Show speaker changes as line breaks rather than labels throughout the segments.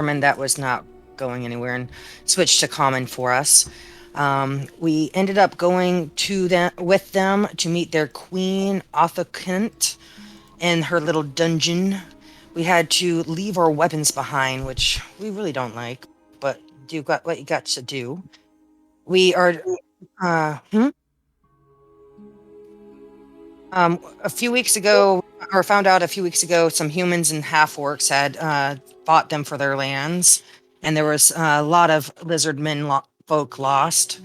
determined that was not going anywhere and switched to common for us. We ended up going to them with them to meet their queen, Kent, in her little dungeon. We had to leave our weapons behind, which we really don't like, but do got what you got to do. We are uh, hmm? A few weeks ago, or found out a few weeks ago, some humans and half orcs had fought them for their lands, and there was a lot of lizard men folk lost.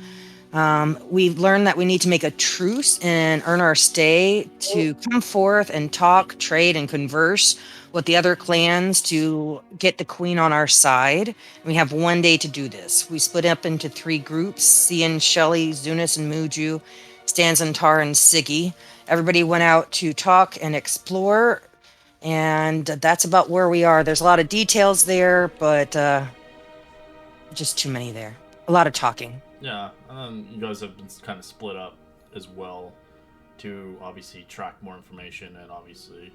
We learned that we need to make a truce and earn our stay to come forth and talk, trade, and converse with the other clans to get the queen on our side. And we have 1 day to do this. We split up into 3 groups: Cian, Shelley, Zunis, and Muju, Stanzantar, and Siggy. Everybody went out to talk and explore, and that's about where we are. There's a lot of details there, but just too many there. A lot of talking.
Yeah, and then you guys have been kind of split up as well to obviously track more information and obviously,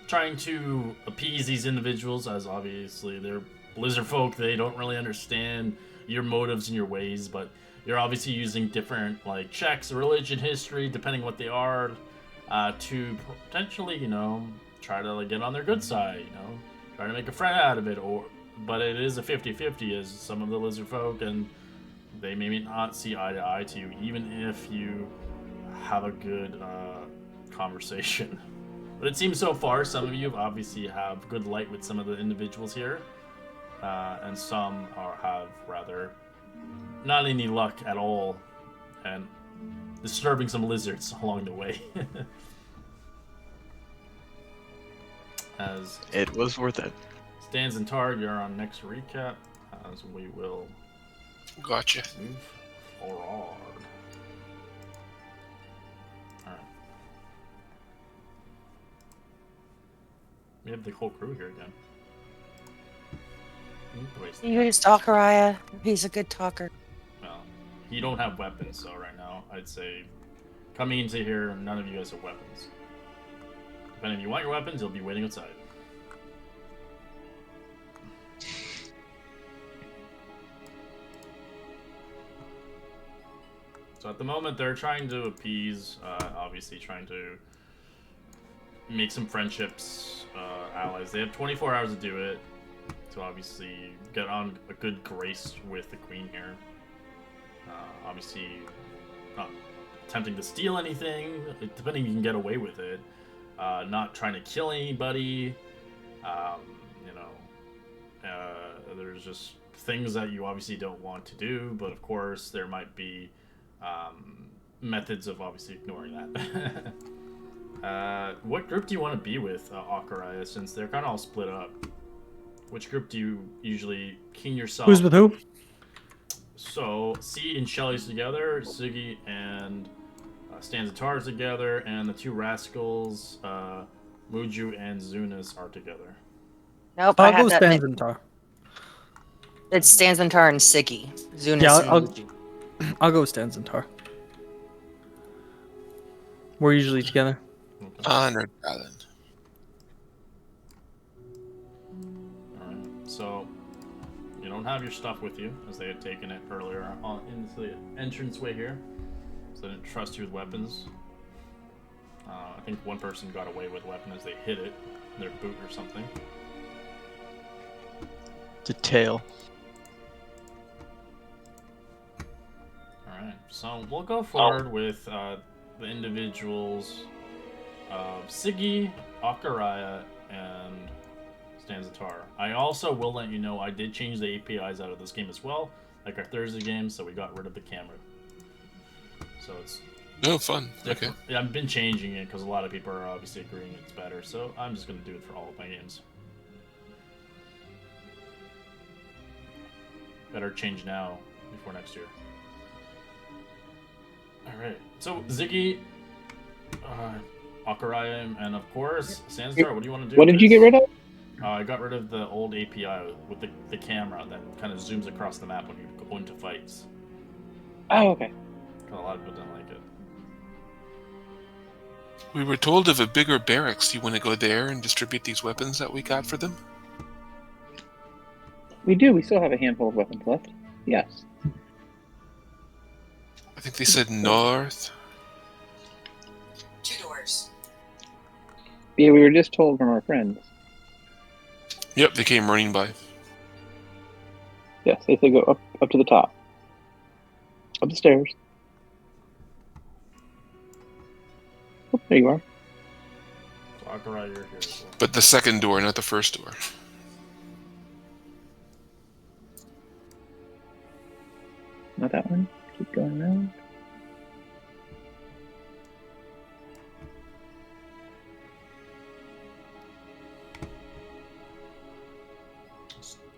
trying to appease these individuals as obviously they're lizard folk. They don't really understand your motives and your ways, but you're obviously using different like checks, religion, history, depending what they are, to potentially, try to like, get on their good side, try to make a friend out of it, but it is a 50-50 as some of the lizard folk and they may not see eye to eye to you, even if you have a good conversation. But it seems so far, some of you obviously have good light with some of the individuals here, and some have rather not any luck at all, and disturbing some lizards along the way. As
it was worth it.
Stans and Tard, you're on next recap, as we will
Gotcha.
move forward. Alright. We have the whole crew here again.
You just talk, Araya. He's a good talker.
Well, you don't have weapons, so right now, I'd say coming into here, none of you guys have weapons. If any of you want your weapons, you'll be waiting outside. So at the moment, they're trying to appease, obviously trying to make some friendships, allies. They have 24 hours to do it, to obviously get on a good grace with the queen here. Obviously, not attempting to steal anything, depending you can get away with it. Not trying to kill anybody. There's just things that you obviously don't want to do, but of course there might be methods of obviously ignoring that. What group do you want to be with, Akuraya, since they're kind of all split up? Which group do you usually keen yourself?
Who's with who?
So, C and Shelly's together, Siggy and Stanzatar's together, and the 2 rascals, Muju and Zunas, are together.
Nope,
I'll go Stanzantar.
It's Stanzantar and Siggy. Zunis
Yeah,
and Muju.
I'll go Stanzantar. We're usually together.
Okay.
Honored Island.
Alright, so you don't have your stuff with you, as they had taken it earlier on into the entranceway here. So they didn't trust you with weapons. I think one person got away with a weapon as they hit it, their boot or something.
The tail.
Alright, so we'll go forward with the individuals of Siggy, Akuraya, and Stanzatar. I also will let you know I did change the APIs out of this game as well, like our Thursday game, so we got rid of the camera. So it's
Fun.
different.
Okay.
Yeah, I've been changing it because a lot of people are obviously agreeing it's better, so I'm just going to do it for all of my games. Better change now before next year. Alright, so Ziggy, Akuraya, and of course, Sandstar, what do you want to do?
What did you get rid of?
I got rid of the old API with the camera that kind of zooms across the map when you go into fights.
Oh, okay.
A lot of people didn't like it.
We were told of a bigger barracks. You want to go there and distribute these weapons that we got for them?
We do. We still have a handful of weapons left. Yes.
I think they said north.
2 doors.
Yeah, we were just told from our friends.
Yep, they came running by.
Yes, they said go up to the top. Up the stairs. Oh, there you are.
Walk around here as well.
But the second door, not the first door.
Not that one. Keep going around.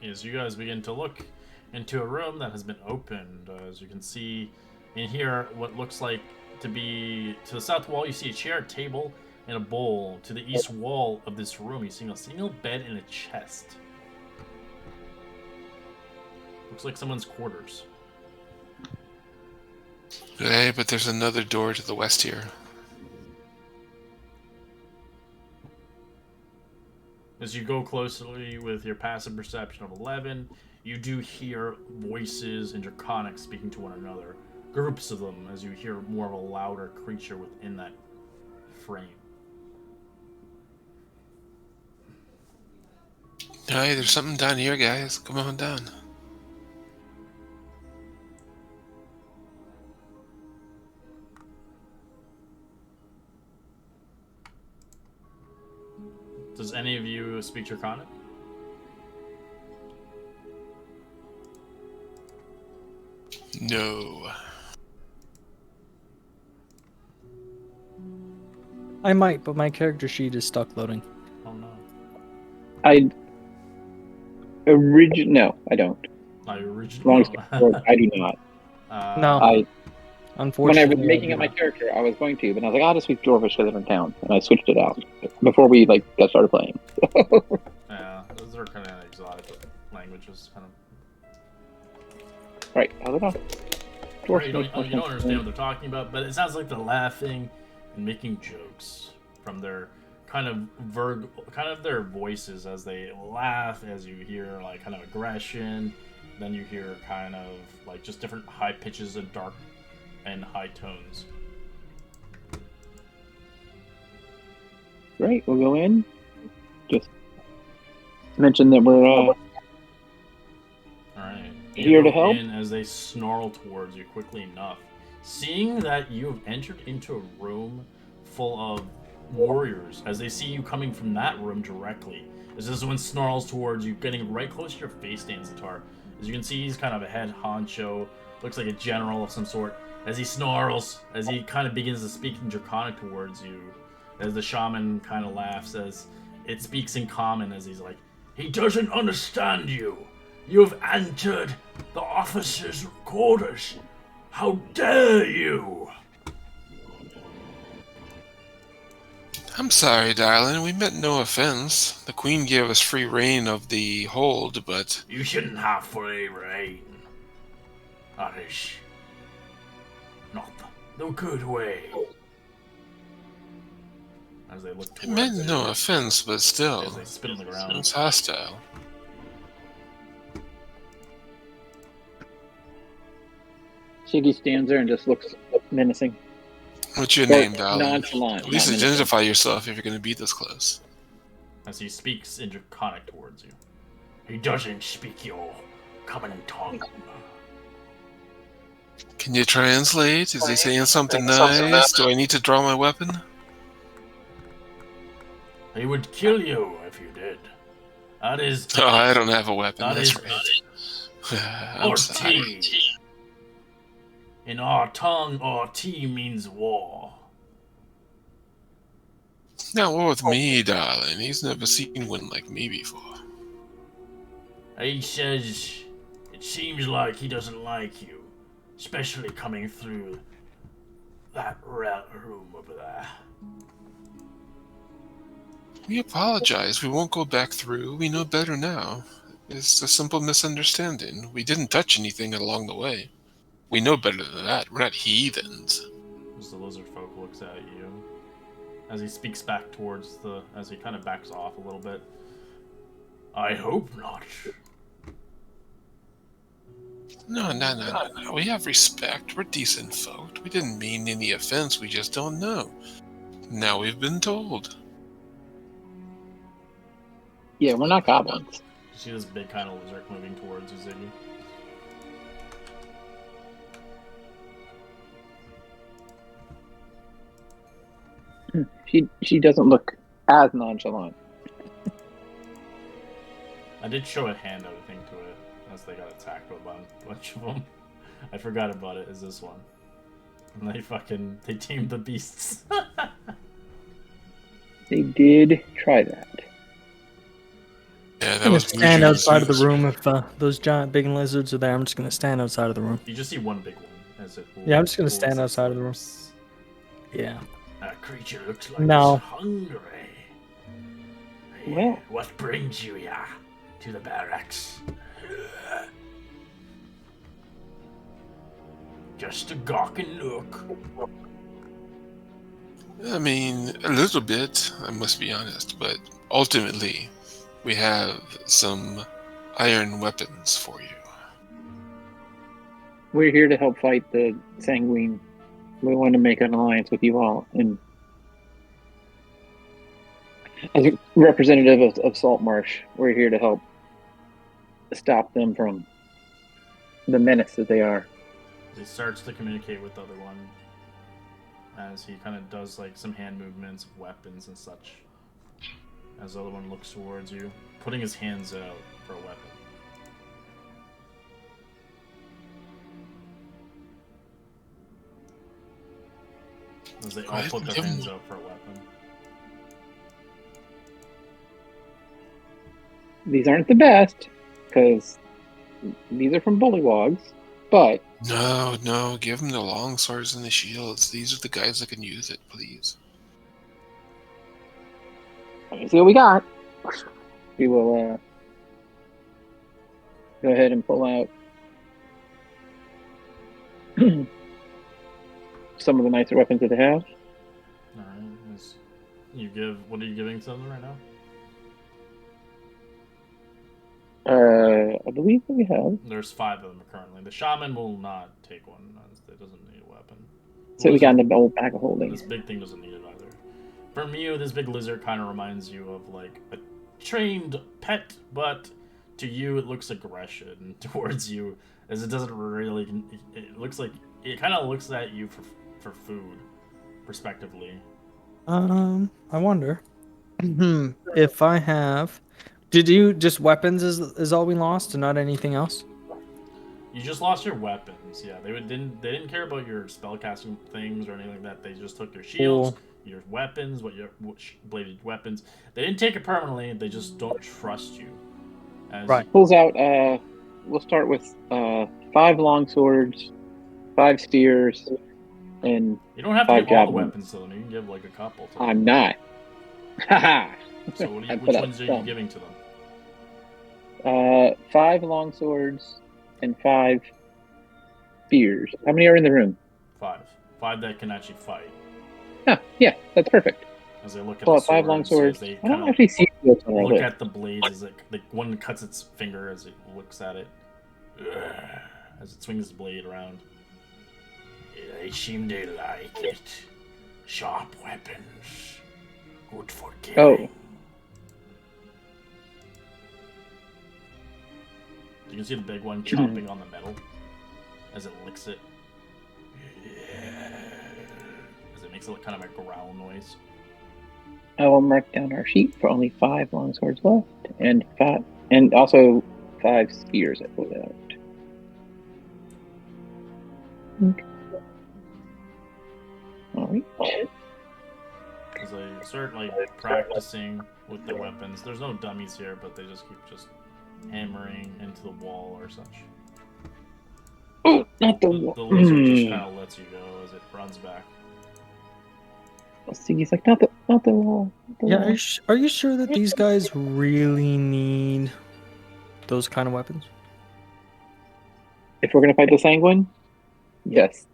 As you guys begin to look into a room that has been opened, as you can see in here, what looks like to be to the south wall, you see a chair, a table, and a bowl. To the east wall of this room, you see a single bed and a chest. Looks like someone's quarters.
Okay, but there's another door to the west here.
As you go closely with your passive perception of 11, you do hear voices and draconics speaking to one another. Groups of them, as you hear more of a louder creature within that frame.
Hey, there's something down here, guys. Come on down.
Does any of you speak Draconic?
No.
I might, but my character sheet is stuck loading.
Oh no.
No, I don't.
My
Long
original.
story short, I do not.
No.
When
Unfortunately,
I was making up my character, I was going to, but I was like, I'll just speak Dwarvish because they're in town, and I switched it out before we got started playing.
Yeah, those are kind of exotic languages, kind of.
Right, how's it going?
Right, you don't understand what they're talking about, but it sounds like they're laughing and making jokes from their kind of their voices as they laugh. As you hear like kind of aggression, then you hear kind of like just different high pitches and dark and high tones.
Great, we'll go in. Just mention that we're
All right,
here to help.
in as they snarl towards you quickly enough, seeing that you have entered into a room full of warriors. As they see you coming from that room directly, as this one snarls towards you, getting right close to your face, Danzatar. As you can see, he's kind of a head honcho, looks like a general of some sort. As he snarls, as he kind of begins to speak in Draconic towards you, as the shaman kind of laughs, as it speaks in common, as he's like, "He doesn't understand you. You have entered the officer's quarters. How dare you!"
I'm sorry, darling. We meant no offense. The Queen gave us free reign of the hold, but...
You shouldn't have free reign. That is not the good way. As they look
It
towards
meant
you,
no offense, but
as
still.
they spit on the ground.
It's hostile.
Shiggy stands there and just looks menacing.
What's your
Or
name, darling?
nonchalant.
At least
not menacing.
identify yourself if you're going to be this close.
As he speaks in Draconic towards you. He doesn't speak your common tongue.
Can you translate? Is he saying something nice? Do I need to draw my weapon?
He would kill you if you did. That is
Oh, I don't have a weapon.
That
That's
is
right. I'm sorry.
RT. In our tongue, RT means war.
Not war with me, darling. He's never seen one like me before.
He says it seems like he doesn't like you, especially coming through that room over there.
We apologize. We won't go back through. We know better now. It's a simple misunderstanding. We didn't touch anything along the way. We know better than that. We're not heathens.
As the lizard folk looks at you, as he speaks back towards as he kind of backs off a little bit. I hope not.
No. We have respect. We're decent folk. We didn't mean any offense. We just don't know. Now we've been told.
Yeah, we're not goblins.
You see this big kind of lizard moving towards you, Ziggy.
She doesn't look as nonchalant.
I did show a handout, I think, to it as they got attacked by a bunch of them. I forgot about it. Is this one? And they tamed the beasts.
They did try that.
Yeah,
I'm
that
gonna
was
stand outside of the
Bougie.
room if those giant big lizards are there. I'm just gonna stand outside of the room.
You just see one big one as it.
Yeah, I'm just gonna
pulls
stand
its
outside of the room.
lips.
Yeah.
That creature looks like
No.
it's hungry.
Well.
What brings you here to the barracks? Just a gawking look.
I mean, a little bit, I must be honest, but ultimately, we have some iron weapons for you.
We're here to help fight the Sanguine. We want to make an alliance with you all. And as a representative of SaltMarsh, we're here to help stop them from the menace that they are.
He starts to communicate with the other one as he kind of does like some hand movements of weapons and such. As the other one looks towards you, putting his hands out for a weapon. As they all put their hands out for a weapon.
These aren't the best, because these are from bullywogs, but
No, give them the long swords and the shields. These are the guys that can use it, please.
let me see what we got. We will go ahead and pull out some of the nicer weapons that they have.
Alright, what are you giving to them right now?
I believe that we have.
There's 5 of them currently. The shaman will not take one. It doesn't need a weapon.
So we got in the old bag of holding.
This big thing doesn't need it either. From you, this big lizard kind of reminds you of like a trained pet, but to you it looks aggression towards you, as it doesn't really. It looks like it kind of looks at you for food, respectively.
I wonder if I have. Did you just weapons is all we lost and not anything else?
You just lost your weapons. Yeah, they didn't care about your spellcasting things or anything like that. They just took your shields, your weapons, bladed weapons. They didn't take it permanently. They just don't trust you.
Right.
Pulls out. We'll start with 5 long swords, 5 spears, and
you don't have to
5
give all the
javelins.
weapons to them. You can give like a couple. To them.
I'm not. Haha.
So which ones are you giving to them?
5 long swords and 5 spears. How many are in the room?
5. 5 that can actually fight.
Oh, yeah, that's perfect.
As they look at
Pull
the
out 5 long swords.
As they
I don't
kind
actually see what's on our
look
list.
at the blades as one cuts its finger as it looks at it. As it swings its blade around. They seem to like it. Sharp weapons. Good for killing.
Oh.
You can see the big one chomping on the metal as it licks it. As it makes it kind of a growl noise.
I will mark down our sheet for only 5 long swords left, and also 5 spears I pulled out. Okay. Alright.
As they start like practicing with their weapons. There's no dummies here, but they just keep hammering into the wall or such.
Oh, not the wall.
The lizard just kind of lets you go as it runs back.
He's like, not the wall. Not the
Yeah,
wall.
are you sure that these guys really need those kind of weapons?
If we're gonna fight the Sanguine, yes.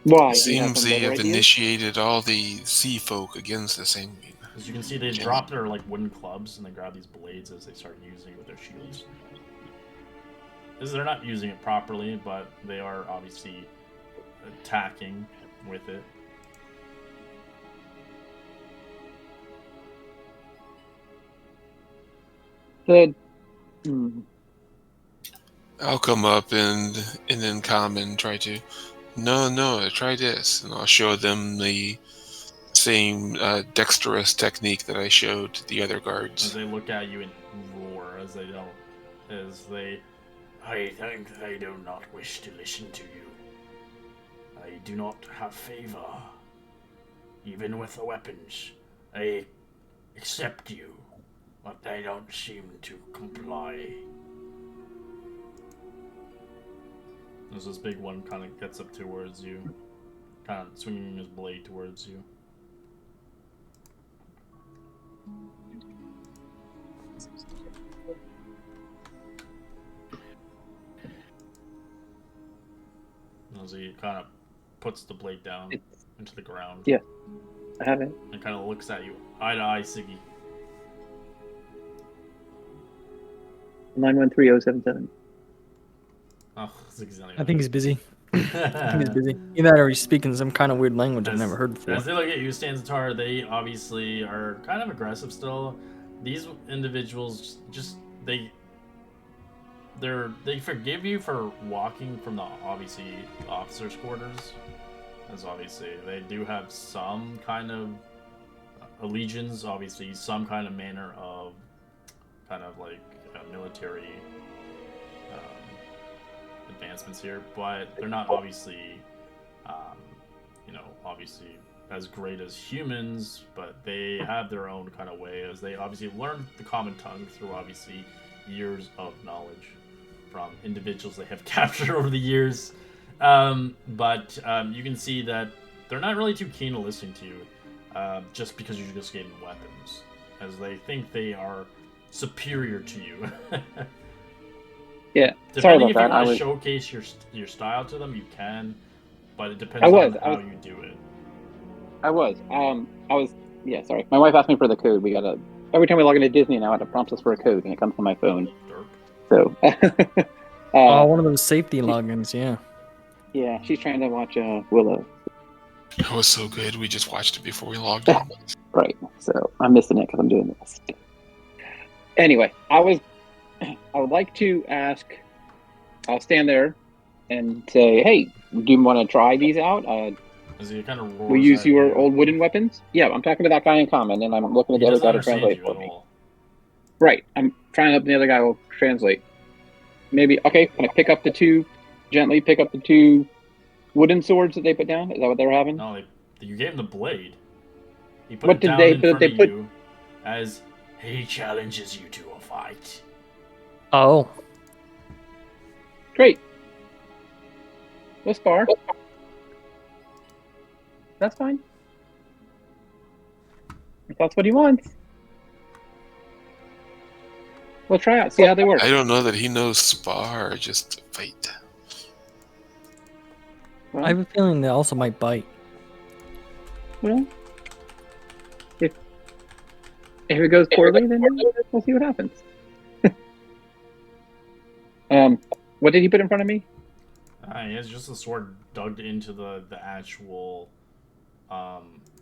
Why?
It
Do you have
seems
some
they
better
have
ideas?
initiated all the sea folk against the Sanguine.
As you can see, they drop their like wooden clubs and they grab these blades as they start using with their shields. they're not using it properly, but they are obviously attacking with it.
I'll come up and in common try to. No, try this, and I'll show them the same dexterous technique that I showed the other
As
guards.
they look at you and roar, I think they do not wish to listen to you. I do not have favor. Even with the weapons, I accept you, but they don't seem to comply. There's this big one kind of gets up towards you, kind of swinging his blade towards you. As he kind of puts the blade down into the ground.
Yeah. I have it.
And kind of looks at you, eye to eye, Siggy.
913077.
Oh, Siggy's not even.
I think he's busy. I think he's busy. Either that or he's speaking some kind of weird language I've never heard before.
As they look at you, Stanzatar, they obviously are kind of aggressive still. These individuals they forgive you for walking from the obviously officers' quarters, as obviously they do have some kind of allegiance, obviously some kind of manner of kind of like military advancements here, but they're not obviously obviously as great as humans, but they have their own kind of way, as they obviously learned the common tongue through obviously years of knowledge from individuals they have captured over the years. But you can see that they're not really too keen to listen to you, just because you just gave them weapons, as they think they are superior to you.
Yeah,
Depending
sorry about
if
that.
you want to showcase your style to them, you can, but it depends on how you do it.
I was. Yeah, sorry. My wife asked me for the code. Every time we log into Disney now, it prompts us for a code, and it comes to my phone.
Derp.
So.
One of those safety logins, yeah.
Yeah, she's trying to watch Willow.
It was so good. We just watched it before we logged in.
Right. So I'm missing it because I'm doing this. Anyway, I would like to ask. I'll stand there and say, "Hey, do you want to try these out?
As he kind of roars
we use
at
your
you.
old wooden weapons." Yeah, I'm talking to that guy in common, and I'm looking at
He
the other
doesn't
guy to translate
understand
for
you
me.
at all.
Right. I'm trying to help the other guy will translate. Maybe okay. Can I gently pick up the two wooden swords that they put down? Is that what they were having?
No, you gave him the blade. He put
What
it
did
down
they-
in
but
front
they
of
put-
you as he challenges you to a fight.
Oh.
Great. Let's spar. That's fine. If that's what he wants. We'll try out, see how they work.
I don't know that he knows spar, just fight.
I have a feeling they also might bite.
Well, if it goes poorly, then we'll see what happens. What did he put in front of me?
He has just a sword dug into the actual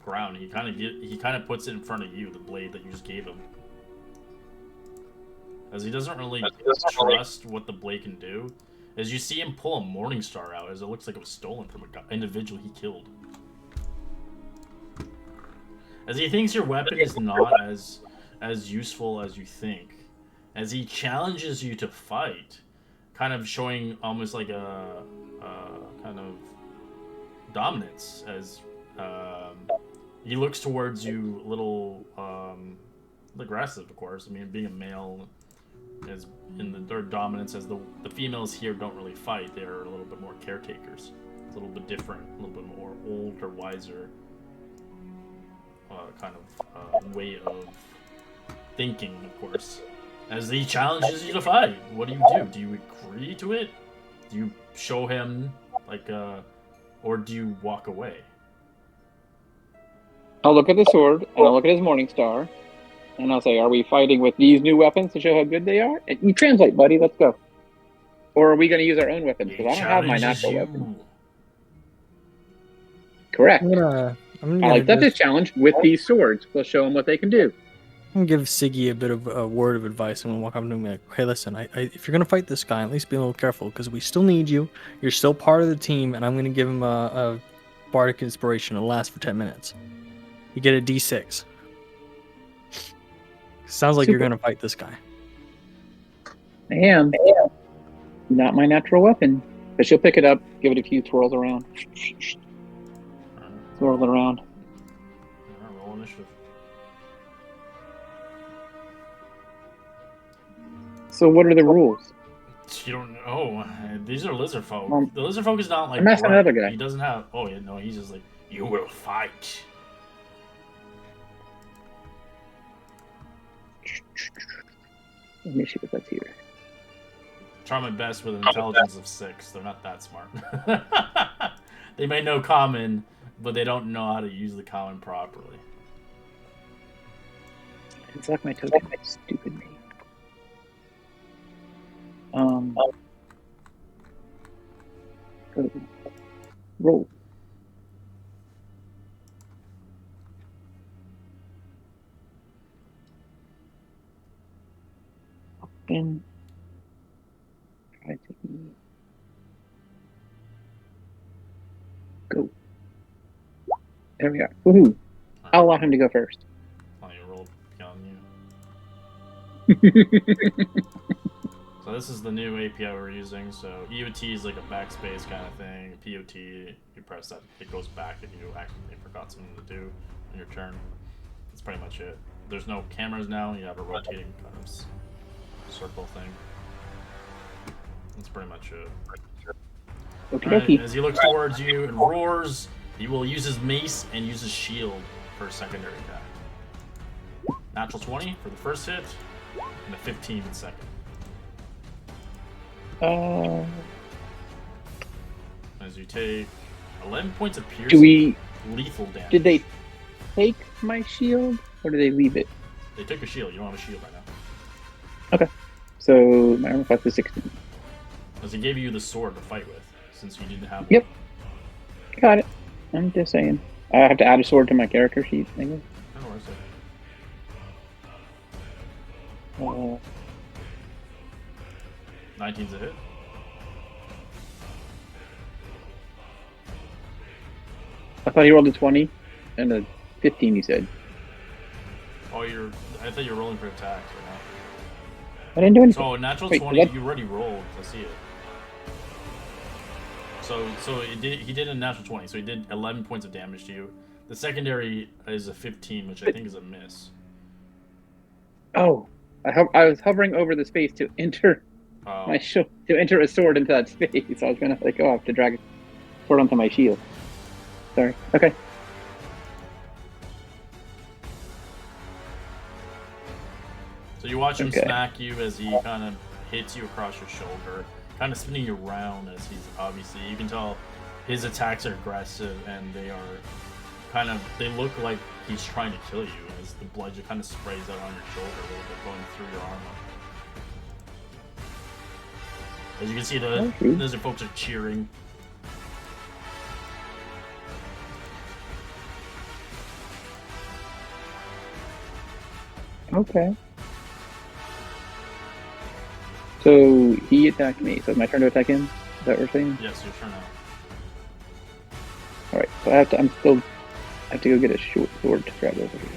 ground. He kind of puts it in front of you, the blade that you just gave him, as he doesn't really trust what the blade can do. As you see him pull a morning star out, as it looks like it was stolen from an individual he killed. As he thinks your weapon is not as useful as you think. As he challenges you to fight, kind of showing almost like a kind of dominance, as he looks towards you a little aggressive, of course. I mean, being a male is in their dominance, as the females here don't really fight. They're a little bit more caretakers. It's a little bit different, a little bit more older, wiser kind of way of thinking, of course. As he challenges you to fight, what do? Do you agree to it? Do you show him, or do you walk away?
I'll look at the sword, and I'll look at his morning star, and I'll say, are we fighting with these new weapons to show how good they are? And you translate, buddy. Let's go. Or are we going to use our own weapons?
He
Because I don't have my
challenges
natural
you.
weapon. Correct.
I'm
I
gonna
like that this
just,
challenge with these swords. We'll show them what they can do.
I'm gonna give Siggy a bit of a word of advice. I'm gonna walk up to him and be like, hey, listen, if you're gonna fight this guy, at least be a little careful because we still need you. You're still part of the team, and I'm gonna give him a bardic inspiration. It'll last for 10 minutes. You get a D6. Sounds like you're
Super.
gonna fight this guy.
I am. Not my natural weapon. But she'll pick it up, give it a few twirls around. Swirl it around.
Roll initiative.
So what are the rules?
You don't know. These are lizard folk.
Well,
The lizard folk is not like.
I'm asking
blood.
another guy.
He doesn't have. Oh yeah, no. He's just like, you will fight.
Initiative, let's hear.
Try my best with an intelligence of 6. They're not that smart. They may know common, but they don't know how to use the common properly.
It's like my token. Stupid me. Go. Roll. Open. Try to go. There we are. Woohoo! I'll allow him to go first.
Oh, you rolled beyond you. So this is the new API we're using. So EOT is like a backspace kind of thing. POT, you press that, it goes back if you accidentally forgot something to do on your turn. That's pretty much it. There's no cameras now. You have a rotating kind of circle thing. That's pretty much it.
Okie
Alright,
dokie.
as he looks towards you and roars, he will use his mace and use his shield for a secondary attack. Natural 20 for the first hit, and a 15 in second. As you take 11 points of piercing,
Do we?
lethal damage.
Did they take my shield or did they leave it?
They took your shield. You don't have a shield right now.
So my armor class is 16.
Because he gave you the sword to fight with, since you didn't have
Yep. Got it. I'm just saying. I have to add a sword to my character sheet, I guess.
one. I don't know, 19's a hit.
I thought he rolled a 20 and a 15, you said.
Oh, I thought you were rolling for attacks right now.
I didn't do anything.
So natural
Wait,
20,
what?
you already rolled. I see it. So he did a natural 20. So he did 11 points of damage to you. The secondary is a 15, which I think is a miss.
Oh, I was hovering over the space to enter
Oh,
my shield, to enter a sword into that space. So I was gonna like, oh, I have to drag a sword onto my shield. Sorry. Okay.
so you watch him
Okay.
smack you as he kind of hits you across your shoulder, kind of spinning you around as he's obviously. You can tell his attacks are aggressive and they are kind of. They look like he's trying to kill you as the blood just kind of sprays out on your shoulder a little bit, going through your armor. As you can see, the
Okay.
lizard folks are cheering.
Okay. So he attacked me. So it's my turn to attack him. Is that what we're saying?
Yes, your turn now.
All right. So I have to. I have to go get a short sword to grab over here.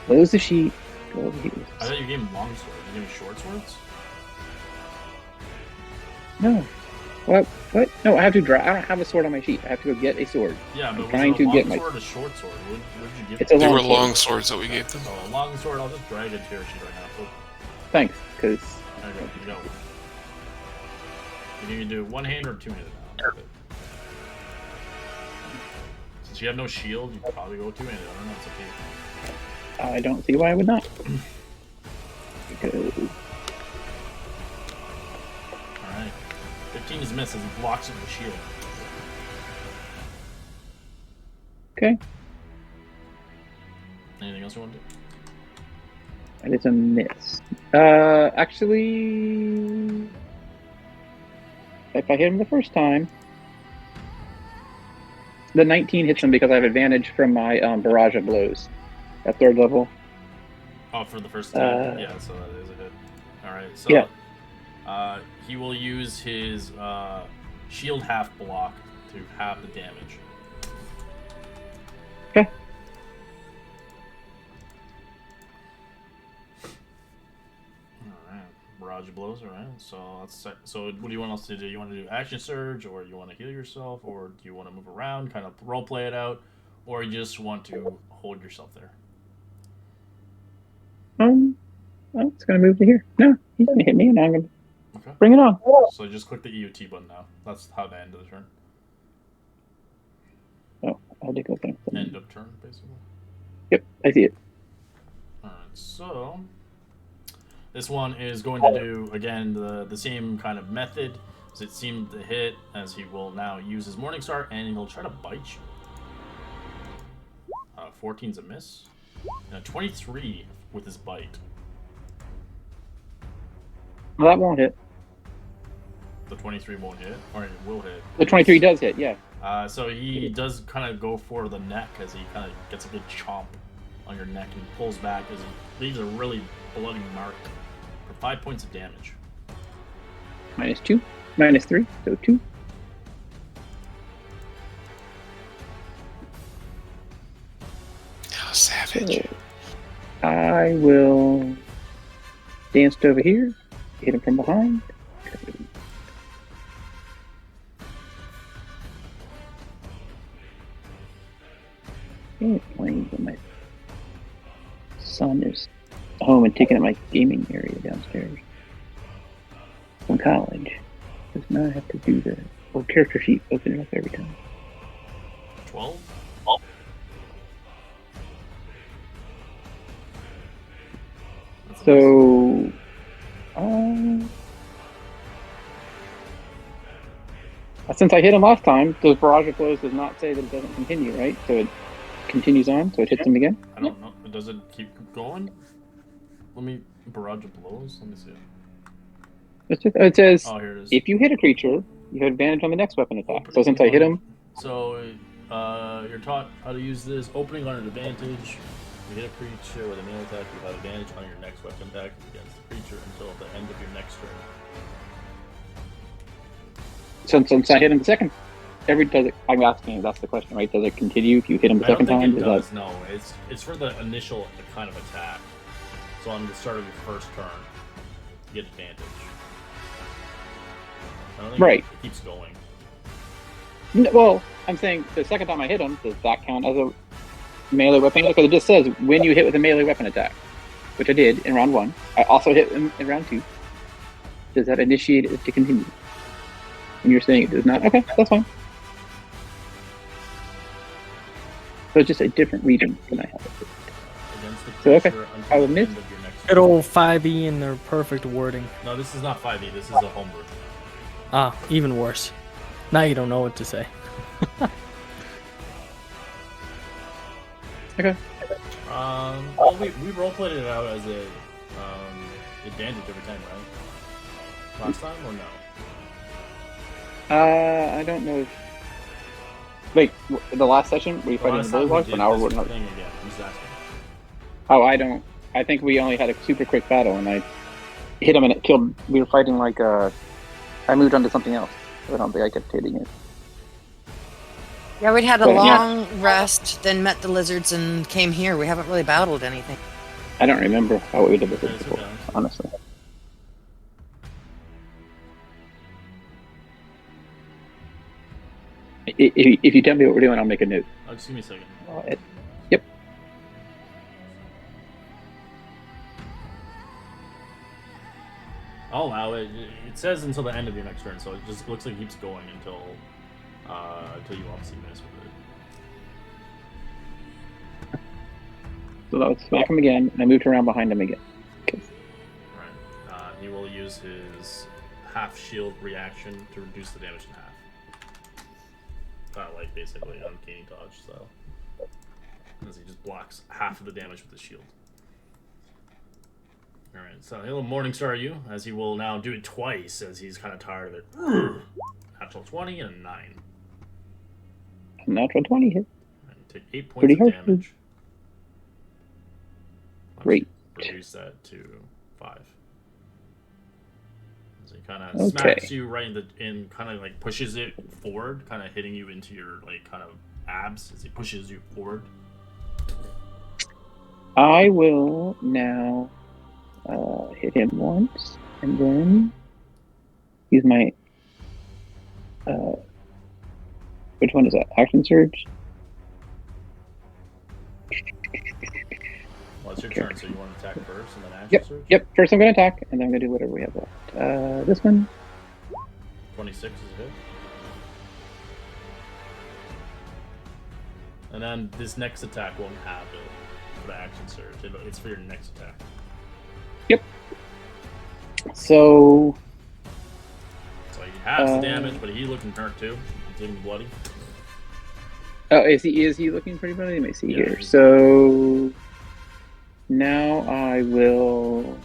Close the sheet. Go over here.
I thought you gave him long swords. You gave him short swords?
No. What? What? No, I have to drag. I don't have a sword on my sheet. I have to go get a sword.
Yeah, but was
trying
it a
to get
long
my-
sword or a short sword? What did you give
It's
him?
a
They
long
were
sword.
long swords that we gave them.
Oh, a long sword. I'll just drag it to your sheet right now. So,
Thanks, because
there you go. You go. You can do one hand or two handed now. Since you have no shield, you could probably go two handed. I don't know. It's up to you.
I don't see why I would not. Because
Alright. 15 is missed as he blocks it with the shield.
okay,
Anything else you want to do?
That is a miss. Actually, if I hit him the first time, the 19 hits him because I have advantage from my barrage of blows at 3rd level.
Oh, for the first attack? Yeah, so that is a hit. Alright, so
Yeah.
He will use his shield half block to half the damage.
Okay.
Alright, barrage blows. Alright, so so what do you want us to do? You want to do action surge, or you want to heal yourself, or do you want to move around, kind of role play it out, or you just want to hold yourself there?
Well, it's gonna move to here. No, he's gonna hit me, and I'm gonna
Okay.
bring it on.
So just click the EUT button now. That's how the end of the turn.
Oh, I had to go back.
End of turn, basically.
Yep, I see it.
Alright, so this one is going to do, again, the same kind of method as it seemed to hit, as he will now use his Morningstar, and he'll try to bite you. 14's a miss. And a 23 with his bite.
Well, that won't hit.
The 23 won't hit, or it will hit.
The 23 does hit, yeah.
So he does kind of go for the neck as he kind of gets a good chomp on your neck and pulls back as he leaves a really bloody mark for 5 points of damage.
-2, -3, so 2.
How savage.
So I will dance over here, hit him from behind. Okay, playing when my son is home and taking up my gaming area downstairs from college. Does not have to do the character sheet, open it up every time.
12?
So, since I hit him last time, those barrage of blows does not say that it doesn't continue, right? So it continues on, so it hits him again?
I don't know. Does it keep going? Let me... Barrage of blows? Let me see it.
It says,
Oh, here it is.
if you hit a creature, you have advantage on the next weapon attack.
Opening
So since I hit him...
So, you're taught how to use this. Opening on an advantage. You hit a creature with a melee attack, you have advantage on your next weapon attack against the creature until the end of your next turn.
Since I hit him the second... I'm asking, that's the question, right? Does it continue if you hit him the
I don't
second
think
time?
it does, no. It's for the initial kind of attack. So on the start of your first turn, you get advantage. I don't think
Right.
it keeps going.
Well, I'm saying the second time I hit him, does that count as a melee weapon? Because it just says when you hit with a melee weapon attack, which I did in round 1. I also hit him in round 2. Does that initiate it to continue? And you're saying it does not? Okay, that's fine. So it's just a different reading than I have.
Against the
So, okay,
creature
I will
until the
miss.
end of your next
Good
turn.
old 5e and their perfect wording.
No, this is not 5e, this is a homebrew.
Ah, even worse. Now you don't know what to say.
Okay.
Well, we roleplayed it out as a advantage every time, right? Last time or no?
I don't know if... Wait, the last session? Were you fighting the
Last time we
bulldogs?
did
But now
this
we're not...
thing again. I'm just asking.
Oh, I don't... I think we only had a super quick battle, and I hit him and it killed... We were fighting like I moved on to something else. So I don't think I kept hitting it.
Yeah, we'd had a
But, yeah.
long rest, then met the lizards and came here. We haven't really battled anything.
I don't remember how we did with it
It's
before,
okay.
honestly. If you tell me what we're doing, I'll make a note.
Oh, just give me a second.
Yep.
I'll allow it. It says until the end of your next turn, so it just looks like it keeps going until you obviously miss with it.
So that was smack him again, and I moved around behind him again.
Right. He will use his half shield reaction to reduce the damage in half. Like basically uncanny dodge style. As he just blocks half of the damage with the shield. All right, so he'll Morningstar you, as he will now do it twice, as he's kind of tired of it. Natural 20 and a 9.
Natural 20 hit.
And take 8 points
Pretty
of
hard.
damage. Why don't
Great.
you reduce that to 5. So he kind of
Okay.
smacks you right in kind of like pushes it forward, kind of hitting you into your like kind of abs as he pushes you forward.
I will now hit him once, and then use my. Which one is that? Action surge.
Well, it's your turn, so you want to attack first and then action
Yep.
surge?
Yep. First, I'm going to attack, and then I'm going to do whatever we have left. This one.
26 is a hit. And then this next attack won't have it for the action surge. It's for your next attack.
Yep. So.
So he halves the damage, but he's looking hurt too. He's looking bloody.
Oh, is he looking pretty bloody? Let me see
Yeah,
here. So now I will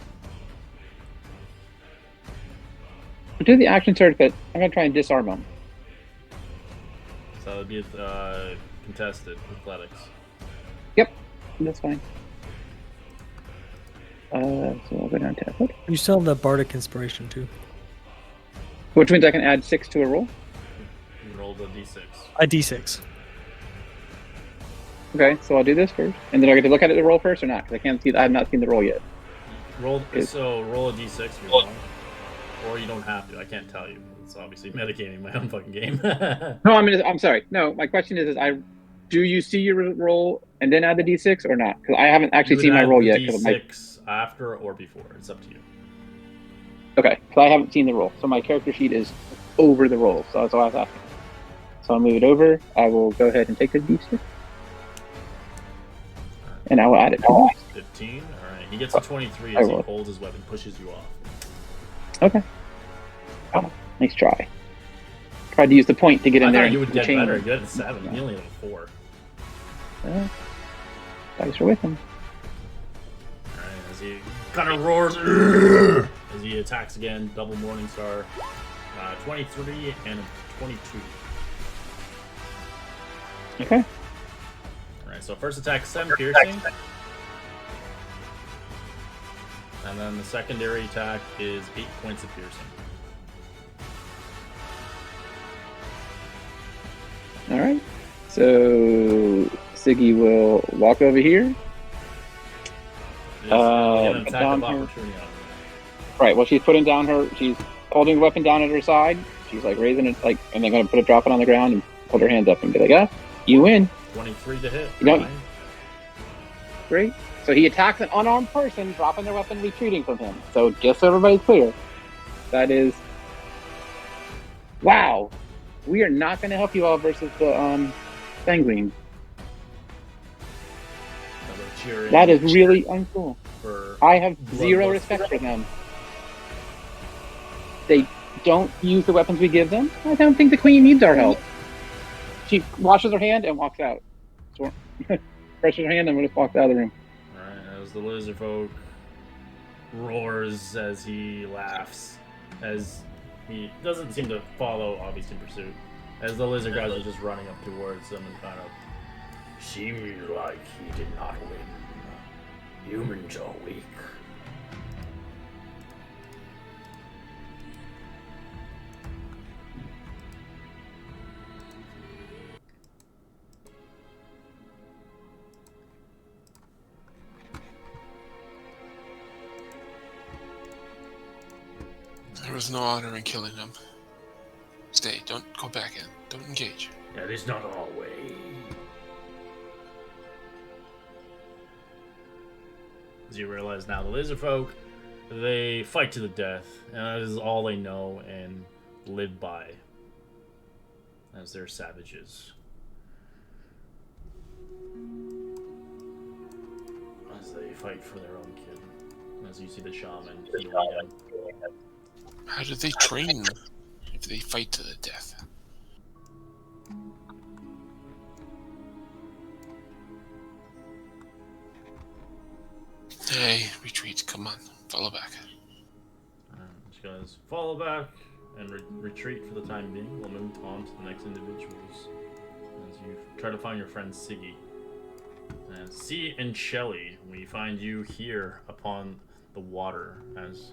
do the action surge, but I'm gonna try and disarm him.
So it'd be contested athletics.
That's fine. So I'll go down to athletics,
You still have that bardic inspiration too.
which means I can add 6 to a roll.
You rolled a d6.
A d6.
Okay, so I'll do this first, and then I get to look at it the roll first or not? Because I have not seen the roll yet.
Roll a d6 if you want, or you don't have to. I can't tell you. It's obviously metagaming my own fucking game.
No, I'm sorry. No, my question is do you see your roll and then add the d6 or not? Because I haven't actually seen my roll yet.
D6 after or before. It's up to you.
Okay, so I haven't seen the roll, so my character sheet is over the roll. So that's why I was asking. So I'll move it over. I will go ahead and take the d6, and I will add it to this.
15. All right. He gets a 23
I
as he
rolled.
holds his weapon, pushes you off.
Okay. Oh, nice try. Tried to use the point to get in
I
there.
thought you would
and
get
chain
better.
him.
You had a 7. He only had a 4.
Well, dice are with him.
All right. As he kind of roars, as he attacks again, double Morningstar. 23 and a 22.
Okay.
Alright, so first attack 7 piercing. And then the secondary attack is 8 points of piercing.
All right. So Siggy will walk over here.
It is an attack
down
of
here.
opportunity on him.
Right. Well, she's putting down she's holding the weapon down at her side. She's like raising it, and they're going to drop it on the ground and hold her hands up and be like, you win.
23 to hit.
You don't-
Fine.
Great. So he attacks an unarmed person, dropping their weapon, retreating from him. So just so everybody's clear, that is. Wow. We are not going to help you all versus the Sanguine.
Another cheer in
That is really uncool.
for
I have
Bloodlust.
zero respect for them. They don't use the weapons we give them. I don't think the queen needs our help. She washes her hand and walks out. So, presses her hand and just walks out of the room.
Alright, as the lizard folk roars as he laughs, as he doesn't seem to follow obviously pursuit, as the lizard guys are just running up towards him and kind of seemed like he did not win. Humans are weak.
There was no honor in killing them. Stay. Don't go back in. Don't engage.
That is not our way. As you realize now, the lizard folk, they fight to the death, and that is all they know and live by, as they're savages. As they fight for their own kin. As you see the shaman healing him.
How do they train if they fight to the death? Hey, retreat. Come on. Follow back.
You guys follow back and retreat for the time being. We'll move on to the next individuals as you try to find your friend Siggy. And C and Shelly, we find you here upon the water. As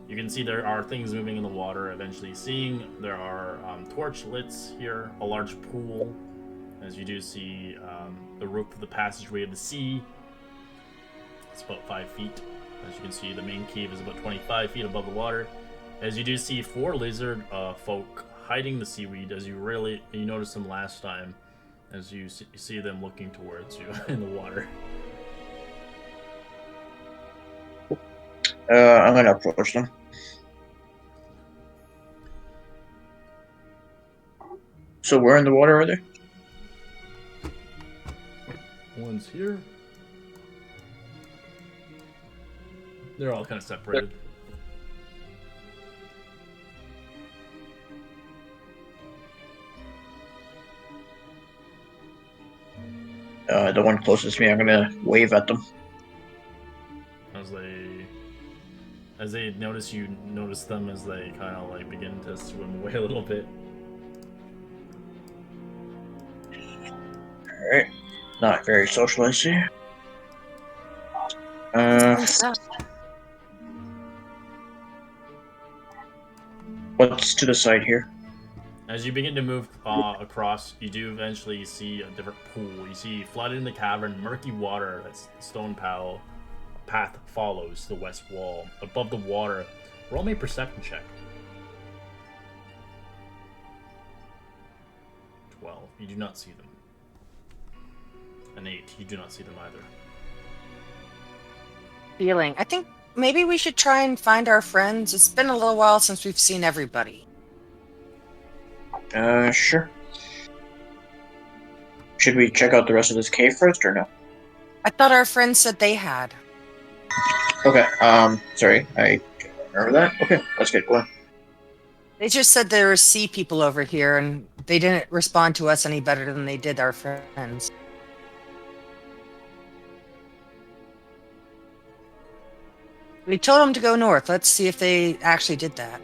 you can see, there are things moving in the water. Eventually, seeing there are torchlets here, a large pool. As you do see the roof of the passageway of the sea. It's about 5 feet. As you can see, the main cave is about 25 feet above the water. As you do see 4 lizard folk hiding the seaweed, as you noticed them last time, as you see them looking towards you in the water.
I'm gonna approach them. So where in the water are they?
One's here. They're all kind of separated.
The one closest to me, I'm gonna wave at them.
As they notice you, notice them as they kind of like begin to swim away a little bit.
Alright. Not very social, I see. What's to the side here?
As you begin to move across, you do eventually see a different pool. You see flooded in the cavern, murky water that's stone path follows to the west wall. Above the water, roll me a perception check. 12. You do not see them. An 8. You do not see them either.
Feeling. I think maybe we should try and find our friends. It's been a little while since we've seen everybody.
Sure. Should we check out the rest of this cave first, or no?
I thought our friends said they had.
Okay, sorry, I don't remember that. Okay, let's get going.
They just said there were sea people over here, and they didn't respond to us any better than they did our friends. We told them to go north. Let's see if they actually did that.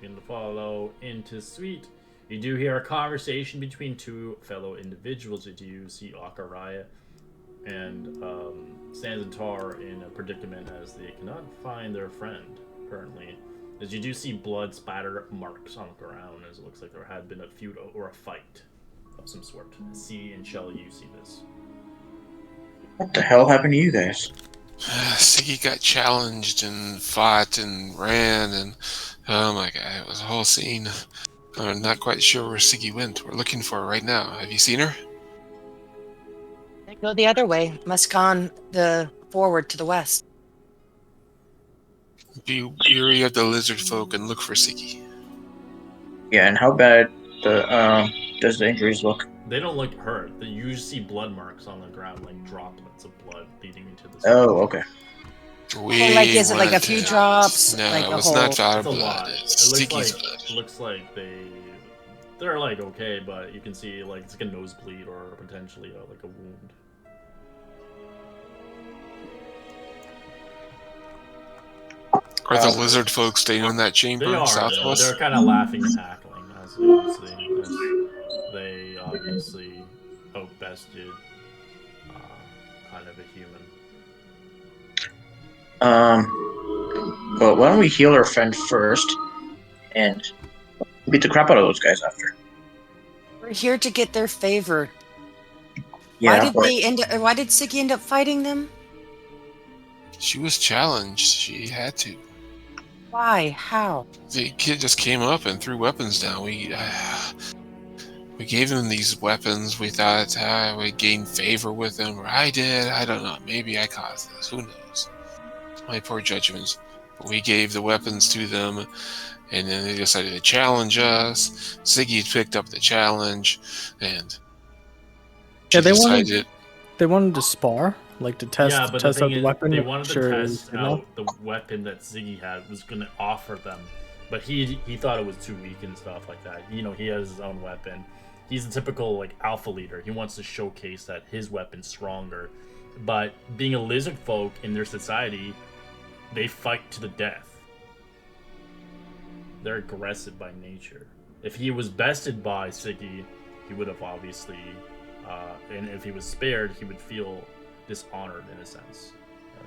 Begin to follow into suite. You do hear a conversation between 2 fellow individuals. You do see Akaraya and Sanzantar in a predicament as they cannot find their friend currently. As you do see blood splatter marks on the ground, as it looks like there had been a feud or a fight of some sort. C and Shelly, you see this.
What the hell happened to you guys?
Siggy got challenged and fought and ran, and oh my god, it was a whole scene. I'm not quite sure where Siggy went. We're looking for her right now. Have you seen her?
They go the other way. Must gone forward to the west.
Be weary of the lizard folk and look for Siggy.
Yeah, and how bad does the injuries look?
They don't look hurt. You just see blood marks on the ground, like droplets of blood leading into the sea.
Oh, okay.
Is it like a few drops?
No,
like
it's not our
It's a
blood.
lot.
It's Siggy's blood.
It looks like they're like okay, but you can see like it's like a nosebleed or potentially like a wound.
Are the lizard folk staying in that chamber
They are.
southwest?
They're kind of laughing and cackling as they obviously outbested kind of a human.
But why don't we heal our friend first, and beat the crap out of those guys after?
We're here to get their favor.
Yeah,
Why did Siggy end up fighting them?
She was challenged. She had to.
Why? How?
The kid just came up and threw weapons down. We gave him these weapons. We thought we'd gain favor with him, or I did. I don't know. Maybe I caused this. Who knows? My poor judgments. But we gave the weapons to them, and then they decided to challenge us. Siggy picked up the challenge, and
Yeah, they
decided.
wanted to spar, like to test
the
out the weapon.
They wanted to
Sure,
test
you know?
out the weapon that Ziggy had was going to offer them but he thought it was too weak and stuff like that. You know, he has his own weapon. He's the typical like alpha leader. He wants to showcase that his weapon's stronger. But being a lizard folk in their society, they fight to the death. They're aggressive by nature. If he was bested by Siggy, he would have obviously, and if he was spared, he would feel dishonored in a sense.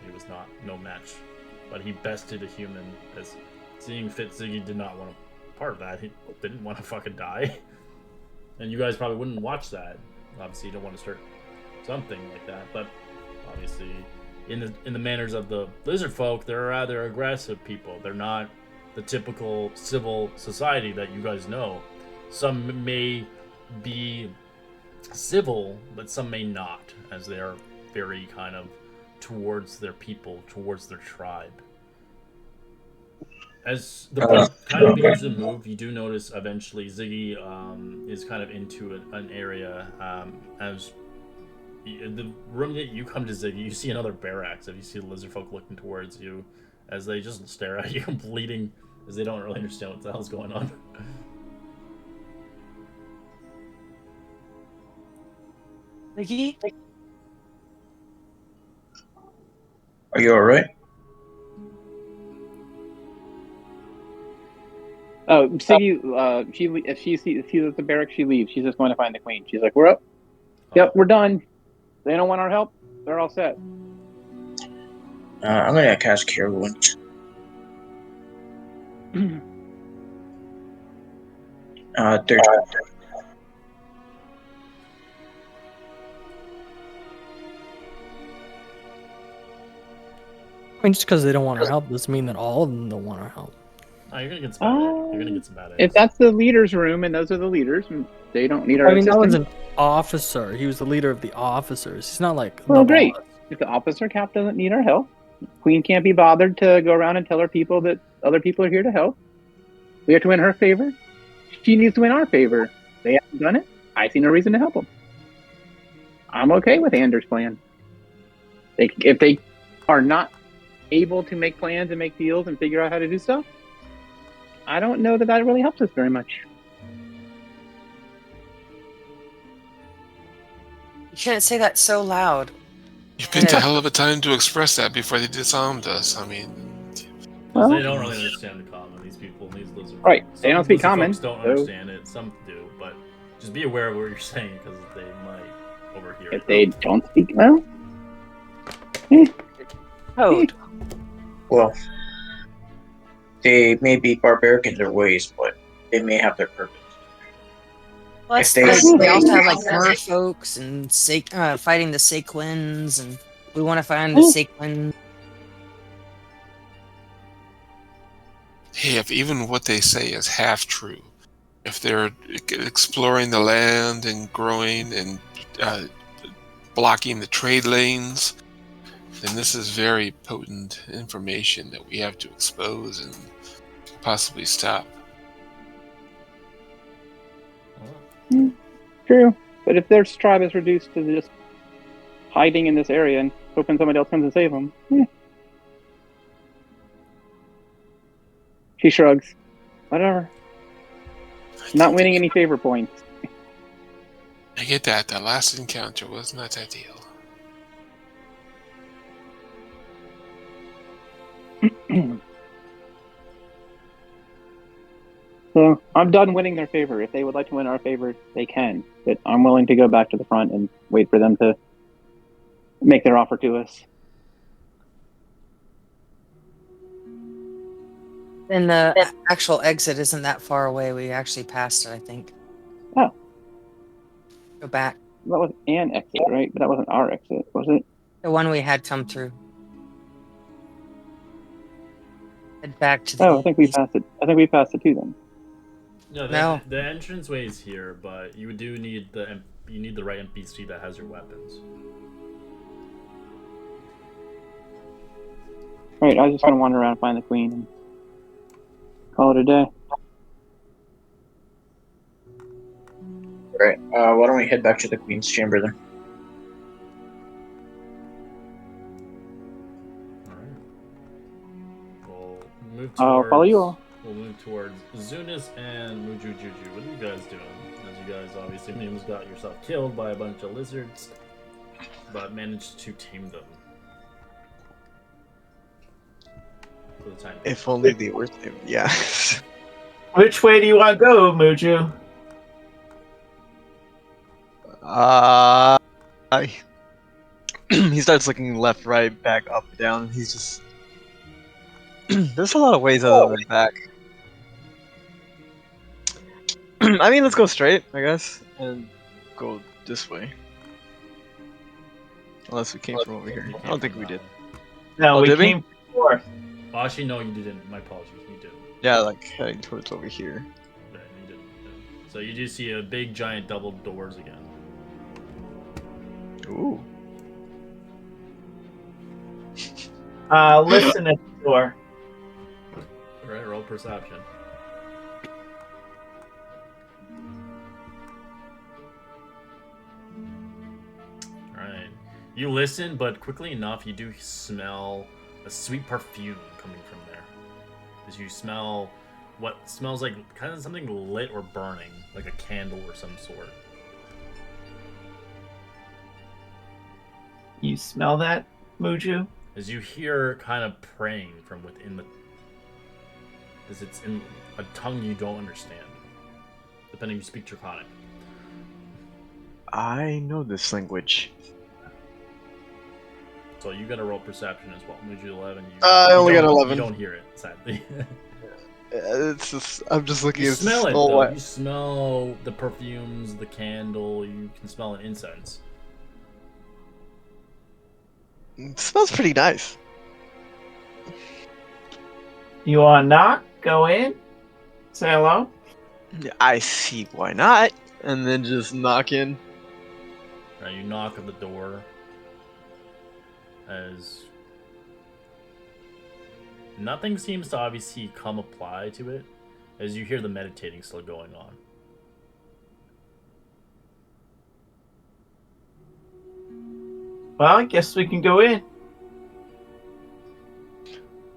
He was no match, but he bested a human as seeing fit. Ziggy did not want to part of that. He didn't want to fucking die, and you guys probably wouldn't watch that. Obviously, you don't want to start something like that, but obviously, in the manners of the lizard folk, they're rather aggressive people. They're not the typical civil society that you guys know. Some may be civil, but some may not, as they are very kind of towards their people, towards their tribe. As the party kind of begins to move, you do notice eventually Ziggy is kind of into an area as the room that you come to, Ziggy, you see another barracks. If you see the lizard folk looking towards you, as they just stare at you, bleeding, as they don't really understand what the hell's going on.
Ziggy?
Are you alright?
Oh, Siggy, if she sees the barracks, she leaves. She's just going to find the queen. She's like, "We're up. Yep, we're done. They don't want our help. They're all set."
I'm gonna cast Cure Wounds. 30.
I mean, just because they don't want our help doesn't mean that all of them don't want our help.
Oh, you're gonna get some bad eggs. You're gonna get some bad eggs.
If that's the leader's room and those are the leaders, they don't need our
I mean, that
assistance.
was an officer. He was the leader of the officers. He's not like
Well,
the
great.
boss.
If the officer cap doesn't need our help, Queen can't be bothered to go around and tell her people that other people are here to help. We have to win her favor. She needs to win our favor. They haven't done it. I see no reason to help them. I'm okay with Anders' plan. If they are not able to make plans and make deals and figure out how to do stuff, I don't know that really helps us very much.
You shouldn't say that so loud.
You picked a hell of a time to express that before they disarmed us. I mean,
Well,
they don't really understand the common. These people, these lizard folk.
Right, they
Some
don't speak
lizard
common,
folks don't
so-
understand it. Some do, but just be aware of what you're saying because they might overhear.
If
it.
they don't speak well,
Code.
Well, they may be barbaric in their ways, but they may have their purpose.
Plus,
If
like,
they-
they also have like merfolks and fighting the Saquins, and we want to find the Saquin.
hey, if even what they say is half true, if they're exploring the land and growing and blocking the trade lanes, then this is very potent information that we have to expose and possibly stop.
true. But if their tribe is reduced to just hiding in this area and hoping somebody else comes and save them, She shrugs. Whatever. Not winning any favor points.
I get that. That last encounter was not ideal.
So I'm done winning their favor. If they would like to win our favor, they can. But I'm willing to go back to the front and wait for them to make their offer to us.
And the actual exit isn't that far away. We actually passed it, I think.
Oh.
Go back.
That was an exit, right? But that wasn't our exit, was it?
The one we had come through. Head back to the.
Oh, I think we passed it. I think we passed it too then.
No, the entranceway is here, but you do need the right NPC that has your weapons.
Right, I was just gonna wander around and find the queen and call it a day.
Alright, why don't we head back to the Queen's Chamber then?
Alright. We'll move
I'll
towards,
follow you all.
We'll move towards Zunis and Muju Juju. What are you guys doing? As you guys obviously almost got yourself killed by a bunch of lizards, but managed to tame them. For the time being.
If only they were there. Yeah.
Which way do you want to go, Muju?
He starts looking left, right, back, up, down. He's just. There's a lot of ways other than back. I mean, let's go straight, I guess, and go this way. Unless we came from over here. I don't think we did.
No,
Oh,
we
did we?
came north.
Oh, actually, no, you didn't. My apologies. You didn't.
Yeah, like heading towards over here.
Right, you didn't. No. So you do see a big, giant double doors again.
Ooh.
Listen at the door.
Alright, roll perception. Alright. You listen, but quickly enough, you do smell a sweet perfume coming from there. As you smell what smells like kind of something lit or burning, like a candle or some sort.
You smell that, Muju?
As you hear kind of praying from within the... As it's in a tongue you don't understand. Depending if you speak Draconic.
I know this language.
So you got to roll perception as well. Muju 11.
I only got
don't-
11.
You don't hear it, sadly.
It's just I'm just looking
You
at
smell it,
small
though.
white-
You smell the perfumes, the candle. You can smell an incense.
It smells pretty nice.
You want to knock? Go in? Say hello?
I see why not. And then just knock in.
Right, you knock at the door. As nothing seems to obviously come apply to it, as you hear the meditating still going on.
Well, I guess we can go in.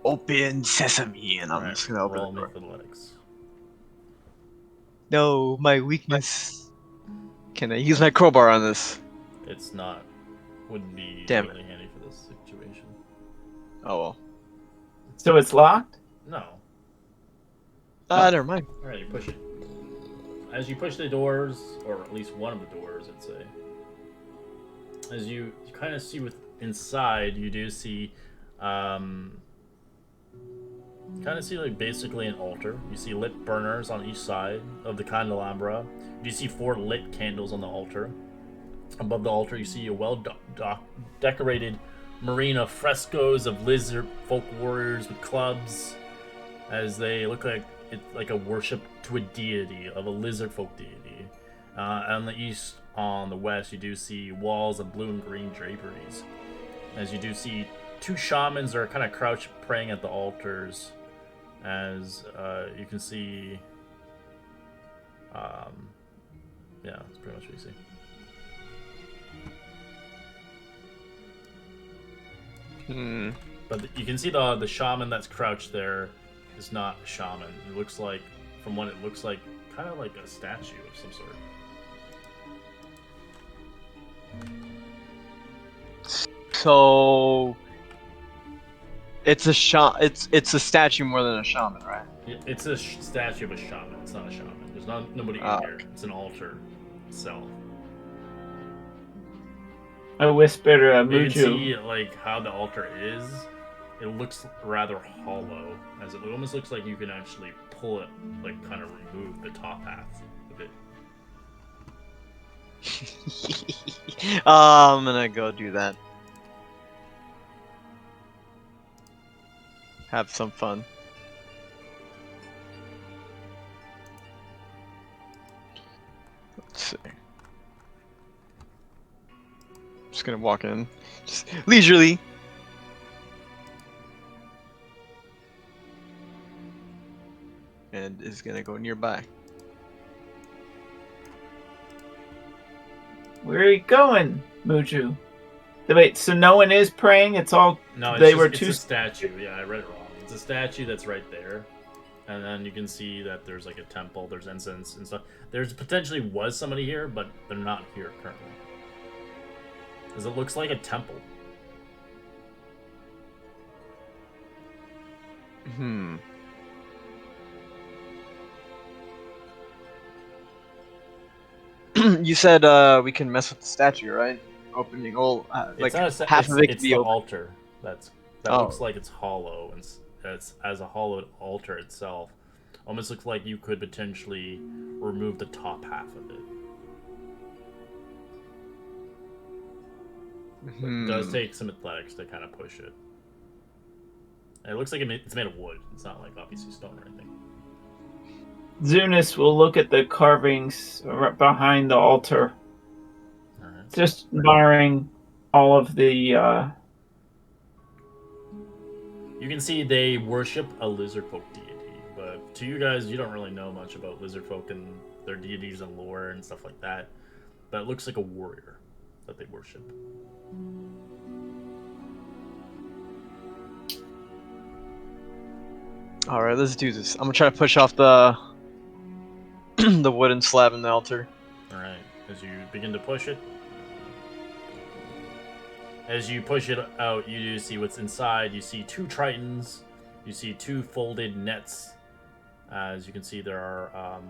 Open sesame, and I'm
Alright,
just gonna open
roll
the door.
make athletics.
No, my weakness. Can I use my crowbar on this?
It's not. Wouldn't be
Damn
really handy for this situation.
Oh well.
So it's locked?
No.
Never mind.
Alright, you push it. As you push the doors, or at least one of the doors, I'd say. As you kind of see inside, you do see, kind of see like basically an altar. You see lit burners on each side of the candelabra. You see 4 lit candles on the altar. Above the altar, you see a well-decorated marina frescoes of lizard folk warriors with clubs, as they look like it's like a worship to a deity of a lizard folk deity. On the east, on the west, you do see walls of blue and green draperies, as you do see 2 shamans are kind of crouched praying at the altars, as you can see. Yeah, that's pretty much what you see. But you can see the shaman that's crouched there is not a shaman. It looks like, from what it looks like, kind of like a statue of some sort.
So it's a statue more than a shaman, right?
It's a statue of a shaman. It's not a shaman. There's nobody in here. It's an altar itself.
I whisper to
You can
Muju.
see like how the altar is. It looks rather hollow, as it almost looks like you can actually pull it, like kind of remove the top half of it.
I'm gonna go do that. Have some fun. Let's see. Just gonna walk in, just leisurely. And is gonna go nearby.
Where are you going, Muju? Wait, so no one is praying? It's all
No,
They
it's
were
just,
too-
it's a statue. Yeah, I read it wrong. It's a statue that's right there. And then you can see that there's like a temple, there's incense and stuff. There's potentially was somebody here, but they're not here currently. Because it looks like a temple.
You said we can mess with the statue, right? Opening all like
It's not
half of it can
it's
be
the
open.
altar that
Oh.
looks like it's hollow, and it's as a hollowed altar itself. Almost looks like you could potentially remove the top half of it. But it does take some athletics to kind of push it. And it looks like it's made of wood. It's not like obviously stone or anything.
Zunis will look at the carvings right behind the altar,
All right.
just admiring all of the.
You can see they worship a lizard folk deity, but to you guys, you don't really know much about lizard folk and their deities and lore and stuff like that. But it looks like a warrior that they worship.
All right, let's do this. I'm gonna try to push off the the wooden slab in the altar.
All right, as you begin to push it, as you push it out, you do see what's inside. You see two tritons. You see two folded nets. As you can see, there are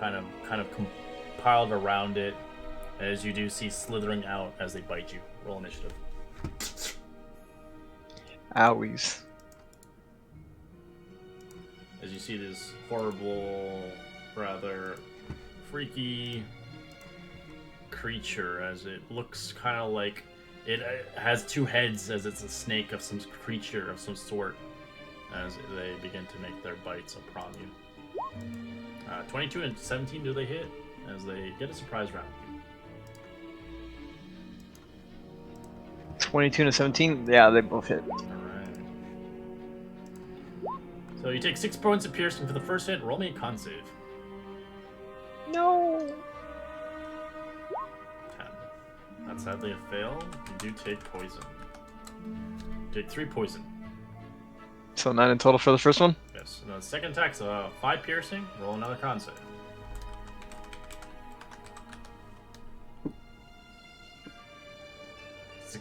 kind of compiled around it. As you do see slithering out as they bite you. Roll initiative.
Owies.
As you see this horrible, rather freaky creature, as it looks kind of like it has two heads, as it's a snake of some creature of some sort, as they begin to make their bites upon you. 22 and 17, do they hit? As they get a surprise round with you.
22 to 17. Yeah, they both hit.
Alright. So you take 6 points of piercing for the first hit. Roll me a con save.
No.
10. That's sadly a fail. You do take poison. You take 3 poison.
So 9 in total for the first one.
Yes. And the second attack, so 5 piercing. Roll another con save.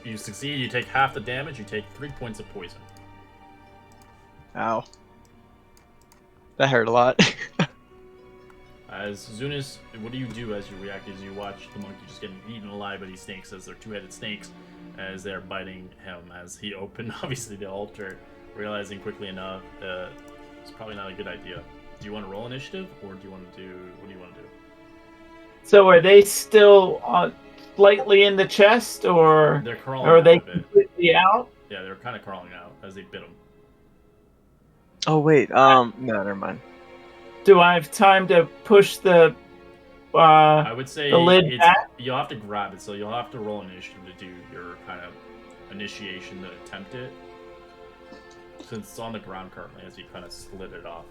You succeed, you take half the damage, you take 3 points of poison.
Ow. That hurt a lot.
As Zunis, what do you do as you react as you watch the monkey just getting eaten alive by these snakes, as they're two-headed snakes, as they're biting him, as he opened, obviously, the altar, realizing quickly enough it's probably not a good idea. Do you want to roll initiative, or do you want to do, what do you want to do?
So are they still slightly in the chest, or
They're crawling
are they
out of it.
completely out?
Yeah, they're kind of crawling out as they bit him.
Oh wait. No, never mind.
Do I have time to push the
I would say
the lid back?
you'll have to grab it, so you'll have to roll initiative to do your kind of initiation to attempt it. Since it's on the ground currently, as he kind of slid it off.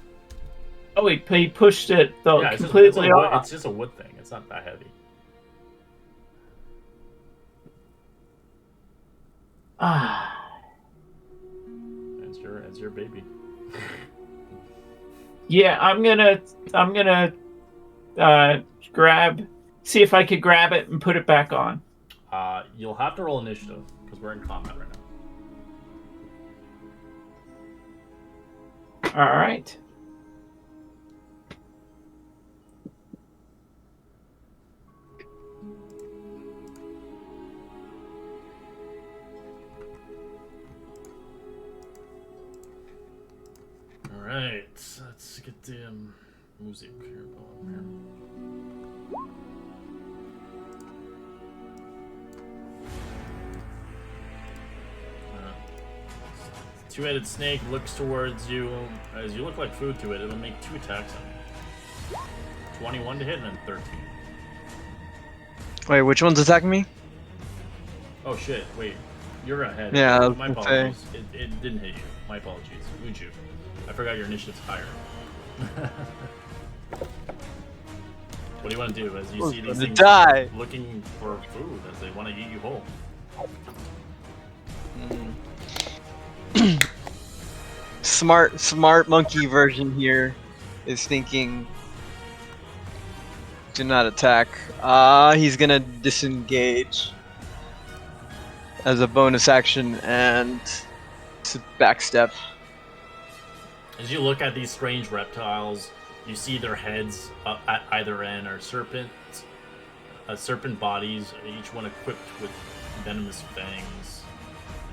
Oh, he pushed it though
Yeah, it's
completely
just,
off.
it's just a wood thing. It's not that heavy. It's your baby.
Yeah, I'm gonna see if I could grab it and put it back on.
You'll have to roll initiative because we're in combat right now.
All right.
All right, let's get the music here going here. Two-headed snake looks towards you. As you look like food to it, it'll make 2 attacks on you. 21 to hit and then 13.
Wait, which one's attacking me?
Oh shit, wait. You're ahead.
Yeah, I was
my
gonna say.
apologies. It didn't hit you. My apologies. Would you? I forgot your initiative's higher. What do you want to do as you see these things
Die.
looking for food as they want to eat you whole?
smart monkey version here is thinking, do not attack. He's gonna disengage as a bonus action and backstep.
As you look at these strange reptiles, you see their heads at either end are serpent bodies, each one equipped with venomous fangs.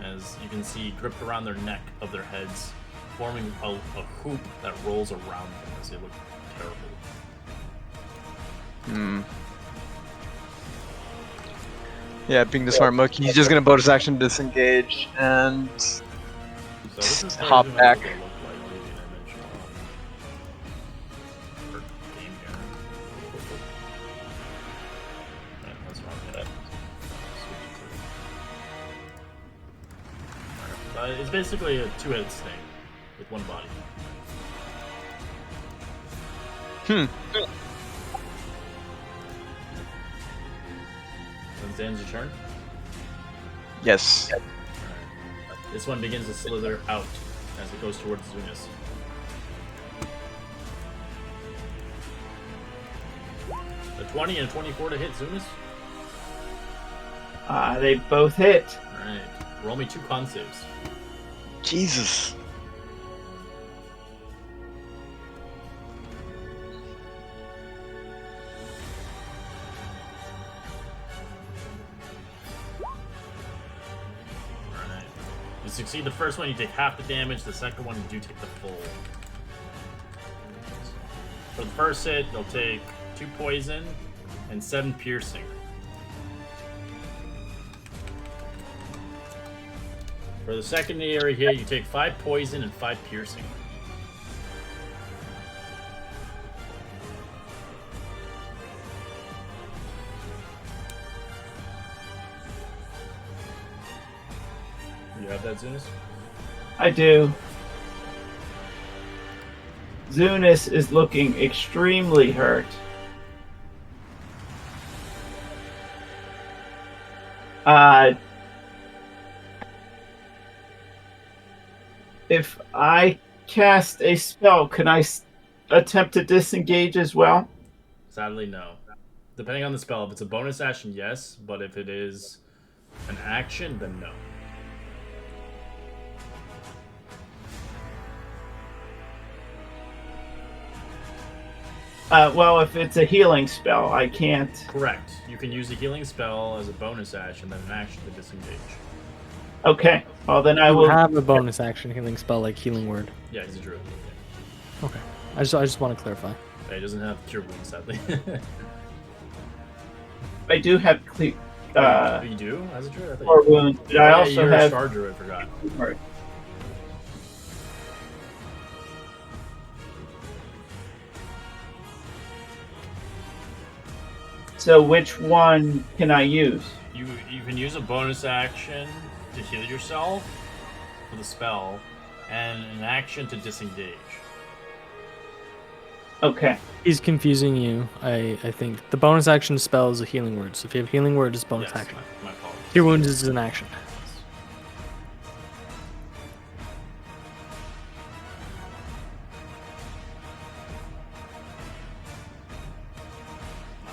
As you can see, gripped around their neck of their heads, forming a hoop that rolls around them as they look terrible.
Yeah, being the smart monkey, he's just gonna bonus action disengage and
So this is
hop
pretty much
back.
what they look like. I'll give you an image on game here. Right, that's wrong. It's basically a two-headed snake with one body. Then ends your turn.
Yes.
Alright. This one begins to slither out as it goes towards Zunis. A 20 and a 24 to hit Zunis.
They both hit.
Alright. Roll me 2 con saves.
Jesus.
Alright. You succeed the first one, you take half the damage. The second one, you do take the full. For the first hit, you'll take 2 poison and 7 piercing. For the secondary hit, you take 5 poison and 5 piercing. You have that, Zunis?
I do. Zunis is looking extremely hurt. If I cast a spell, can I attempt to disengage as well?
Sadly, no. Depending on the spell, if it's a bonus action, yes, but if it is an action, then no.
Well, if it's a healing spell, I can't.
Correct. You can use a healing spell as a bonus action, then an action to disengage.
Okay. Well, then I
You
will.
have a bonus action healing spell like Healing Word.
Yeah, he's a druid.
Okay. I just want to clarify.
Yeah, he doesn't have cure wounds, sadly.
I do have
you do as a druid? I thought
Cure
you...
wounds, but I also
you're a
have.
star druid, I forgot.
So which one can I use?
You can use a bonus action to heal yourself for the spell, and an action to disengage.
Okay.
He's confusing you. I think the bonus action spell is a Healing Word. So if you have Healing Word, it's bonus
Yes,
action.
my apologies.
Cure Wounds is an action.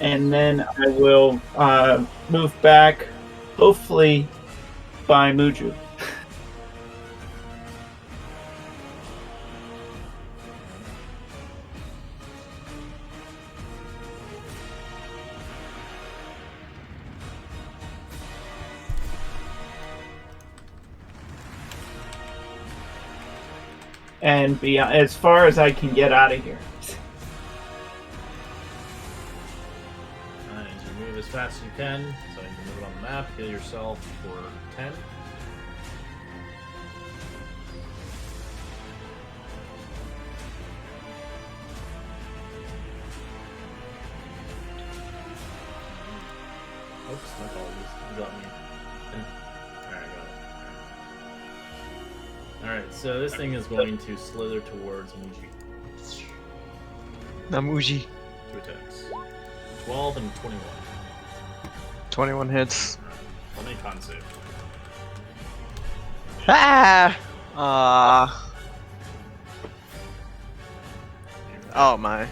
And then I will move back, hopefully by Muju. And be as far as I can get out of here.
Alright, so you move as fast as you can, so you can move it on the map, heal yourself for 10. Oops, my apologies. You got me. Alright, I got it. Alright, so this thing is going to slither towards Muji.
Namuji.
2 attacks. 12 and 21.
21 hits.
Let me con save.
Ah! Oh my.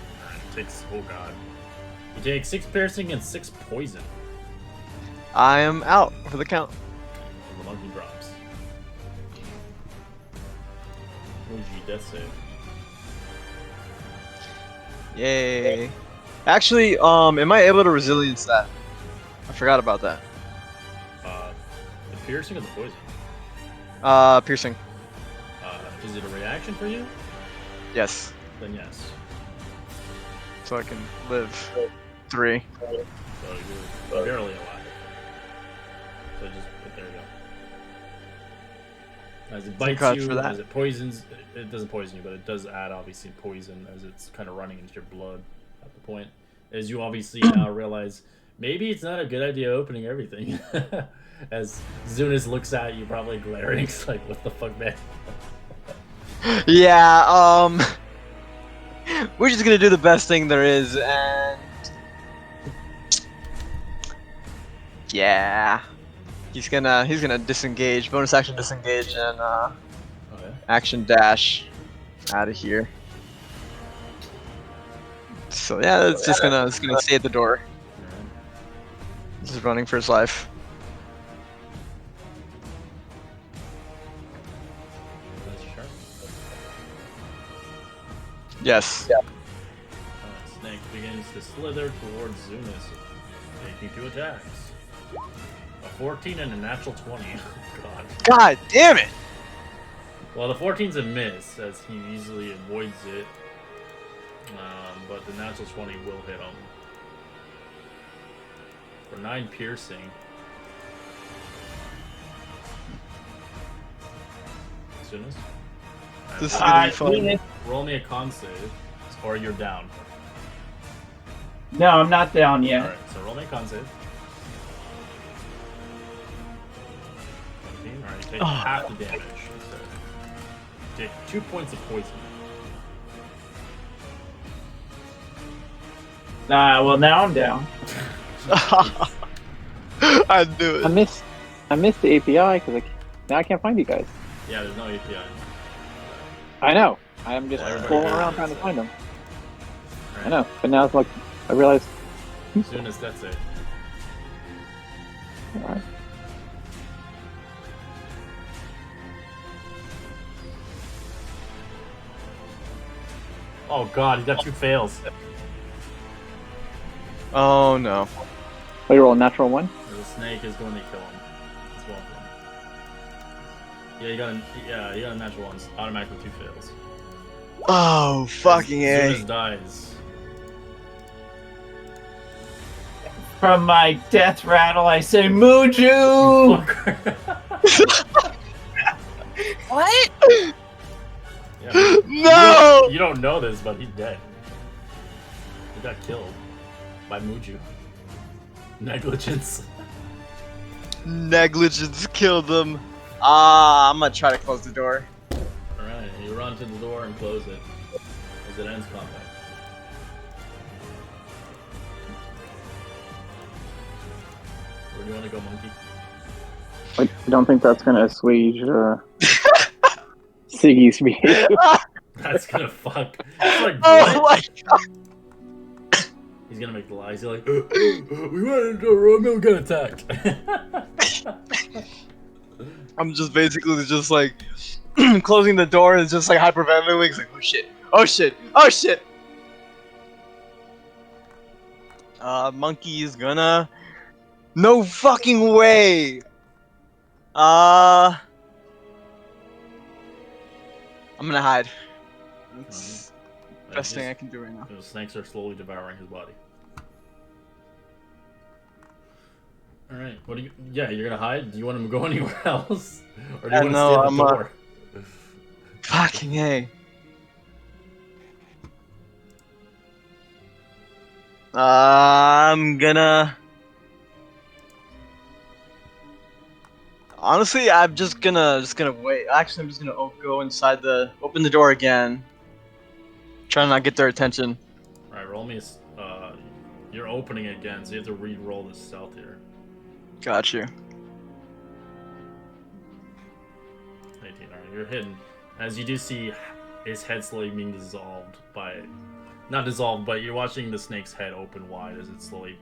Takes. Oh god. You take 6 piercing and 6 poison.
I am out for the count.
And the monkey drops. Muji, death save.
Yay. Actually, am I able to resilience that? I forgot about that.
The piercing or the poison?
Piercing.
Is it a reaction for you?
Yes.
Then yes.
So I can live 3.
So you're barely alive. So just there you go. As it bites
God
you,
for that.
as it poisons, it doesn't poison you, but it does add obviously poison as it's kind of running into your blood at the point. As you obviously now realize maybe it's not a good idea opening everything. As Zunis looks at you, probably glaring, it's like, what the fuck, man?
Yeah, we're just gonna do the best thing there is, and yeah, he's gonna disengage, bonus action disengage, and action dash out of here. So yeah, it's gonna stay at the door. He's running for his life. Yes.
Snake begins to slither towards Zunis, taking 2 attacks. A 14 and a natural 20. God.
God damn it!
Well, the 14's a miss, as he easily avoids it. But the natural 20 will hit him. For 9 piercing. Zunis?
This is gonna be fun.
Roll me a con save, or you're down.
No, I'm not down yet.
Alright, so roll me a con save. 19. Alright, take half the damage. So take 2 points of poison.
Well, now I'm down.
I knew it.
I missed the API because now I can't find you guys.
Yeah, there's no API.
I know. I'm just
Everybody
scrolling
has
around
it,
trying to
so.
find them.
Right.
I know, but now it's like I realize.
As soon as that's it.
Alright.
Oh god, he got 2 fails.
Oh no.
Oh, you roll a natural 1?
The snake is going to kill him. It's well for him. Yeah, you got a natural 1. Automatically 2 fails.
Oh fucking
Zunis
A.
dies.
From my death rattle, I say, Muju!
What?
Yeah,
No!
you don't know this, but he's dead. He got killed by Muju. Negligence.
Negligence killed them. I'm gonna try to close the door.
Alright, you run to the door and close it as it ends combat. Where do you want to go, monkey?
I don't think that's gonna assuage Siggy's behavior.
That's gonna fuck. It's like,
Oh
what?
my god!
He's gonna make the lies. He's like, we went into a room and we got attacked.
I'm just basically just like closing the door and just like hyperventilating. It's like, oh shit, oh shit, oh shit. Monkey is gonna. No fucking way. I'm gonna hide. That's the best thing I can do right now.
The snakes are slowly devouring his body. Alright, what do you... Yeah, you're gonna hide? Do you want him to go anywhere else? Or do you want to stay at the door?
Fucking A. I'm gonna... Honestly, I'm just gonna wait. Actually, I'm just gonna go inside open the door again. Try to not get their attention.
Alright, roll me a... you're opening it again, so you have to re-roll this stealth here.
Got you.
18, alright, you're hidden. As you do see his head slowly being dissolved by not dissolve, but you're watching the snake's head open wide as it's slowly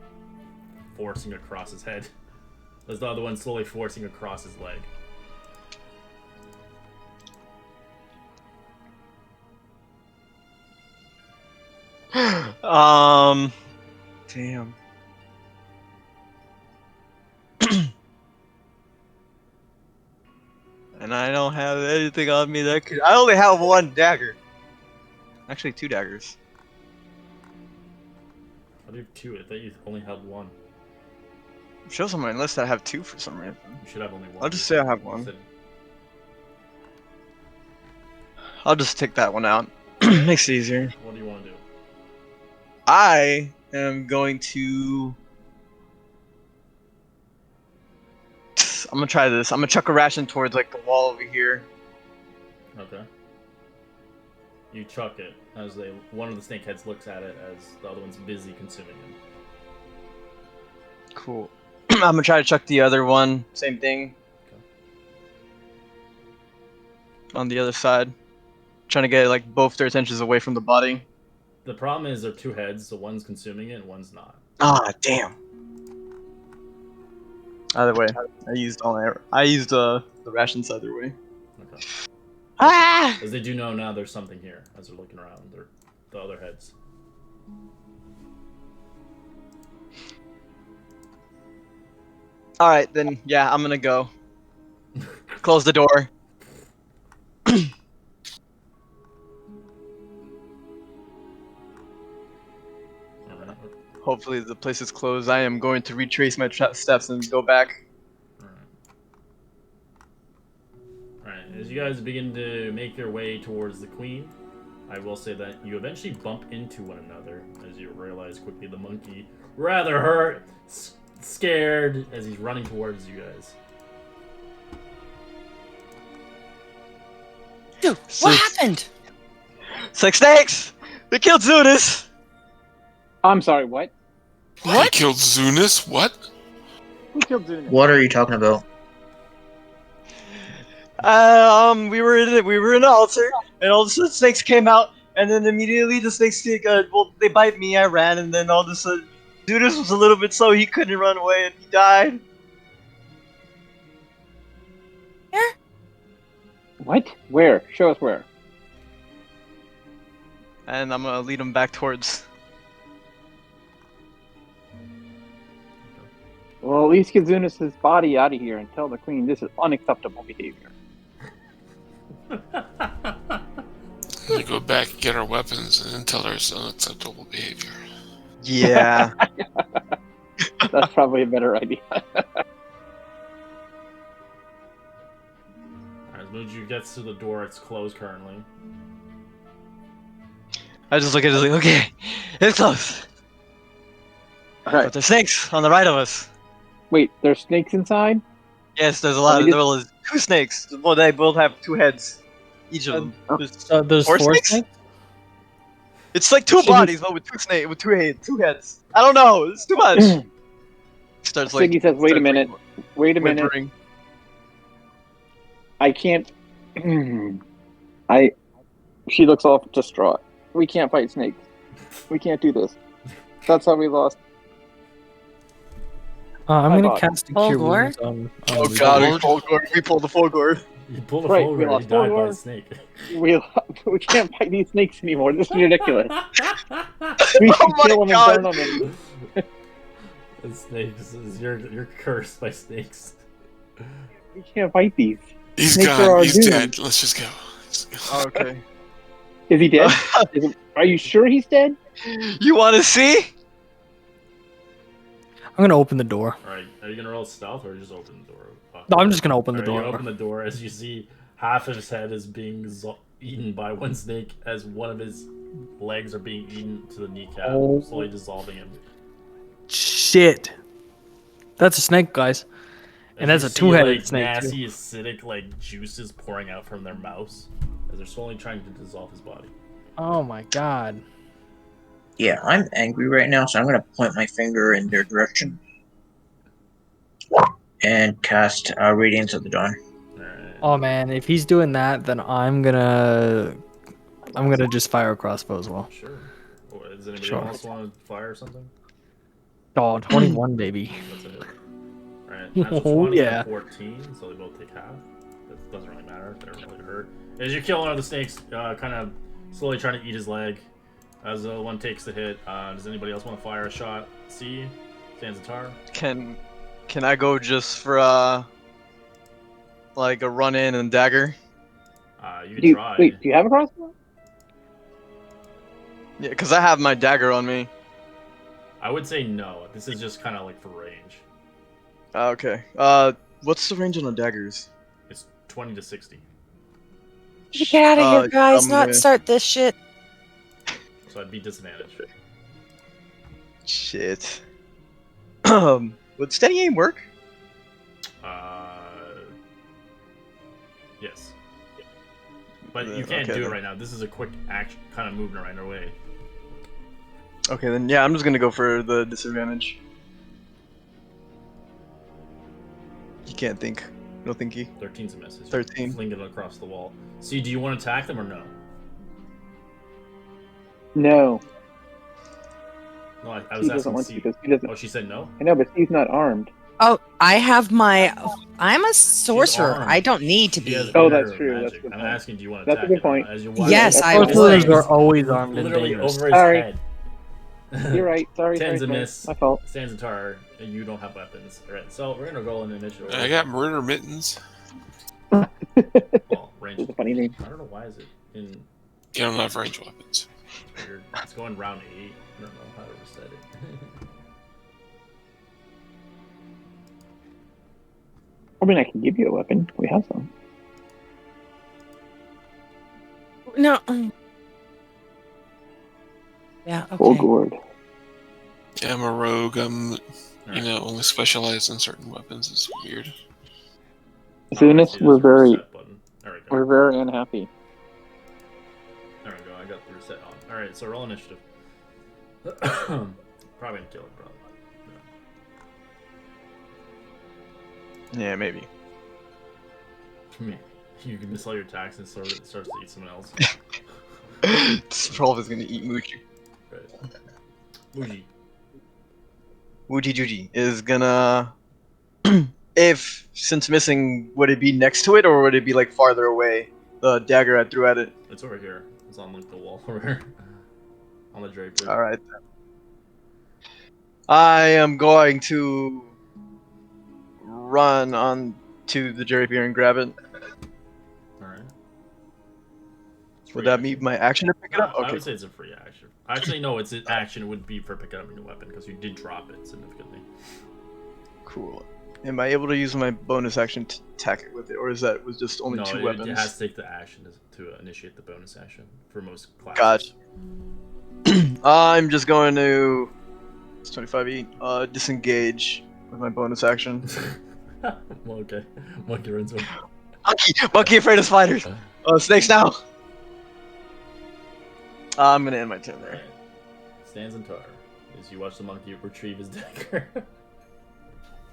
forcing across his head. As the other one slowly forcing across his leg.
Damn. And I don't have anything on me that could. I only have one dagger. Actually, 2 daggers.
I do have 2. I thought you only had 1.
It shows on my list that I have 2 for some reason.
You should have only 1.
I'll just say I have
You
1.
said-
I'll just take that one out. Makes it easier.
What do you want to do?
I am going to. I'm gonna try this. I'm gonna chuck a ration towards like the wall over here.
Okay. You chuck it as one of the snakeheads looks at it as the other one's busy consuming it.
Cool. I'm gonna try to chuck the other one. Same thing.
Okay.
On the other side. Trying to get like both their attentions away from the body.
The problem is there are 2 heads, so one's consuming it and one's not.
Ah, damn. Either way, I used the rations either way.
Okay.
Ah!
As they do know now there's something here as they're looking around. They're the other heads.
All right, then. Yeah, I'm gonna go. Close the door.
Alright.
Hopefully the place is closed. I am going to retrace my steps and go back.
Alright, as you guys begin to make your way towards the queen, I will say that you eventually bump into one another as you realize quickly the monkey rather hurt, scared as he's running towards you guys.
Dude, what happened?
It's like snakes! They killed Zunis!
I'm sorry, what?
He killed Zunis? What?
Who killed Zuna?
What are you talking about?
We were in an altar, and all of a sudden snakes came out, and then immediately the snakes they bite me, I ran, and then all of a sudden Zunis was a little bit slow, he couldn't run away, and he died.
What? Where? Show us where.
And I'm gonna lead him back towards.
Well, at least get Zunis' body out of here and tell the queen this is unacceptable behavior.
We go back and get our weapons and then tell her it's unacceptable behavior.
Yeah.
That's probably a better idea.
As Muju gets to the door, it's closed currently.
I just look at it like, okay, it's close.
Alright.
But there's snakes on the right of us.
Wait, there's snakes inside?
Yes, there's a lot of there was 2 snakes. Well, they both have 2 heads. Each of them.
There's
4
4
snakes?
snakes?
It's like 2 bodies, but with 2 heads. I don't know. It's too much. Starts like.
Siggy says, wait a minute. Wait a minute.
Whimpering.
I can't. She looks all distraught. We can't fight snakes. We can't do this. That's how we lost.
I'm
My
gonna
body.
cast a
Full
cure
gore?
wounds on.
Oh
Luigi.
god, we pulled the full gourd.
You pulled a
Right,
full
we
guard,
lost
he died by
Fulgore.
a snake.
We can't fight these snakes anymore. This is ridiculous. We
Oh
should
my
kill them
God.
and burn them.
The snakes, you're cursed by snakes.
We can't fight these.
He's
Snakes are
gone.
our
He's
doom.
dead. Let's just go.
Oh, okay.
Is he dead? Are you sure he's dead?
You want to see?
I'm gonna open the door.
Alright, are you gonna roll stealth or just open the door?
No, I'm just gonna open the
Alright,
door.
You open the door as you see half of his head is being eaten by one snake as one of his legs are being eaten to the kneecap,
Oh.
slowly dissolving him.
Shit. That's a snake, guys. And
As
that's
you
a
see,
two-headed
like,
snake,
nasty, acidic, like juices pouring out from their mouths as they're slowly trying to dissolve his body.
Oh my god.
Yeah, I'm angry right now, so I'm gonna point my finger in their direction and cast Radiance of the Dawn.
Alright.
Oh man, if he's doing that, then I'm gonna just fire a crossbow as well.
Sure. Does anybody
Sure.
else want to fire or something?
Oh, 21, baby.
That's a hit. Alright, natural
Oh,
20
yeah.
and 14, so they both take half. That doesn't really matter. They don't really hurt. As you kill one of the snakes, kind of slowly trying to eat his leg. As one takes the hit, does anybody else want to fire a shot? C, Sanzatar.
Can I go just for like a run in and dagger?
You can try.
Wait, do you have a crossbow?
Yeah, because I have my dagger on me.
I would say no. This is just kind of like for range.
Okay. What's the range on the daggers?
It's 20 to 60.
Get out of here, guys!
I'm
Not
gonna-
start this shit.
So I'd be disadvantaged.
Shit. Would steady aim work?
Yes. But you can't
okay,
do it
then.
right now. This is a quick action, kind of movement right away.
Okay, then yeah, I'm just gonna go for the disadvantage. You can't think. No thinky.
13's a miss. You
13.
Fling it across the wall. See, do you want to attack them or no?
No.
No, I was
He doesn't
asking
want to
C.
because he doesn't.
Oh, she said no?
I know, but he's not armed.
Oh, I have my. I'm a sorcerer.
armed.
I don't need to
She has
be.
Oh,
inner
that's true.
magic.
That's a good
I'm
point.
asking, do you want to
That's a
attack
good
it?
point.
As you watch
Yes,
it,
I
it's
will.
Sorcerers
like
are always armed and
literally
dangerous.
over his
Sorry.
head.
You're right. Sorry.
Ten's
sorry,
a
sorry.
miss.
My fault.
Sanzatar, and you don't have weapons. Alright, so we're gonna roll an initiative.
I got murder mittens.
Well, range.
It's a funny name.
I don't know why is it in
You don't have range weapons.
weird. It's going round 8. I don't know how to reset it.
I mean, I can give you a weapon. We have some.
No. Yeah.
Full
Okay.
gourd.
Yeah, I'm a rogue. I'm,
Alright.
only specialized in certain weapons. It's weird.
Zunis,
See,
we're
there's a
very,
reset button. There we go.
we're very unhappy.
There we go. I got the reset on. Alright, so roll initiative. Probably gonna kill it, probably.
Yeah, maybe.
Me. You can miss all your attacks and it starts to eat someone else.
Sprolf is gonna eat Moochie.
Right. Muji.
Wooji Juji is gonna. If, since missing, would it be next to it or would it be like farther away? The dagger I threw at it.
It's over here. It's on like the wall over here. On the drapery.
Alright then. I am going to run on to the drapier and grab it.
Alright.
Would that be my action to pick it up?
I
Okay.
would say it's a free action. Actually, no, it's an action. It would be for picking up a new weapon because you did drop it significantly.
Cool. Am I able to use my bonus action to attack it with it, or is that was just only
No,
two
it
weapons?
has to take the action to initiate the bonus action for most classes.
Gotcha. I'm just going to. It's 25 eat. Disengage with my bonus action.
Well, okay. Monkey runs over.
Monkey afraid of spiders. Oh, snakes now. I'm gonna end my turn there.
Alright. Stands in tar as you watch the monkey retrieve his dagger.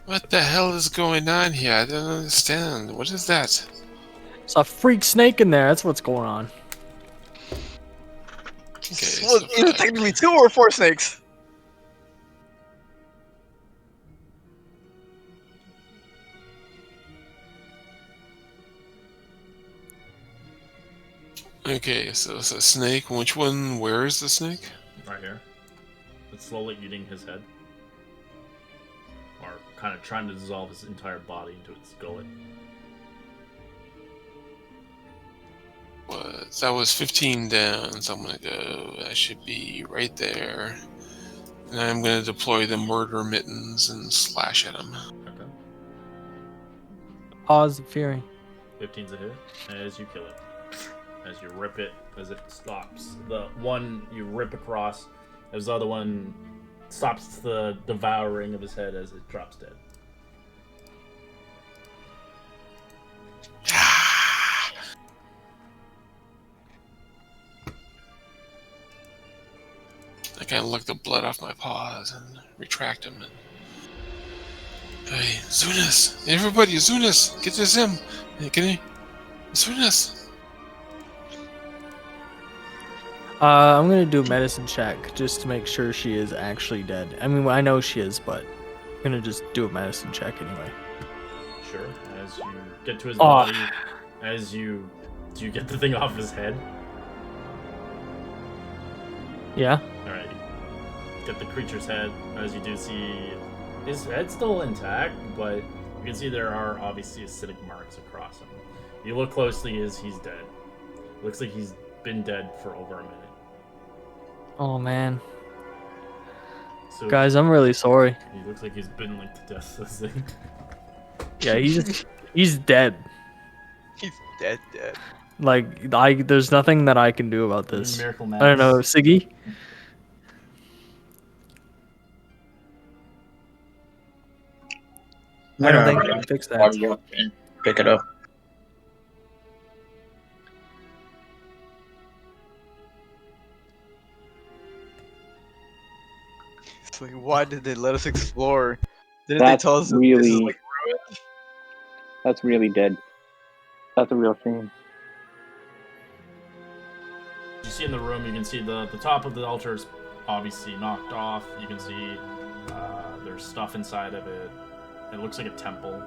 What the hell is going on here? I don't understand. What is that?
It's a freak snake in there. That's what's going on.
Okay,
Well,
so
either technically 2 or 4 snakes.
okay, so it's a snake. Which one? Where is the snake?
Right here. It's slowly eating his head. Or kind of trying to dissolve his entire body into its gullet.
That was 15 down, so I'm gonna go. That should be right there. And I'm gonna deploy the murder mittens and slash at him.
Okay.
Pause of fury.
15's a hit as you kill it. As you rip it, as it stops. The one you rip across, as the other one stops the devouring of his head as it drops dead.
I kind of lick the blood off my paws and retract them. And... Hey, Zunas! Everybody, Zunas! Get this him! Hey, can he? Zunas!
I'm gonna do a medicine check just to make sure she is actually dead. I mean, I know she is, but I'm gonna just do a medicine check anyway.
Sure. As you get to his
Oh.
body, do you get the thing off his head?
Yeah.
All right. Get the creature's head. As you do see, his head's still intact, but you can see there are obviously acidic marks across him. You look closely, he's dead. Looks like he's been dead for over a minute.
Oh man,
So
guys, I'm really sorry.
he looks like he's been like to death. This thing.
Yeah, he's dead.
He's dead.
Like there's nothing that I can do about this.
Miracle
I don't know,
Madness.
Siggy. I don't think I can fix that.
Log up and pick it up.
It's like, why did they let us explore? Didn't
That's
they tell us that this is
really-
like ruined?
That's really dead. That's a real shame.
You see in the room, you can see the top of the altar is obviously knocked off. You can see there's stuff inside of it. It looks like a temple.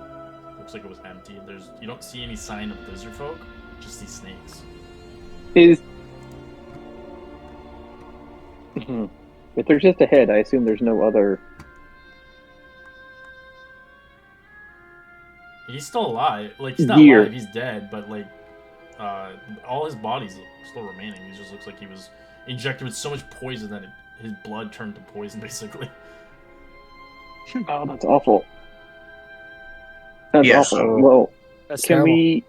Looks like it was empty. You don't see any sign of lizard folk, just these snakes.
Is if there's just a head, I assume there's no other.
He's still alive. Like he's not
Gear.
alive. He's dead, but like all his body's still remaining. He just looks like he was injected with so much poison that his blood turned to poison, basically.
Oh, that's awful. That's
Yeah,
awful.
so-
Well,
That's
can
terrible.
we?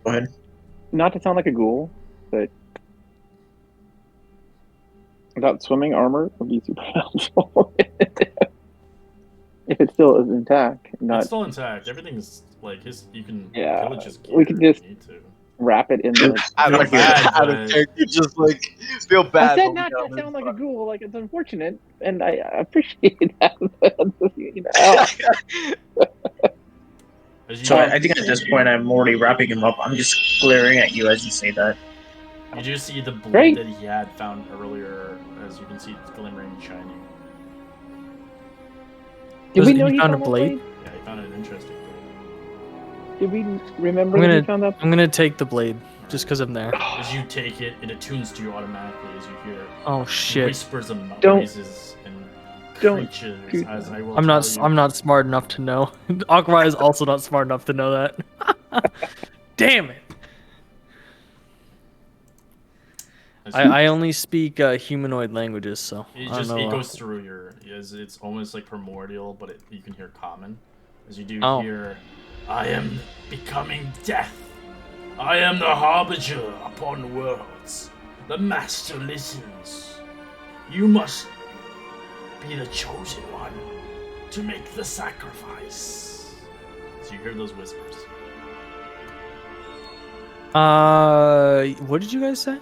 Go ahead.
Not to sound like a ghoul, but without swimming armor would be super helpful. If it still is intact, not
It's still intact. Everything's like his. You can
Yeah,
pillage his gear
we could
if
just-
you need to.
wrap it in the.
Out
Feel
of
bad,
out of
but-
character, just like feel bad.
I said
but
not
we
to
got
sound like a
fucked.
ghoul, like it's unfortunate, and I appreciate that. You know.
As you,
So I think at this point I'm already wrapping him up. I'm just glaring at you as you say that.
you do see the blade
Great.
that he had found earlier. As you can see, it's glimmering and shining.
Did
Was
we
it-
know
you
he
found a
that
blade?
Yeah, he found an interesting blade.
Did we remember
I'm
that
gonna-
he found that?
I'm gonna take the blade just because I'm there.
As you take it, it attunes to you automatically as you hear
Oh shit!
whispers of
Don't-
noises and
don't
creatures.
do
As I will
I'm not.
tell you.
I'm not smart enough to know. Akrai is also not smart enough to know that. Damn it!
As you-
I only speak humanoid languages, so
It
I
just
don't know.
it goes through your. It's almost like primordial, but you can hear common. As you do
Oh.
hear, I am becoming death. I am the harbinger upon worlds. The master listens. You must be the chosen one to make the sacrifice. So you hear those whispers.
What did you guys say?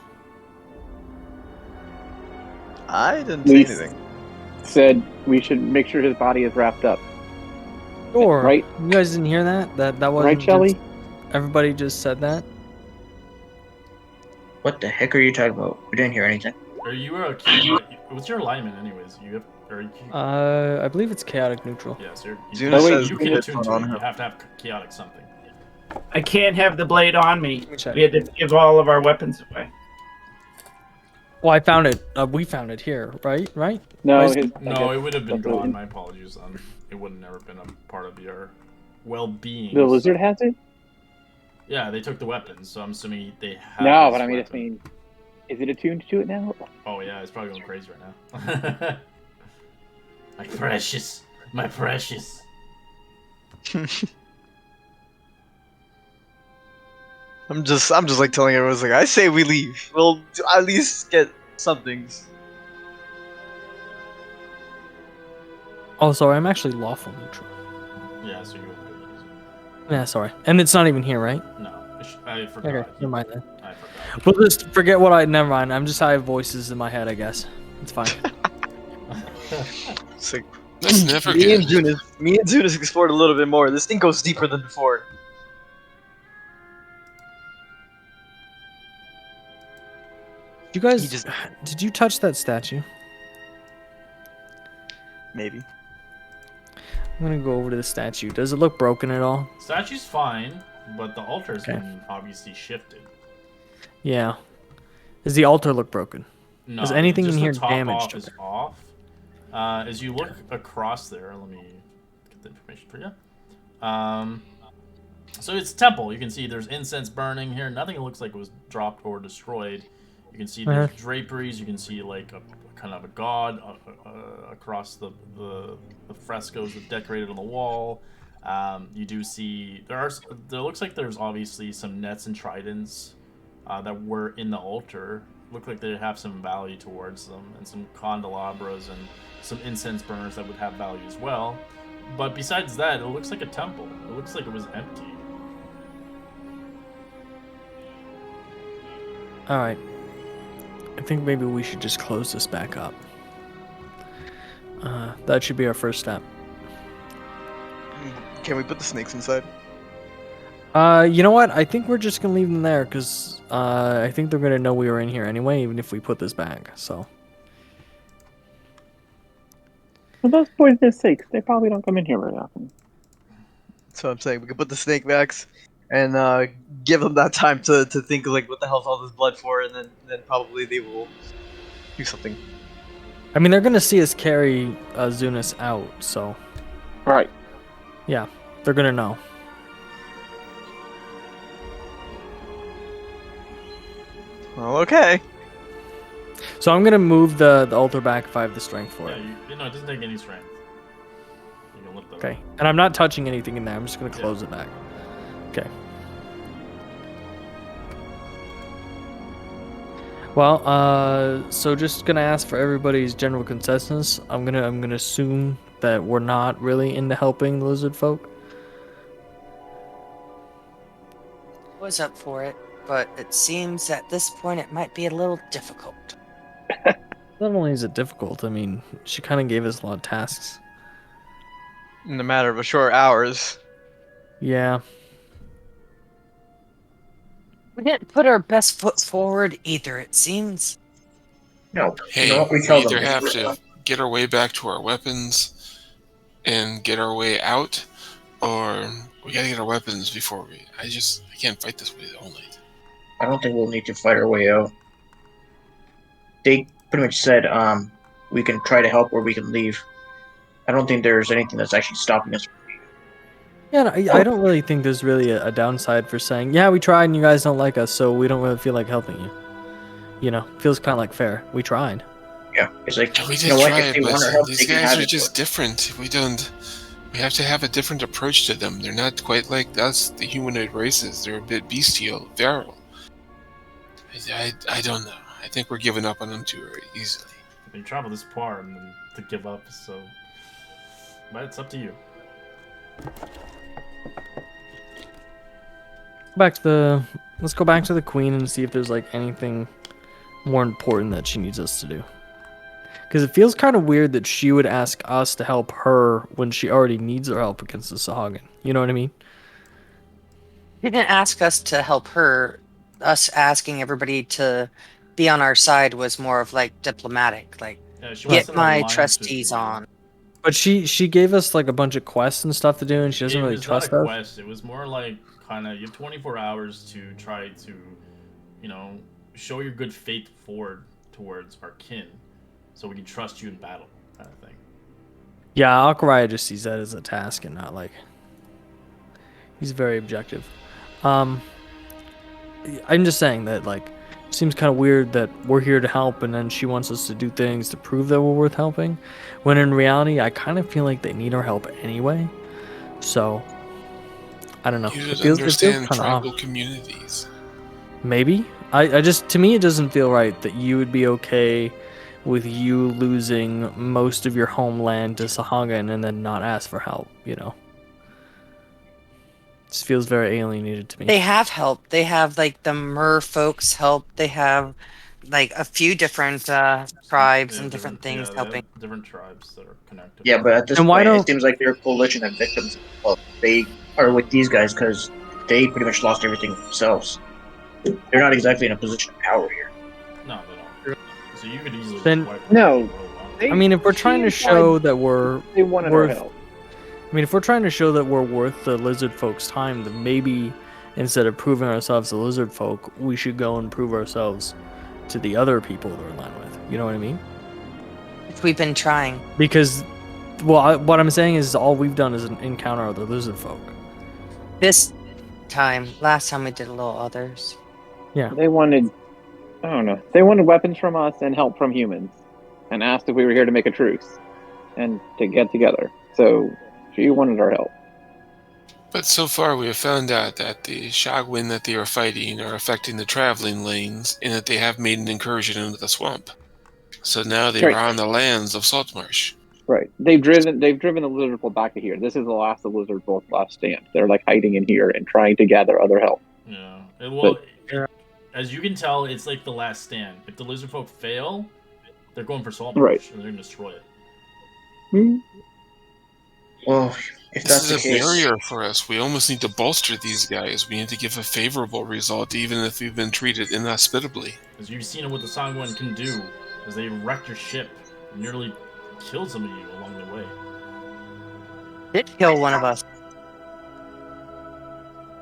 I didn't say
We
anything.
said we should make sure his body is wrapped up.
Sure.
Right?
You guys didn't hear that? That wasn't
Right, Shelly?
just- Everybody just said that.
What the heck are you talking about? We didn't hear anything.
Are you a what's your alignment, anyways? You have or you,
I believe it's chaotic neutral.
yeah, so
Zuna
Oh, wait,
says
you
we
can
did
attune
one
to
on
it.
him.
You have to have chaotic something.
I can't have the blade on me.
Let me check.
We had to give all of our weapons away.
Well, I found it. We found it here, right? Right?
No,
Why is-
his, I
No,
guess
it would have been
that's what
gone.
it-
My apologies. It would have never been a part of your well-being.
the lizard has it.
Yeah, they took the weapons, so I'm assuming they have.
No,
his
but I mean, just
weapon.
mean, is it attuned to it now?
Oh yeah, it's probably going crazy right now. My precious, my precious.
I'm just like telling everyone, like, I say we leave. We'll at least get something.
Oh, sorry. I'm actually lawful neutral.
Yeah, so you wouldn't do it.
Yeah, sorry. And it's not even here, right?
No, I forgot.
Okay, never mind then.
I forgot.
We'll just forget what I. Never mind. I'm just. I have voices in my head. I guess it's fine.
It's like,
That's never
me and
good.
Zunas explored a little bit more. This thing goes deeper than before.
You guys,
He just-
did you touch that statue?
Maybe.
I'm gonna go over to the statue. Does it look broken at all?
Statue's fine, but the altar's
Okay.
been obviously shifted.
Yeah. Does the altar look broken?
No,
Is anything
just
in here
the top
damaged?
off is off. As you look across there, let me get the information for you. So it's a temple. You can see there's incense burning here. Nothing looks like it was dropped or destroyed. You can see there's draperies. You can see like a kind of a god across the frescoes that decorated on the wall. You do see there looks like there's obviously some nets and tridents that were in the altar. Look like they have some value towards them, and some candelabras and some incense burners that would have value as well. But besides that, it looks like a temple. It looks like it was empty.
Alright. I think maybe we should just close this back up. That should be our first step.
Can we put the snakes inside?
You know what? I think we're just gonna leave them there, because I think they're gonna know we were in here anyway, even if we put this back, so...
Well, those poisonous snakes, they probably don't come in here very often.
That's what I'm saying. We can put the snake backs and give them that time to think like, what the hell's all this blood for, and then probably they will do something.
I mean, they're gonna see us carry Zunis out, so...
Right.
Yeah, they're gonna know.
Well, okay.
So I'm gonna move the altar back if I have the strength for
Yeah,
it.
it doesn't take any strength. You can lift that
Okay,
up.
and I'm not touching anything in there. I'm just gonna close it back. Okay. Well, so just gonna ask for everybody's general consensus. I'm gonna assume that we're not really into helping the lizard folk.
Was up for it, but it seems at this point it might be a little difficult.
Not only is it difficult, I mean, she kind of gave us a lot of tasks.
In a matter of a short hours.
Yeah.
We didn't put our best foot forward either, it seems.
No.
Hey,
you know what we
we
tell
either
them?
have to get our way back to our weapons and get our way out, or we gotta get our weapons before we... I can't fight this way only.
I don't think we'll need to fight our way out. They pretty much said, we can try to help or we can leave. I don't think there's anything that's actually stopping us.
Yeah, I don't really think there's really a downside for saying, yeah, we tried and you guys don't like us, so we don't really feel like helping you. You know, feels kind of like fair. We tried.
Yeah, it's like,
Yeah, we
you
did
know what,
try
if
it,
they
but
want our help,
these
they can
guys
have
are
it.
just different. We have to have a different approach to them. They're not quite like us, the humanoid races. They're a bit bestial, feral. I don't know. I think we're giving up on them too very easily.
You travel this far and then to give up, so... But it's up to you.
Let's go back to the queen and see if there's like anything more important that she needs us to do. Because it feels kind of weird that she would ask us to help her when she already needs our help against the Sahagin. You know what I mean?
She didn't ask us to help her. Us asking everybody to be on our side was more of like diplomatic, like
Yeah, she wants
get
an
my
alliance
trustees
with you.
on.
But she gave us like a bunch of quests and stuff to do, and she doesn't really trust
It was not a
us.
quest. It was more like kind of you have 24 hours to try to, show your good faith forward towards our kin, so we can trust you in battle, kind of thing.
Yeah, Alkaraya just sees that as a task and not like... He's very objective. I'm just saying that, like, it seems kind of weird that we're here to help and then she wants us to do things to prove that we're worth helping, when in reality, I kind of feel like they need our help anyway. So, I don't know.
You
It
should
feels
understand
kind of off.
tribal communities.
Maybe. I just, to me, it doesn't feel right that you would be okay with you losing most of your homeland to Sahagin and then not ask for help, you know? This feels very alienated to me.
They have help. They have like the Mer folks help. They have like a few different tribes and different things
they
helping.
have different tribes that are connected.
Yeah, but at this
And why
point,
don't-
it seems like they're a coalition of victims. Well, they are with these guys because they pretty much lost everything themselves. They're not exactly in a position of power here.
No, they don't. So you could easily
Then-
wipe
No.
them.
I mean, if we're trying to show that we're
they wanted our
worth,
help.
I mean, if we're trying to show that we're worth the lizard folks' time, then maybe instead of proving ourselves to lizard folk, we should go and prove ourselves to the other people they're in line with. You know what I mean?
We've been trying.
Because, well, what I'm saying is all we've done is encounter other lizard folk.
This time, last time we did a little others.
They wanted, I don't know, they wanted weapons from us and help from humans, and asked if we were here to make a truce and to get together. So she wanted our help.
But so far we have found out that the Shogwin that they are fighting are affecting the traveling lanes and that they have made an incursion into the swamp. So now they
Right.
are on the lands of Saltmarsh.
Right. They've driven the lizard folk back to here. This is the last of lizard folk last stand. They're like hiding in here and trying to gather other help.
Yeah. Well, as you can tell, it's like the last stand. If the lizard folk fail, they're going for SaltMarsh
Right.
and they're gonna destroy it.
Well, if
This
that's the
is a
case,
barrier for us. We almost need to bolster these guys. We need to give a favorable result, even if we've been treated inhospitably.
As you've seen what the Sangwon can do, as they wrecked your ship and nearly killed some of you along the way.
Did kill one of us.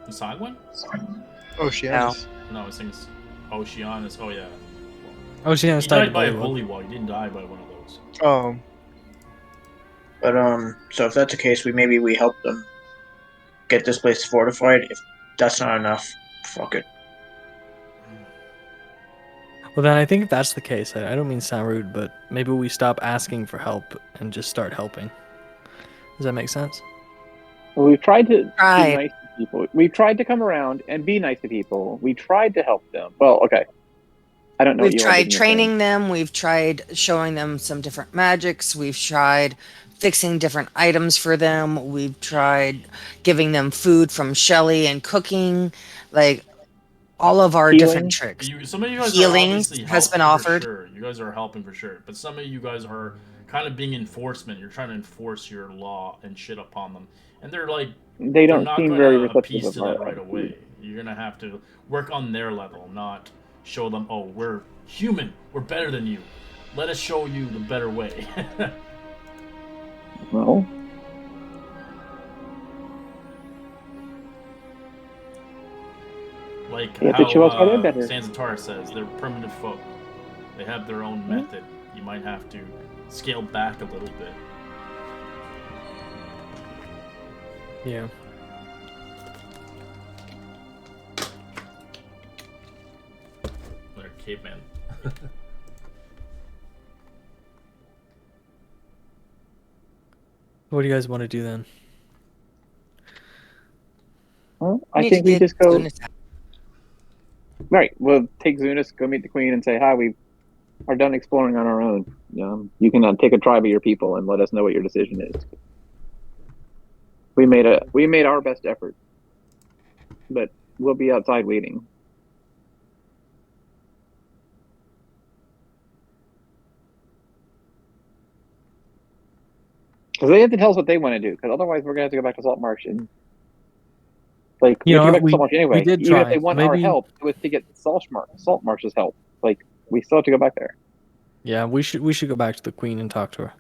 The Sangwon?
Oceanus.
No, I was thinking Oceanus. Oh yeah.
Oceanus
He
died
died by a
bullywug.
bullywug. He didn't die by one of those.
Oh.
but so if that's the case, we help them get this place fortified. If that's not enough, fuck it.
Well, then I think if that's the case, I don't mean to sound rude, but maybe we stop asking for help and just start helping. Does that make sense?
Well, we've tried to be
Right.
nice to people. We've tried to come around and be nice to people. We tried to help them. Well, okay. I don't know.
We've
what you all did
tried
in your
training
thing.
them. We've tried showing them some different magics. We've tried fixing different items for them. We've tried giving them food from Shelly and cooking. Like all of our
Healing?
different tricks.
Some of you guys
Healing
are obviously
has been
helping for
offered.
sure. You guys are helping for sure. But some of you guys are kind of being enforcement. You're trying to enforce your law and shit upon them. And they're like,
They
they're
don't
not
seem
going
very
to
receptive
appease
of
to that
our
right away. You're going to have to work on their level, not show them, oh, we're human. We're better than you. Let us show you the better way.
Well,
Like
You have to show us why they're
how
better.
Sanzatar says, they're primitive folk. They have their own method. You might have to scale back a little bit.
Yeah.
They're cavemen.
What do you guys want to do then?
well,
We
I
need
think
to
we
get
just go.
Zunis out.
Right. We'll take Zunis, go meet the queen, and say, hi, we are done exploring on our own. You can take a tribe of your people and let us know what your decision is. We made our best effort, but we'll be outside waiting. Because they have to tell us what they want to do. Because otherwise, we're gonna have to go back to SaltMarsh and we
You
have to
know,
go back to SaltMarsh anyway.
we did
Even if
try.
they want our
Maybe-
help, it was to get SaltMarsh's help. Like we still have to go back there.
Yeah, we should go back to the queen and talk to her.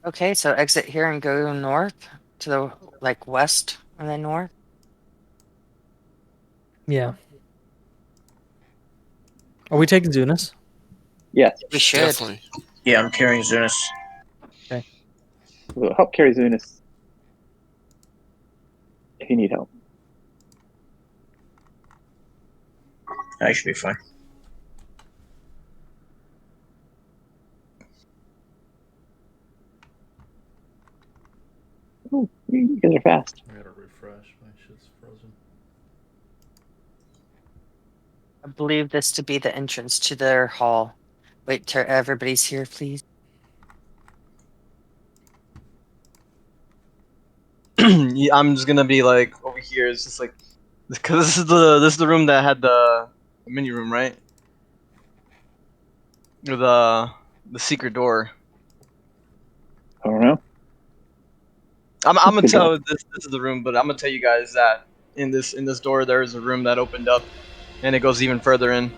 Okay, so exit here and go north to the west and then north.
Yeah. Are we taking Zunis?
Yes,
We should.
Definitely.
Yeah, I'm carrying Zunis.
we'll help carry Zunis if you need help.
I should be fine.
Oh, you guys are fast.
I gotta refresh. My shit's frozen.
I believe this to be the entrance to their hall. Wait till everybody's here, please.
Yeah, I'm just gonna be like over here. It's just like because this is the room that had the mini room, right? Or the secret door.
I don't know.
I'm gonna
Good
tell this is the room, but I'm gonna tell you guys that in this door there is a room that opened up, and it goes even further in.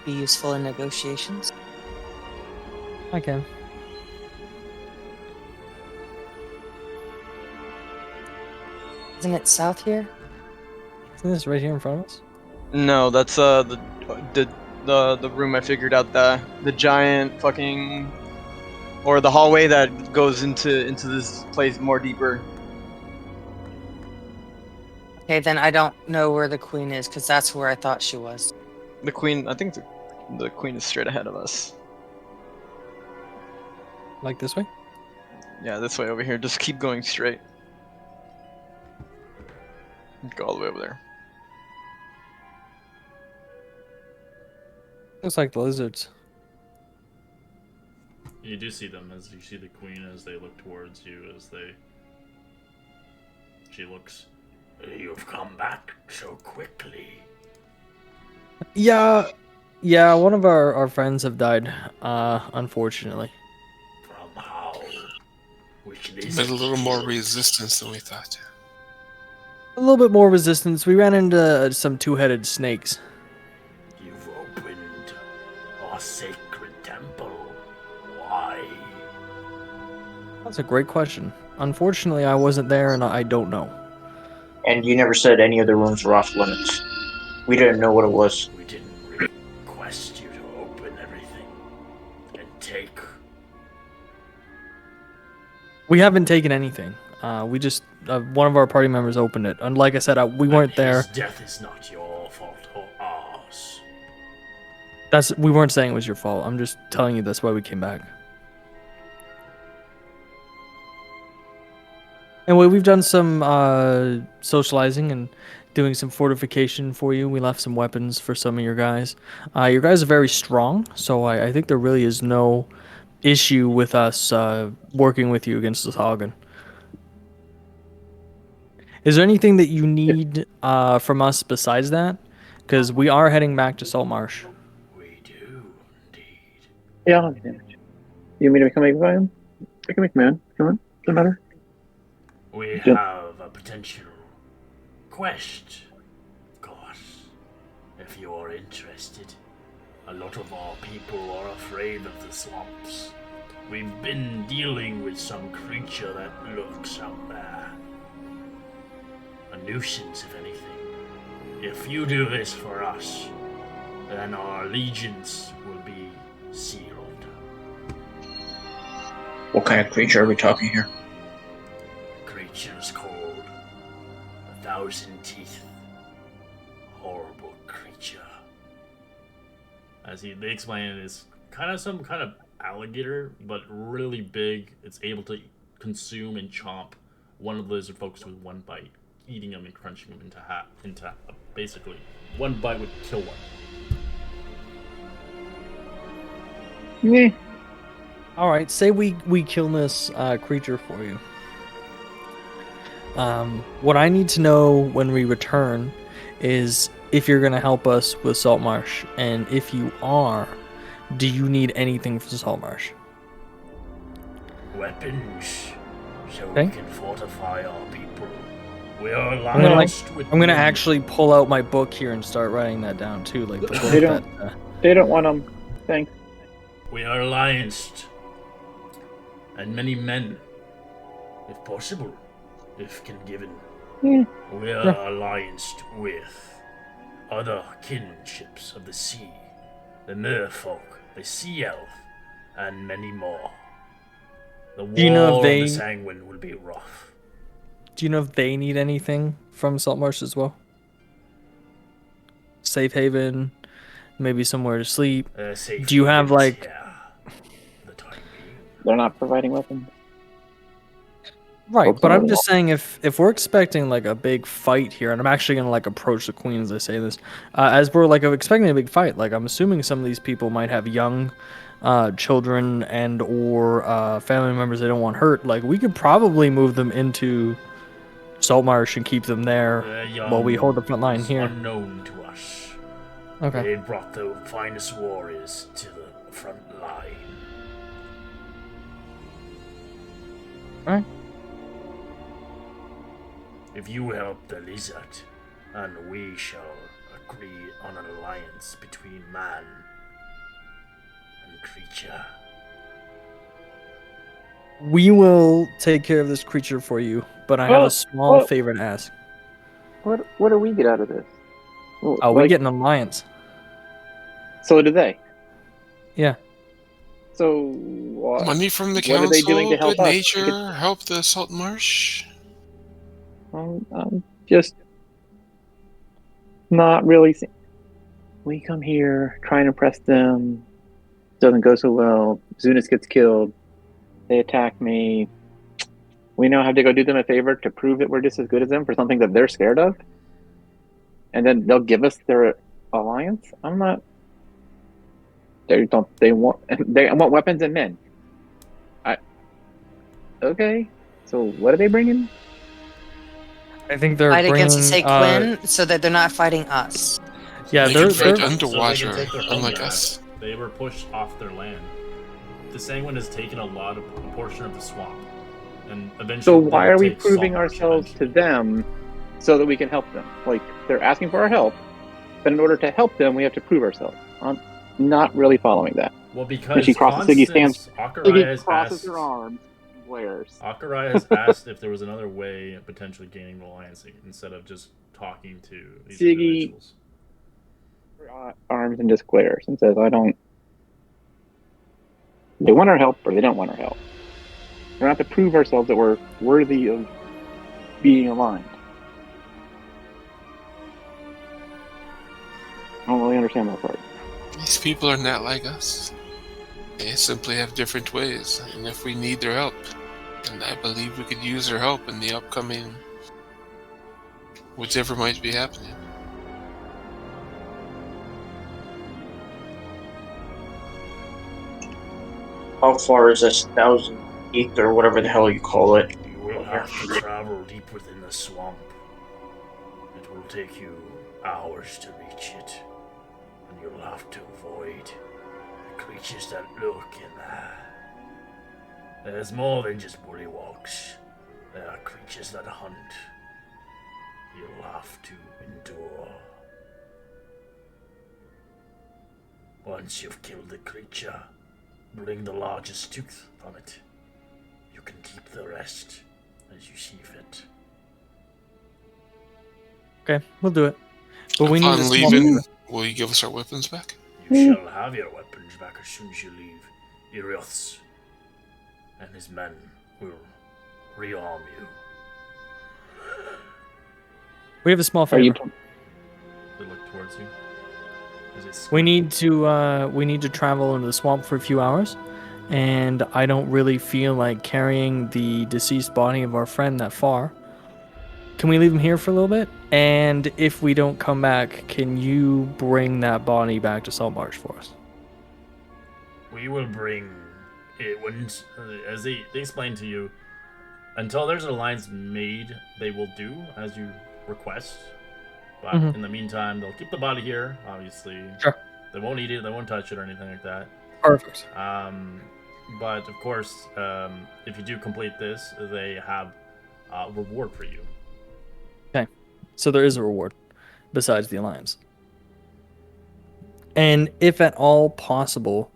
be useful in negotiations.
I can.
Isn't it south here?
Isn't this right here in front of us?
No, that's the room I figured out, the giant fucking, or the hallway that goes into this place more deeper.
Okay, then I don't know where the queen is, because that's where I thought she was.
The queen, I think the queen is straight ahead of us.
Like this way?
Yeah, this way over here. Just keep going straight. Go all the way over there.
Looks like the lizards.
You do see them as you see the queen as they look towards you she looks. You've come back so quickly.
Yeah, one of our friends have died, unfortunately.
From how? Which is
But a little more resistance than we thought.
A little bit more resistance. We ran into some two-headed snakes.
You've opened our sacred temple. Why?
That's a great question. Unfortunately, I wasn't there and I don't know.
And you never said any of the rooms were off limits. We didn't know what it was.
We didn't request you to open everything and take.
We haven't taken anything. We just one of our party members opened it, and like I said, we weren't there.
His death is not your fault or ours.
We weren't saying it was your fault. I'm just telling you that's why we came back. Anyway, we've done some socializing and doing some fortification for you. We left some weapons for some of your guys. Your guys are very strong, so I think there really is no issue with us working with you against the Hagen. Is there anything that you need from us besides that? Because we are heading back to SaltMarsh.
We do, indeed.
Yeah, I'll have damage. You want me to become a volume? I can make man. Come on. Doesn't matter.
We
Yep.
have a potential quest, of course, if you are interested. A lot of our people are afraid of the swamps. We've been dealing with some creature that lurks out there. A nuisance, if anything. If you do this for us, then our allegiance will be sealed.
What kind of creature are we talking here?
Creature's called 1,000 Teeth. Horrible creature. As they explain, it is some kind of alligator, but really big. It's able to consume and chomp one of the lizard folks with one bite, eating them and crunching them into basically one bite would kill one.
Yeah.
All right, say we kill this creature for you. What I need to know when we return is if you're going to help us with SaltMarsh, and if you are, do you need anything for SaltMarsh?
Weapons, so
Okay.
we can fortify our people. We are
I'm gonna,
allied with
I'm gonna
them.
actually pull out my book here and start writing that down too, like the book
They don't-
that.
They don't want them. Thanks.
We are allianced, and many men, if possible, if can given.
Yeah.
We are allianced with other kinships of the sea, the merfolk, the sea elf, and many more. The war
Do you know if
of
they-
the sanguine will be rough.
Do you know if they need anything from SaltMarsh as well? Safe haven, maybe somewhere to sleep.
Safe
Do you have,
havens
like-
here for the time being.
They're not providing weapons.
Right,
Hope
but
so.
I'm just saying if we're expecting like a big fight here, and I'm actually gonna like approach the queen as I say this, as we're like expecting a big fight, like I'm assuming some of these people might have young children and or family members they don't want hurt. Like we could probably move them into Saltmarsh and keep them there while we hold the front line
is
here.
unknown to us.
Okay.
They brought the finest warriors to the front line.
Alright.
If you help the lizard, and we shall agree on an alliance between man and creature.
We will take care of this creature for you, but I have a small favor to ask.
What do we get out of this? Well,
Oh, we get an alliance.
So do they.
Yeah.
So
Money from the
what are they doing
council,
to help
good
us?
nature, help the SaltMarsh.
I'm just not really. We come here, try and impress them. Doesn't go so well. Zunis gets killed. They attack me. We now have to go do them a favor to prove that we're just as good as them for something that they're scared of, and then they'll give us their alliance. I'm not. They don't. They want. They want weapons and men. Okay. So what are they bringing?
I think they're
Fight against the
bringing.
Sequin so that they're not fighting us.
Yeah,
They
they're
can fight
they're
underwater,
take their home
unlike
back.
us.
They were pushed off their land. The Sanguine has taken a portion of the swamp, and eventually.
So why
they'll
are we
take
proving
SaltMarsh
ourselves to
eventually.
them so that we can help them? Like they're asking for our help, but in order to help them, we have to prove ourselves. I'm not really following that.
Well,
And
because
she crosses. Siggy stands.
Akuraya
Siggy
has
crosses
asked.
her arms, and glares.
Akuraya has asked if there was another way of potentially gaining the alliance instead of just talking to these
Siggy
individuals.
her arms and just glares and says, "I don't." They want our help, or they don't want our help. We have to prove ourselves that we're worthy of being aligned. I don't really understand that part.
These people are not like us. They simply have different ways, and if we need their help, and I believe we could use their help in the upcoming whatever might be happening.
How far is this 1,000 feet or whatever the hell you call it?
You will have to travel deep within the swamp. It will take you hours to reach it, and you'll have to avoid the creatures that lurk in there. There's more than just bullywugs. There are creatures that hunt. You'll have to endure. Once you've killed the creature, bring the largest tooth from it. You can keep the rest as you see fit.
okay. We'll do it. But we need a
Upon
small
leaving,
favor.
will you give us our weapons back?
You shall have your weapons back as soon as you leave. Irioths and his men will rearm you.
We have a small
Are you?
favor.
They look towards you.
We need to travel into the swamp for a few hours, and I don't really feel like carrying the deceased body of our friend that far. Can we leave him here for a little bit? And if we don't come back, can you bring that body back to SaltMarsh for us?
We will bring it when, as they explain to you, until there's an alliance made, they will do as you request. But in the meantime, they'll keep the body here, obviously.
Sure.
They won't eat it, they won't touch it or anything like that.
Perfect.
But of course, if you do complete this, they have a reward for you.
Okay. So there is a reward besides the alliance. And if at all possible,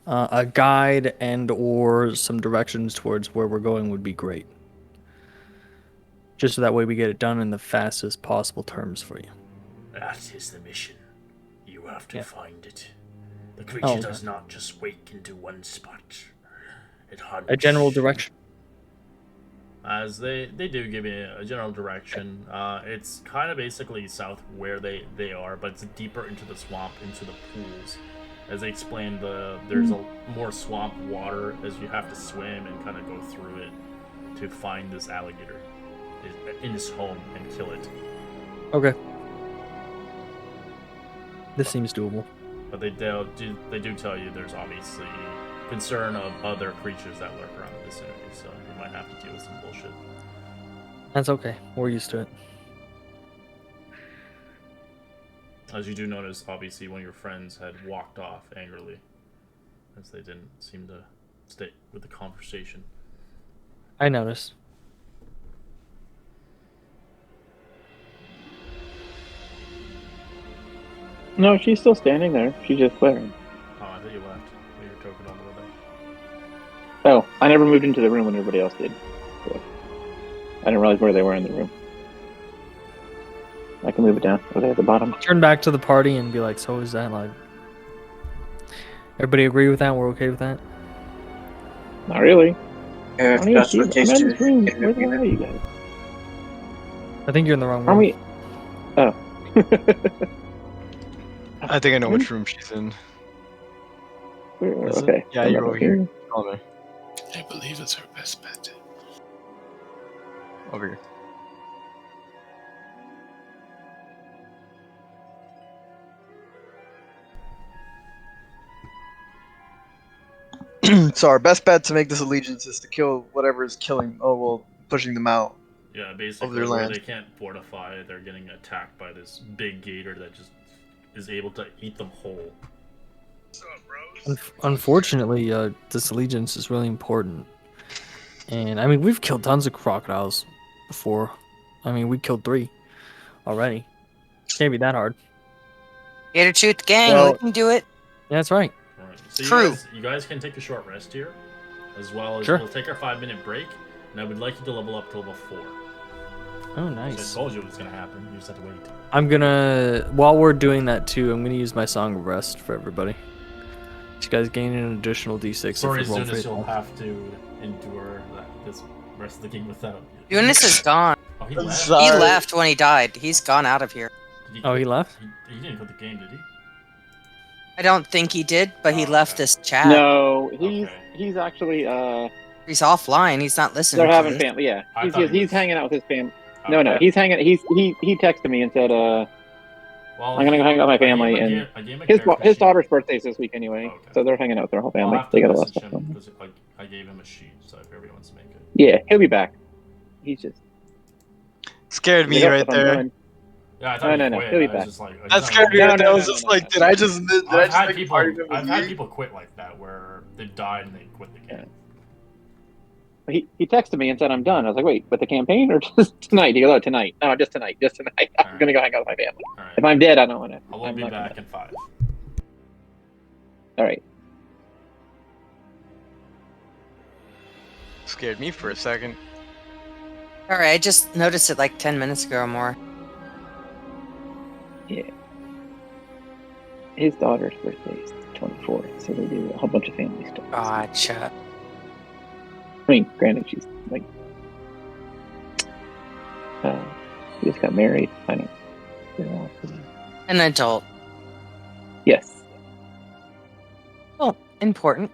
a guide and or some directions towards where we're going would be great. Just so that way we get it done in the fastest possible terms for you.
That is the mission. You have to find it. The creature
okay.
does not just wake into one spot. It hunts.
A general direction?
As they do give you a general direction. It's kind of basically south where they are, but it's deeper into the swamp, into the pools. As they explained, there's a more swamp water as you have to swim and kind of go through it to find this alligator in his home and kill it.
Okay. This seems doable.
But they do tell you there's obviously concern of other creatures that lurk around the vicinity, so you might have to deal with some bullshit.
That's okay. We're used to it.
As you do notice, obviously, one of your friends had walked off angrily, as they didn't seem to stay with the conversation.
I noticed.
No, she's still standing there. She's just glaring.
Oh, I thought you left. Leave your token all the way there.
Oh, I never moved into the room when everybody else did. So I didn't realize where they were in the room. I can move it down. Are they at the bottom?
Turn back to the party and be like, so is that like... Everybody agree with that? We're okay with that?
Not really. I
If
don't even
that's
see
what
them. I'm
takes
in
to
this room.
get
Where the
moving.
hell are you guys?
I think you're in the wrong room.
Are we? Oh.
I think I know which room she's in. Is it?
Okay.
Yeah,
I'm
you're
right
over here. Follow me.
I believe it's her best bet.
Over here. So our best bet to make this allegiance is to kill whatever is killing. Oh well, pushing them out.
Yeah,
Of
basically,
their
where
land.
they can't fortify, they're getting attacked by this big gator that just is able to eat them whole.
Unfortunately, this allegiance is really important. And I mean, we've killed tons of crocodiles before. I mean, we killed 3 already. Can't be that hard.
Gator Tooth Gang,
Well-
we can do it.
Yeah, that's right.
Alright, so
True.
you guys can take a short rest here, as well as
Sure.
we'll take our 5-minute break, and I would like you to level up to level 4.
Oh,
So I
nice.
told you it was gonna happen. You just have to wait.
I'm gonna, while we're doing that too, I'm gonna use my Song of Rest for everybody. You guys gain an additional D6
Sorry,
if you roll
Zunis, you'll
faithful.
have to endure this rest of the game without.
Eunice is gone.
Oh, he left.
Sorry.
He left when he died. He's gone out of here.
Did
Oh, he left?
He didn't quit the game, did he?
I don't think he did, but he
Oh,
left
okay.
this chat.
No, he's
Okay.
he's actually
He's offline. He's not listening.
they're
to
having
this.
family. Yeah,
I thought he
he's
was-
hanging out with his family.
Okay.
No, he's hanging. He texted me and said,
Well,
I'm gonna go hang out with my family, and
I gave him a
his
character
his
sheet.
daughter's birthday's this week anyway,
Okay.
so they're hanging out with their whole
I'll
family.
have to
They got a lot of
message
stuff.
him because I gave him a sheet, so if everybody wants to make it.
Yeah, he'll be back. He's just
Scared me
Yep,
right
if I'm
there.
done.
Yeah, I thought
No,
he
no,
quit.
he'll be
I was
back.
just like,
That scared me
No,
right there.
no,
I was
no,
just
no,
like,
no.
did I just
I've had
make
people.
part of him
I've had
leave?
people quit like that where they died and they quit the game.
He texted me and said I'm done. I was like, wait, with the campaign or just tonight? He goes, oh, tonight. No, just tonight. I'm
Alright.
gonna go hang out with my family.
All right.
If I'm dead, I don't want to.
I will be back in 5.
All right.
Scared me for a second.
All right, I just noticed it like 10 minutes ago or more.
His daughter's birthday is the 24th, so they do a whole bunch of family stuff.
Gotcha.
I mean, granted, she's like, she just got married. I don't.
An adult.
Yes.
Oh, important.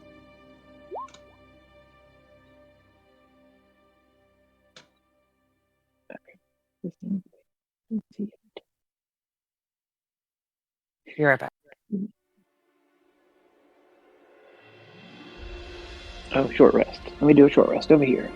Be right back.
Oh, short rest. Let me do a short rest over here.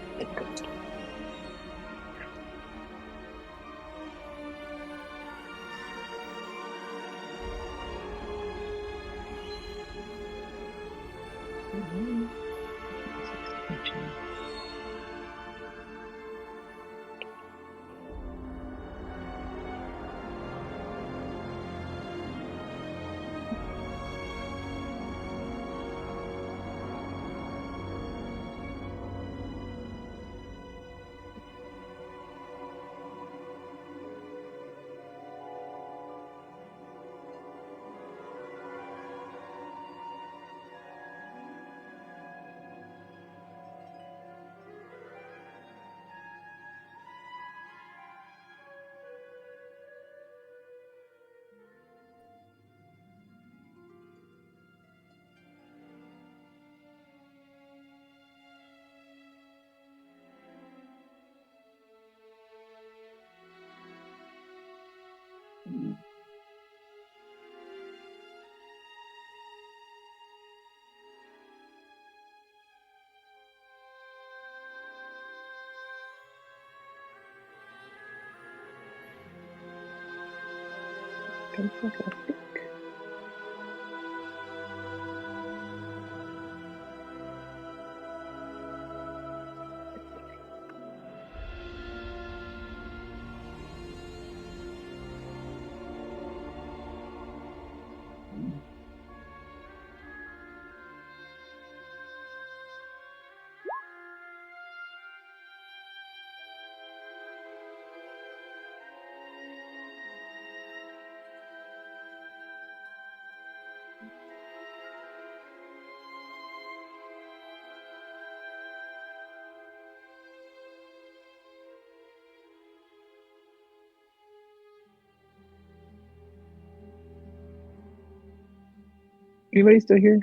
anybody still here?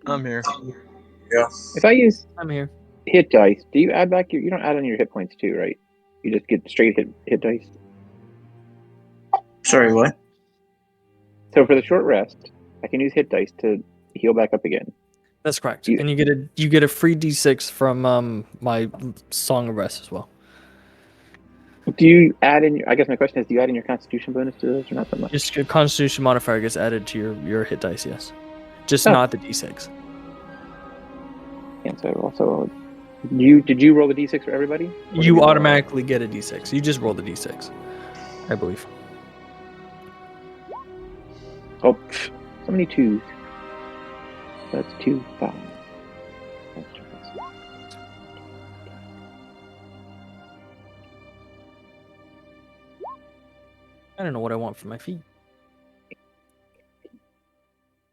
I'm here.
If I use
I'm here.
hit dice, do you add back you don't add on your hit points too, right? You just get straight hit dice.
Sorry, what?
So for the short rest, I can use hit dice to heal back up again.
That's correct.
You-
And you get a free D6 from my Song of Rest as well.
Do you add in? I guess my question is, do you add in your Constitution bonus to those, or not that much?
Just your Constitution modifier gets added to your hit dice, yes. Just
Oh.
not the D6.
And so also, did you roll the d6 for everybody? Or did we
You
roll-
automatically get a D6. You just roll the D6, I believe.
Oh, so many twos. That's 2, 5.
I don't know what I want for my feet.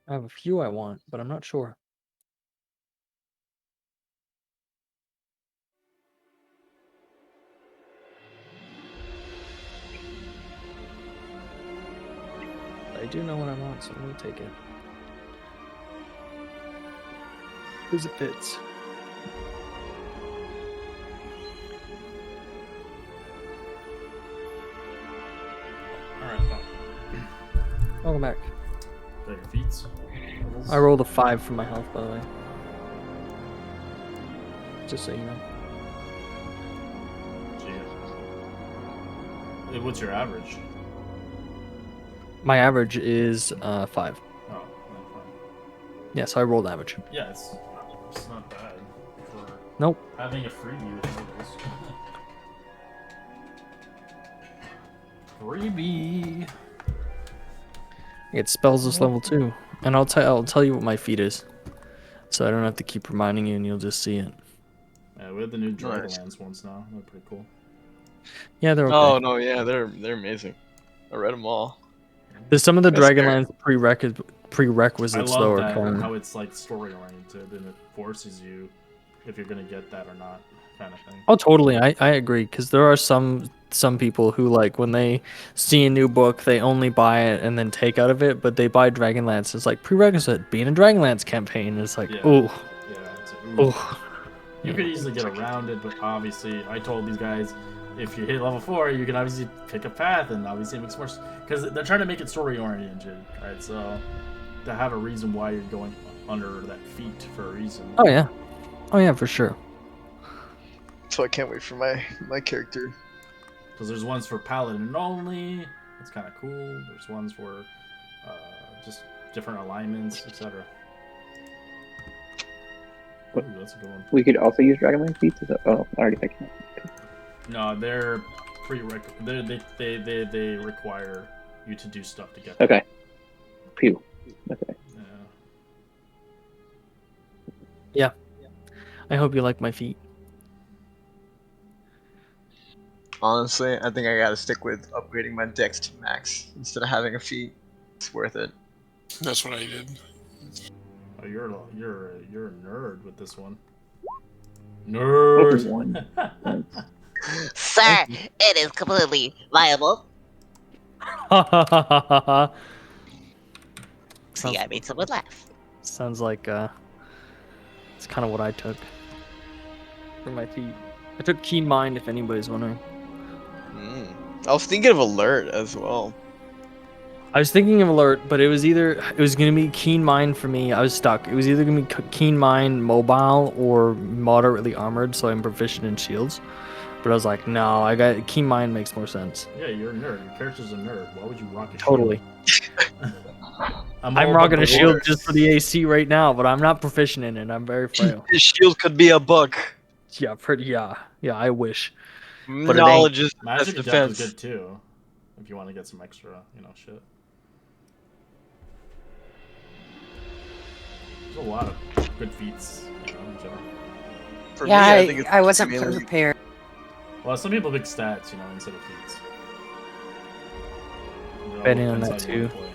I have a few I want, but I'm not sure. I do know what I want, so I'm gonna take it. Because it fits.
Alright,
Welcome back.
got your feet.
I rolled a 5 for my health, by the way. Just so you know.
Hey, what's your average?
My average is 5.
Oh, fine.
Yeah, so I rolled average.
Yeah, it's not bad for
Nope.
having a freebie with nobles. Freebie.
I get spells this level 2. And I'll tell you what my feat is. So I don't have to keep reminding you and you'll just see it.
Yeah, we had the new
Nice.
Dragonlance ones now. They're pretty cool.
Yeah, they're okay.
Oh no, yeah, they're amazing. I read them all.
There's some of the
That's fair.
Dragonlance
I
prerequisites though
love
are
that
kind
how it's like story oriented and it forces you if you're gonna get that or not, kind of thing.
Oh, totally. I agree because there are some people who like when they see a new book, they only buy it and then take out of it, but they buy Dragonlance. It's like prerequisite being a Dragonlance campaign. It's like,
Yeah.
oh,
Yeah, it's ooh.
oh.
You could easily get around it, but obviously, I told these guys, if you hit level 4, you can obviously pick a path, and obviously it makes more because they're trying to make it story oriented, right? So to have a reason why you're going under that feat for a reason.
Oh yeah, for sure.
So I can't wait for my character.
Because there's ones for paladin only. That's kind of cool. There's ones for just different alignments, etc. Ooh, that's a good one.
We could also use Dragonlance feats. Oh, I already picked them.
No, they're they require you to do stuff to get them.
Okay. Phew. Okay.
Yeah.
I hope you like my feet.
Honestly, I think I gotta stick with upgrading my dex to max instead of having a feat. It's worth it.
That's what I did.
Oh, you're a nerd with this one. Nerd.
One.
Sir, it is completely viable. See, I made someone laugh.
Sounds like it's kind of what I took for my feet. I took Keen Mind, if anybody's wondering.
I was thinking of alert as well.
I was thinking of Alert, but it was gonna be Keen Mind for me. I was stuck. It was either gonna be Keen Mind Mobile or Moderately Armored, so I'm proficient in shields. But I was like, no, I got Keen Mind makes more sense.
Yeah, you're a nerd. Your character's a nerd. Why would you rock a
Totally.
shield?
I'm
all
rocking
about
a
the
shield
lore.
just for the AC right now, but I'm not proficient in it. I'm very frail.
His shield could be a book.
Yeah, yeah. I wish. But it
Knowledge is
Magic
that's
depth is
defense.
good too, if you want to get some extra, shit. There's a lot of good feats, in general.
For
Yeah,
me, I think it's
I wasn't
mainly-
prepared.
Well, some people pick stats, instead of feats. It all
Betting on
depends
that
how you
too.
wanna play.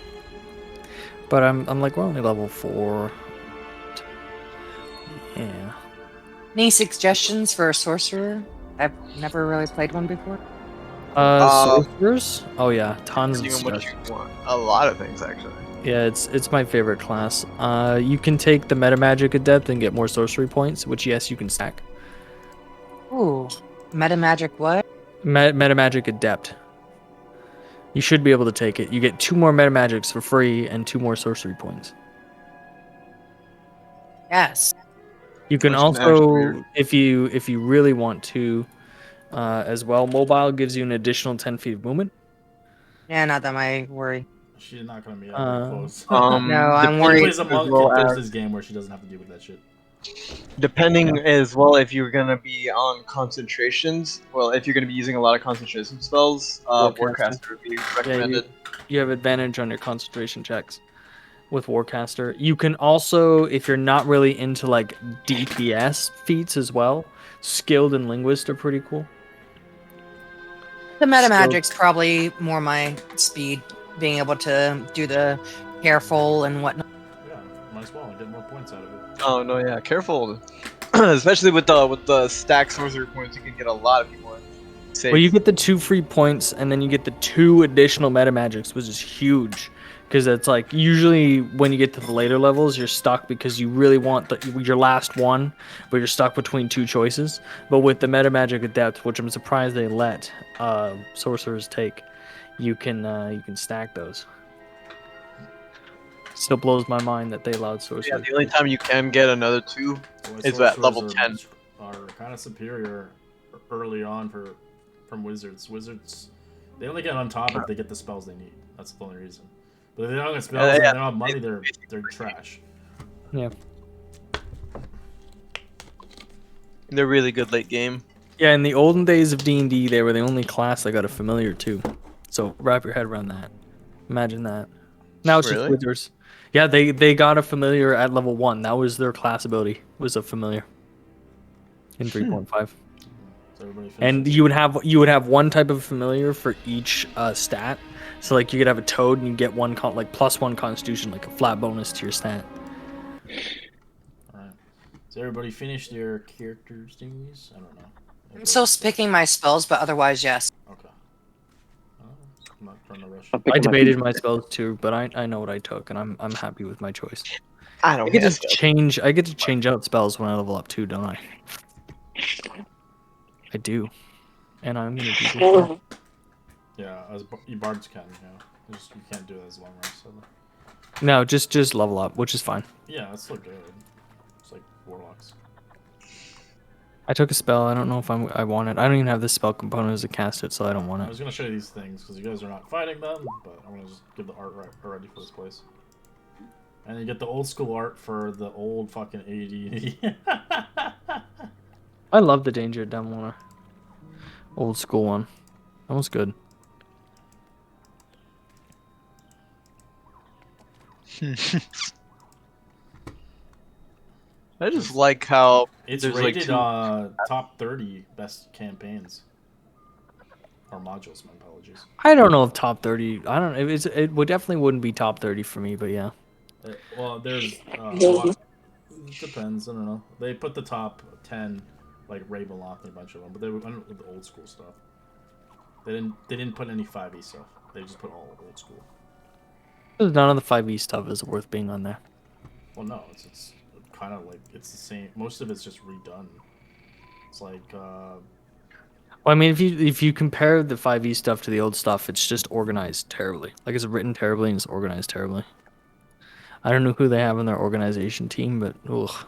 But I'm like, we're only level 4. Yeah.
Any suggestions for a sorcerer? I've never really played one before.
Sorcerers? Oh yeah, tons of
depending on what
stuff.
you want. A lot of things actually.
Yeah, it's my favorite class. You can take the Meta Magic Adept and get more sorcery points, which yes, you can stack.
Ooh, meta magic what?
Meta Magic Adept. You should be able to take it. You get 2 more Meta Magics for free and 2 more sorcery points.
Yes.
You can
Which is actually weird.
also, if you really want to, as well, mobile gives you an additional 10 feet of movement.
Yeah, not that my worry.
She's not gonna be that very
Uh,
close.
No, I'm
She
worried.
plays a
as
monk
well
in
as
Thursday's game where she doesn't have to deal with that shit.
depending as well if you're gonna be on concentrations. Well, if you're gonna be using a lot of concentration spells,
Warcaster.
Warcaster would be
Yeah,
recommended.
you have advantage on your concentration checks with Warcaster. You can also, if you're not really into like DPS feats as well, skilled and linguist are pretty cool.
The meta
Skilled-
magic's probably more my speed, being able to do the careful and whatnot.
Yeah, might as well get more points out of it.
Oh no, yeah, careful. Especially with the stack sorcerer points, you can get a lot of people in. Safe.
Well, you get the 2 free points, and then you get the 2 additional meta magics, which is huge. Because it's like usually when you get to the later levels, you're stuck because you really want your last one, but you're stuck between 2 choices. But with the meta magic adept, which I'm surprised they let sorcerers take, you can stack those. Still blows my mind that they allowed
Yeah,
sorcerers.
the only time you can get another 2
Boy,
is at level
sorcerers
10.
are kind of superior early on from wizards. Wizards, they only get on top if they get the spells they need. That's the only reason. But if they don't get spells and they don't have money, they're trash.
Yeah.
They're really good late game.
Yeah, in the olden days of D&D, they were the only class that got a familiar too. So wrap your head around that. Imagine that. Now it's just
Really?
wizards. Yeah, they got a familiar at level 1. That was their class ability. Was a familiar. In 3.5.
So everybody finishes.
And you would have one type of familiar for each stat. So like you could have a toad and you get one like +1 constitution, like a flat bonus to your stat.
Alright. So everybody finished their characters thingies? I don't know.
I'm still picking my spells, but otherwise, yes.
Okay. I'm not trying to rush.
I'm
I
picking
debated
my
my spells too, but I know what I took and I'm happy with my choice.
I
I
don't
get
have
to change out spells when I level up too, don't I? I do. And I'm gonna do this.
Yeah, as you bards can, you can't do it as long rest. So.
No, just level up, which is fine.
Yeah, that's still good. It's like warlocks.
I took a spell. I don't know if I want it. I don't even have this spell component as a cast it, so I don't want
I
it.
was gonna show you these things because you guys are not fighting them, but I'm gonna just give the art already for this place. And you get the old school art for the old fucking AD.
I love the Danger Demoner. Old school one. That was good.
I just like how
It's
there's like
rated
2
top 30 best campaigns or modules. My apologies.
I don't know if top 30. I don't. It would definitely wouldn't be top 30 for me, but yeah.
Well, there's a lot. It depends. I don't know. They put the top 10 like Ravenloft and a bunch of them, but they went with the old school stuff. They didn't put any 5e stuff. They just put all old school.
None of the 5e stuff is worth being on there.
Well, no, it's kind of like it's the same. Most of it's just redone. It's like
Well, I mean, if you compare the 5e stuff to the old stuff, it's just organized terribly. Like it's written terribly and it's organized terribly. I don't know who they have in their organization team, but ugh,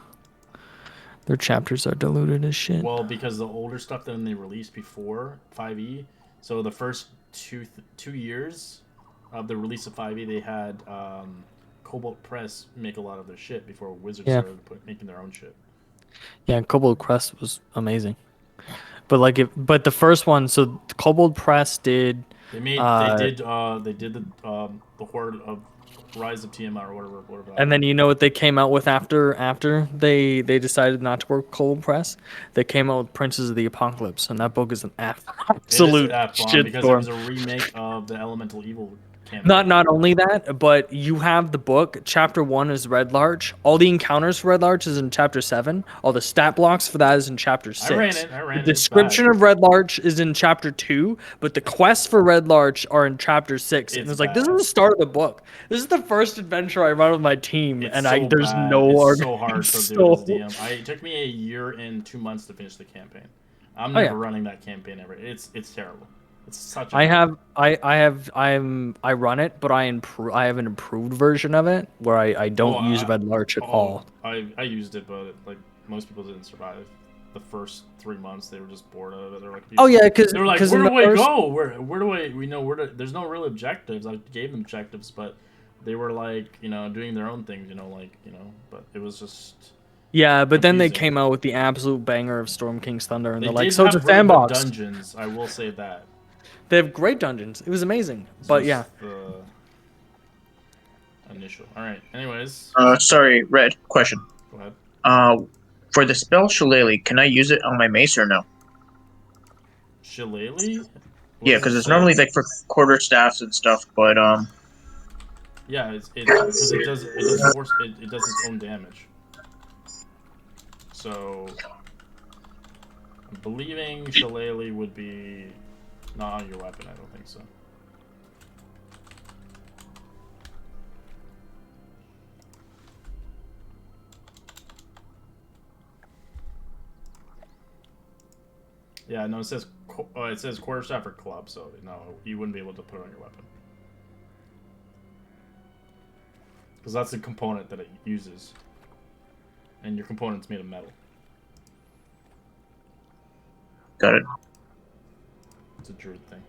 their chapters are diluted as shit.
well, because the older stuff that they released before 5e, so the first two years of the release of 5e, they had Cobalt Press make a lot of their shit before Wizards started making their own shit.
Yeah, Kobold Crest was amazing. But but the first one, so Kobold Press did.
They did the Horde of Rise of Tiamat or whatever.
And then you know what they came out with after they decided not to work with Kobold Press? They came out with Princes of the Apocalypse, and that book is an absolute
because it
shitstorm.
was a remake of the Elemental Evil campaign.
Not only that, but you have the book. Chapter 1 is Red Larch. All the encounters for Red Larch is in Chapter 7. All the stat blocks for that is in Chapter 6.
I ran it.
The description of Red Larch is in Chapter 2, but the quests for Red Larch are in Chapter 6. And it's like, this is the start of the book. This is the first adventure I run with my team,
It's
and
so
there's
bad.
no...
It's so hard to do it as DM. It took me a year and 2 months to finish the campaign. I'm never running that campaign ever. It's terrible. It's such a
I run it, but I have an improved version of it where I don't use Red Larch at all.
I used it, but like most people didn't survive the first 3 months. They were just bored of it. They're like,
oh yeah, because
they were like, where do I go? Where do I? We know where to. There's no real objectives. I gave them objectives, but they were like, doing their own things. But it was just.
Yeah, but then they came out with the absolute banger of Storm King's Thunder, and
They
they're like,
did
so it's a
have really good
sandbox.
dungeons, I will say that.
They have great dungeons. It was amazing. But yeah.
The initial. All right. Anyways.
Sorry, Red. Question.
Go ahead.
For the spell Shillelagh, can I use it on my mace or no?
Shillelagh?
Yeah, because it's normally like for quarter staffs and stuff, but
Yeah, because it does its own damage. So I'm believing Shillelagh would be not on your weapon. I don't think so. Yeah, no, it says quarterstaff or club, so no, you wouldn't be able to put it on your weapon. Because that's the component that it uses. And your component's made of metal.
Got it.
It's a druid thing.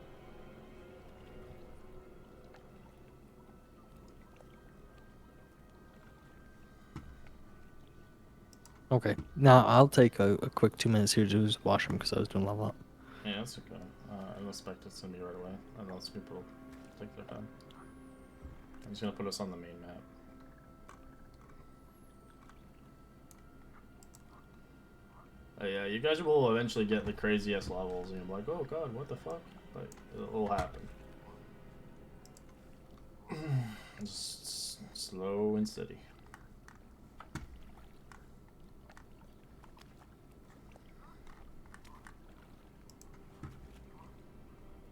Okay. Now I'll take a quick 2 minutes here to just wash them because I was doing level up.
Yeah, that's okay. I don't expect it's gonna be right away, unless people take their time. I'm just gonna put us on the main map. Yeah, you guys will eventually get the craziest levels, and you're like, oh god, what the fuck? But it'll happen. Just slow and steady.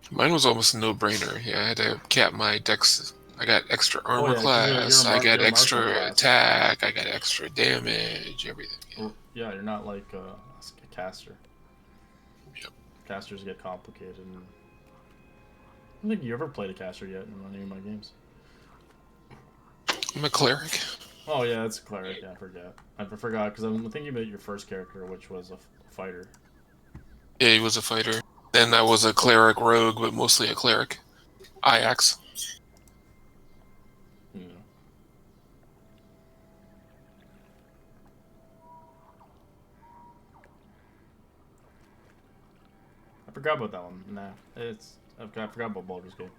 Mine was almost a no-brainer. Yeah, I had to cap my dex. I got extra armor
yeah,
class. I got extra
class.
attack. I got extra damage. Everything. Yeah,
Well, yeah, you're not like a caster.
Yep.
Casters get complicated. And I don't think you ever played a caster yet in any of my games.
I'm a cleric.
Oh yeah, it's a cleric. Yeah, I forgot because I'm thinking about your first character, which was a fighter.
Yeah, he was a fighter. Then I was a cleric rogue, but mostly a cleric. Ajax.
Yeah. I forgot about that one. Nah, I forgot about Baldur's Gate.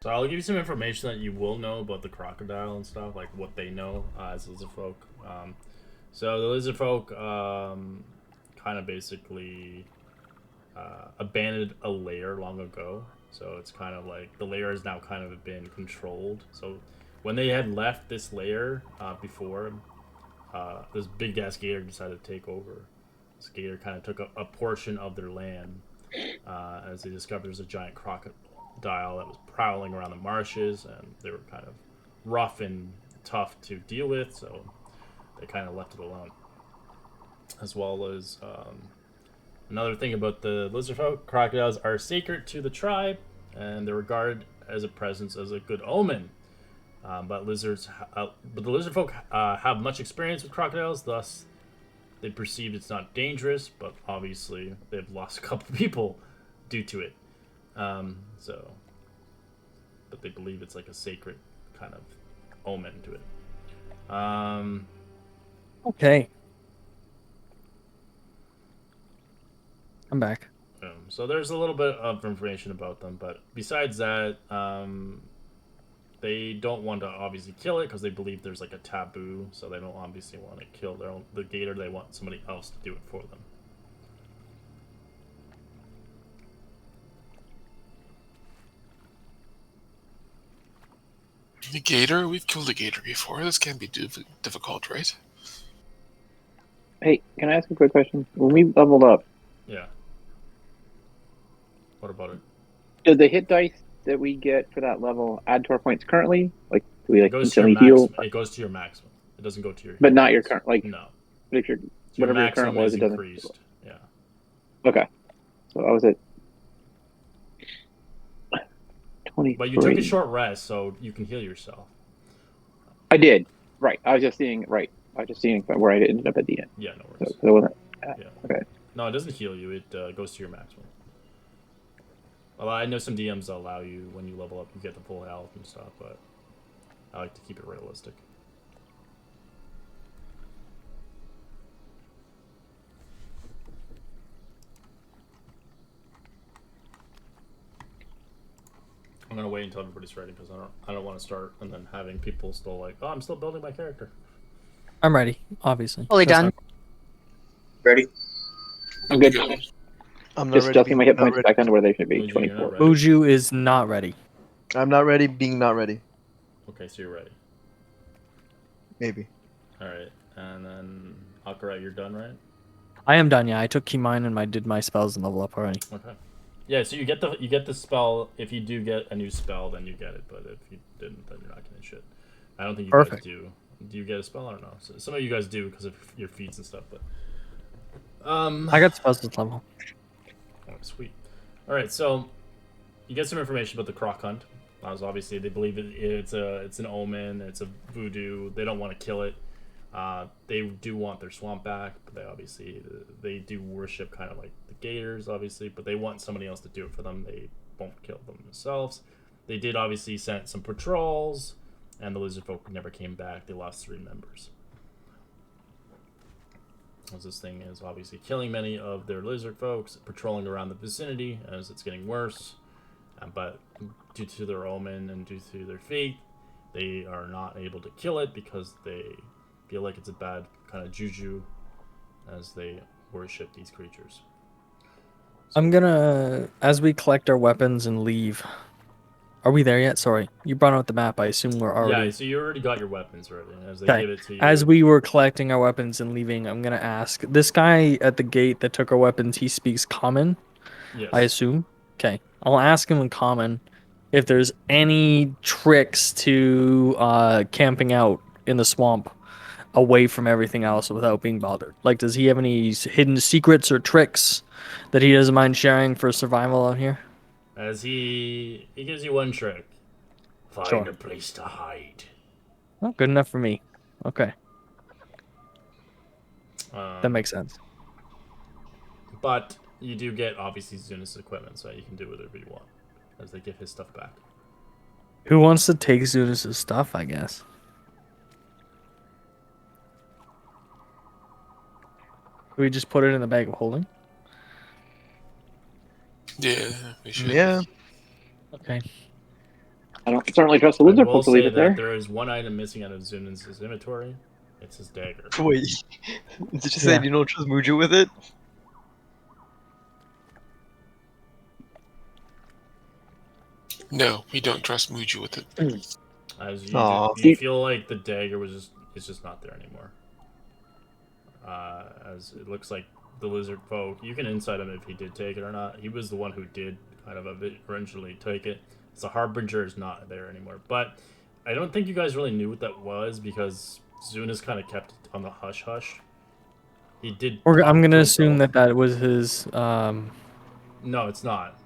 So I'll give you some information that you will know about the crocodile and stuff, like what they know as lizard folk. So the lizard folk kind of basically abandoned a lair long ago. So it's kind of like the lair has now kind of been controlled. So when they had left this lair before, this big ass gator decided to take over. This gator kind of took a portion of their land as they discovered there's a giant crocodile that was prowling around the marshes, and they were kind of rough and tough to deal with, so they kind of left it alone. As well as another thing about the lizard folk, crocodiles are sacred to the tribe, and they're regarded as a presence as a good omen. But the lizard folk have much experience with crocodiles, thus They perceive it's not dangerous, but obviously they've lost a couple people due to it. So, but they believe it's like a sacred kind of omen to it.
Okay. I'm back.
So there's a little bit of information about them, but besides that, they don't want to obviously kill it because they believe there's like a taboo, so they don't obviously want to kill the gator. They want somebody else to do it for them.
The gator? We've killed a gator before. This can't be difficult, right?
Hey, can I ask a quick question? When we leveled up,
Yeah. What about it?
did the hit dice that we get for that level add to our points currently? Like, do we
It
like
goes to your
instantly heal?
maximum. It goes to your maximum. It doesn't go to your.
But
hit
not your
points.
current. Like,
No.
if your
So
whatever
your
your current
maximum
was,
is
it doesn't.
increased. Yeah.
Okay, so I was at 23.
But you took a short rest, so you can heal yourself.
I did. Right. I was just seeing. Right. I was just seeing where I ended up at the end.
Yeah, no worries.
So it wasn't.
Yeah.
Okay.
No, it doesn't heal you. It goes to your maximum. Well, I know some DMs allow you when you level up, you get the full health and stuff, but I like to keep it realistic. I'm gonna wait until everybody's ready because I don't want to start and then having people still like, oh, I'm still building my character.
I'm ready, obviously.
Fully
That's
done.
Ready?
I'm good.
I'm not
Just
ready.
adjusting my hit points
ready.
back onto where they should be.
Muji, you're not
24.
ready.
Muju is not ready.
I'm not ready. Being not ready.
Okay, so you're ready.
Maybe.
All right, and then Akira, you're done, right?
I am done. Yeah, I took key mine and I did my spells and level up already.
Okay. Yeah, so you get the spell. If you do get a new spell, then you get it. But if you didn't, then you're not getting shit. I don't think you
Perfect.
guys do. Do you get a spell or no? So some of you guys do because of your feats and stuff. But
I got spells this level.
oh, sweet. All right, so you get some information about the croc hunt. As obviously they believe it's an omen. It's a voodoo. They don't want to kill it. They do want their swamp back, but they do worship kind of like the gators, obviously, but they want somebody else to do it for them. They won't kill them themselves. They did obviously send some patrols, and the lizard folk never came back. They lost 3 members. As this thing is obviously killing many of their lizard folks, patrolling around the vicinity as it's getting worse. But due to their omen and due to their fate, they are not able to kill it because they feel like it's a bad kind of juju as they worship these creatures.
I'm gonna, as we collect our weapons and leave. Are we there yet? Sorry, you brought out the map. I assume we're already.
Yeah, so you already got your weapons already. As they
Okay.
give it to you.
As we were collecting our weapons and leaving, I'm gonna ask this guy at the gate that took our weapons. He speaks common,
Yes.
I assume. Okay, I'll ask him in common if there's any tricks to camping out in the swamp away from everything else without being bothered. Like, does he have any hidden secrets or tricks that he doesn't mind sharing for survival out here?
As he gives you one trick. Find
Sure.
a place to hide.
Oh, good enough for me. Okay, that makes sense.
But you do get obviously Zunis' equipment, so you can do whatever you want as they give his stuff back.
Who wants to take Zunis' stuff, I guess? Could we just put it in the bag of holding?
Yeah, we should.
Yeah.
Okay.
I don't certainly trust the
I
lizard
will
folk to leave
say
it
that
there.
there is one item missing out of Zunis' inventory. It's his dagger.
Wait. Did you say
Yeah.
you don't trust Muju with it?
No, we don't trust Muju with it.
As
Aw.
you feel like the dagger is just not there anymore. As it looks like the lizard folk, you can insight him if he did take it or not. He was the one who did kind of originally take it. So Harbinger is not there anymore. But I don't think you guys really knew what that was because Zunas kind of kept it on the hush hush. He did.
I'm
talk
gonna
to
assume
himself.
that was his.
No, it's not.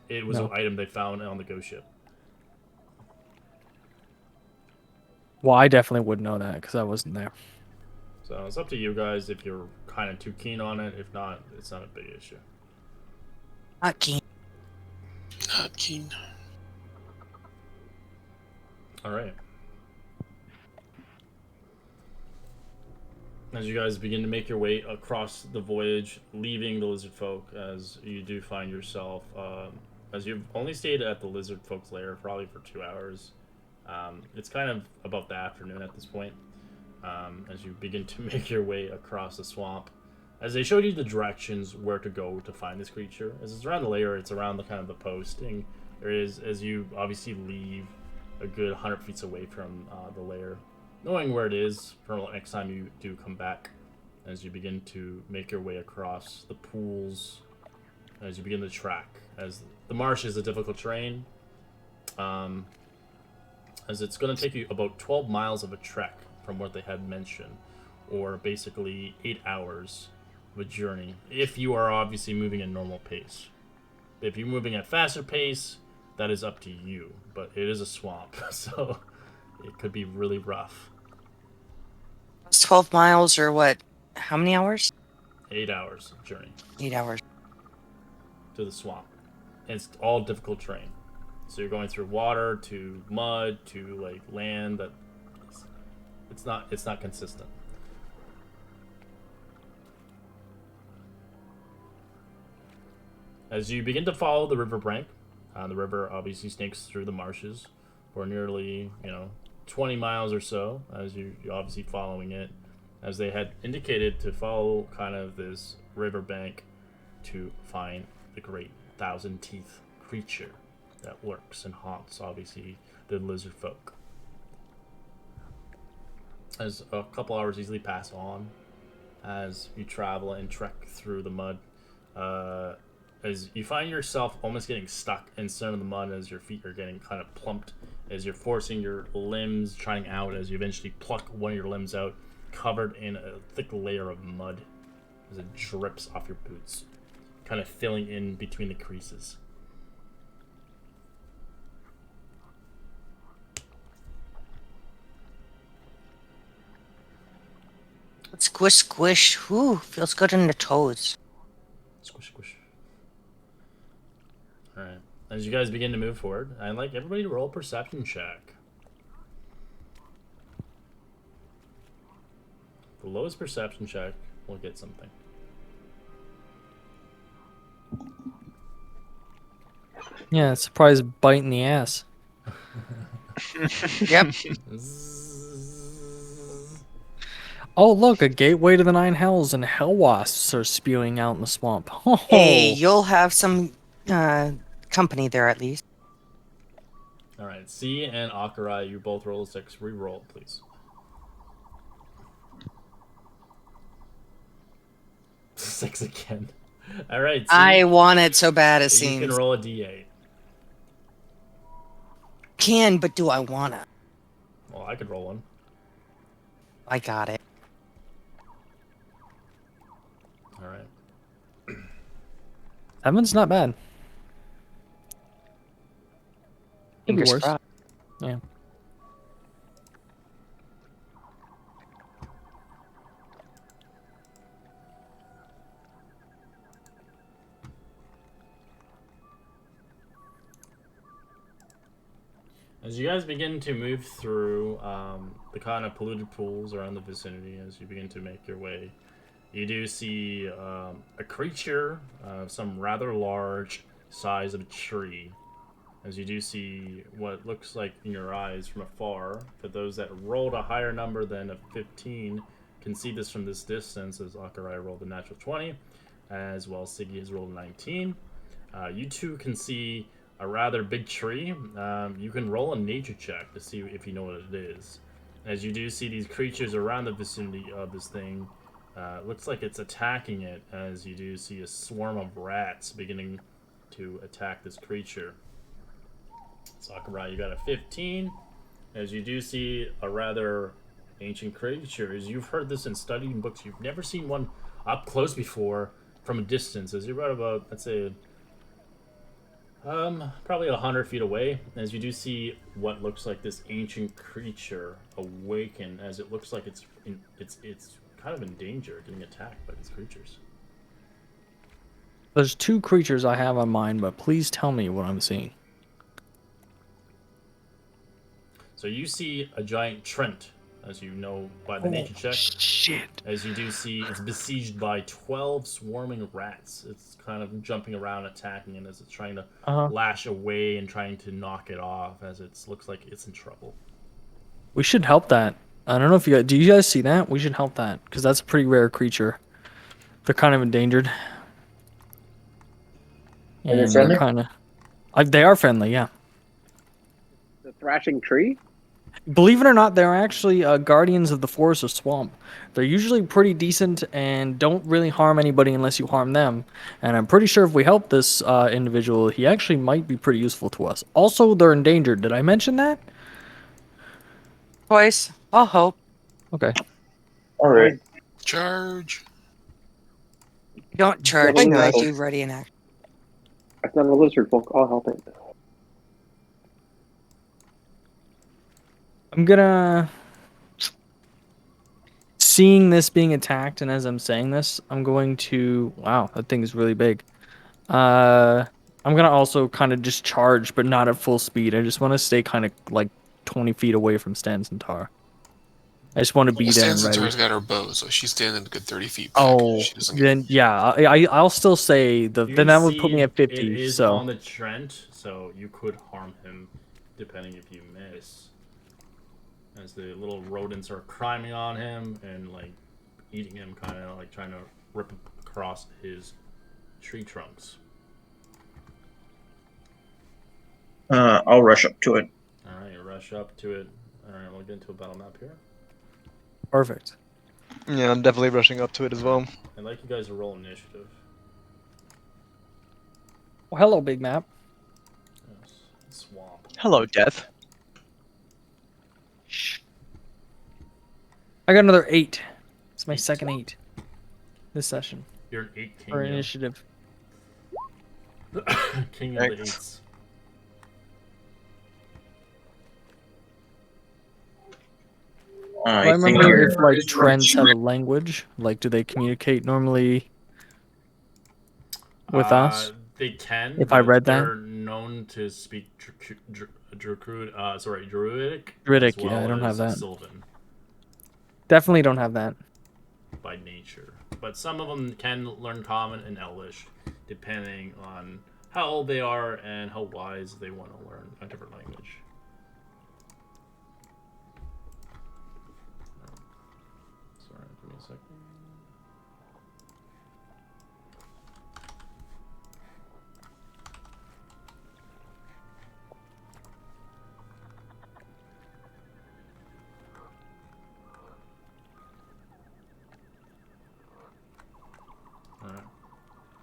It was
No.
an item they found on the ghost ship.
Well, I definitely would know that because I wasn't there.
So it's up to you guys if you're kind of too keen on it. If not, it's not a big issue.
Not keen.
Not keen.
All right. As you guys begin to make your way across the voyage, leaving the lizard folk, as you do find yourself, as you've only stayed at the lizard folk's lair probably for 2 hours, it's kind of about the afternoon at this point. As you begin to make your way across the swamp, as they showed you the directions where to go to find this creature. As it's around the lair, it's around the kind of the posting areas. As you obviously leave a good 100 feet away from the lair, knowing where it is for next time you do come back. As you begin to make your way across the pools, as you begin to track, as the marsh is a difficult terrain, as it's going to take you about 12 miles of a trek from what they had mentioned, or basically 8 hours of a journey, if you are obviously moving at normal pace. If you're moving at faster pace, that is up to you, but it is a swamp, so it could be really rough.
It's 12 miles or what? How many hours?
8 hours of journey
8 hours.
to the swamp. And it's all difficult terrain. So you're going through water to mud to like land that it's not consistent. As you begin to follow the river bank, the river obviously snakes through the marshes for nearly 20 miles or so. As you're obviously following it, as they had indicated to follow kind of this river bank to find the great thousand teeth creature that lurks and haunts obviously the lizard folk. As a couple hours easily pass on, as you travel and trek through the mud, as you find yourself almost getting stuck in some of the mud as your feet are getting kind of plumped, as you're forcing your limbs trying out, as you eventually pluck one of your limbs out, covered in a thick layer of mud, as it drips off your boots, kind of filling in between the creases.
Squish, squish. Whew, feels good in the toes.
Squish, squish. Alright. As you guys begin to move forward, I'd like everybody to roll a perception check. The lowest perception check will get something.
Yeah, surprise bite in the ass.
Yep.
Oh, look, a gateway to the nine hells, and hell wasps are spewing out in the swamp. Oh.
Hey, you'll have some company there at least.
Alright, C and Akurai, you both roll a 6. Re-roll, please. 6 again. Alright, C.
I want it so bad it
you
seems.
can roll a D8.
Can, but do I wanna?
Well, I could roll one.
I got it.
Alright.
7's not bad. Could be
Fingers
worse.
crossed.
Yeah.
As you guys begin to move through the kind of polluted pools around the vicinity, as you begin to make your way, you do see a creature of some rather large size of a tree. As you do see what looks like in your eyes from afar, for those that rolled a higher number than a 15 can see this from this distance, as Akurai rolled a natural 20, as well as Siggy has rolled a 19. You two can see a rather big tree. You can roll a nature check to see if you know what it is. As you do see these creatures around the vicinity of this thing, looks like it's attacking it, as you do see a swarm of rats beginning to attack this creature. Sakurai, you got a 15. As you do see a rather ancient creature, as you've heard this and studied in books, you've never seen one up close before from a distance. As you're right about, let's say, probably 100 feet away, as you do see what looks like this ancient creature awaken, as it looks like it's kind of in danger, getting attacked by these creatures.
There's 2 creatures I have on mind, but please tell me what I'm seeing.
So you see a giant Trent, as you know by the nature check.
Shit.
As you do see, it's besieged by 12 swarming rats. It's kind of jumping around, attacking, and as it's trying to lash away and trying to knock it off, as it looks like it's in trouble.
We should help that. I don't know if you guys... Do you guys see that? We should help that, because that's a pretty rare creature. They're kind of endangered.
Are they
And
friendly?
they're kind of... they are friendly, yeah.
The thrashing tree?
Believe it or not, they're actually guardians of the forest or swamp. They're usually pretty decent and don't really harm anybody unless you harm them. And I'm pretty sure if we help this individual, he actually might be pretty useful to us. Also, they're endangered. Did I mention that?
Twice. I'll help.
Okay.
All right.
Charge.
Don't charge,
Double
but I
lethal.
do ready an act.
It's not a lizard folk. I'll help it.
I'm gonna... Seeing this being attacked, and as I'm saying this, I'm going to... Wow, that thing is really big. I'm gonna also kind of just charge, but not at full speed. I just want to stay kind of like 20 feet away from Stan Centaur. I just want to be there and ready.
Centaur's got her bow, so she's standing a good 30 feet back.
Oh,
She doesn't
then yeah, I'll still say then that would put me at 50.
It is
So
on the Trent, so you could harm him depending if you miss. As the little rodents are climbing on him and like eating him, kind of like trying to rip across his tree trunks.
I'll rush up to it.
All right, you rush up to it. All right, we'll get into a battle map here.
perfect.
Yeah, I'm definitely rushing up to it as well.
I'd like you guys to roll initiative.
Well, hello, big map.
Yes. Swamp.
Hello, Death.
I got another 8. It's my second 8 this session
You're an 8 king.
for
yeah.
initiative.
King of the
Thanks.
8s.
Do I remember if like trends have a language? Like, do they communicate normally with us?
They can.
If I
but
read that?
they're known to speak Druidic.
Druidic,
as well
yeah, I don't have
as
that.
Sylvan
Definitely don't have that.
by nature, but some of them can learn Common and Elvish, depending on how old they are and how wise they want to learn a different language. Sorry, give me a second. Alright.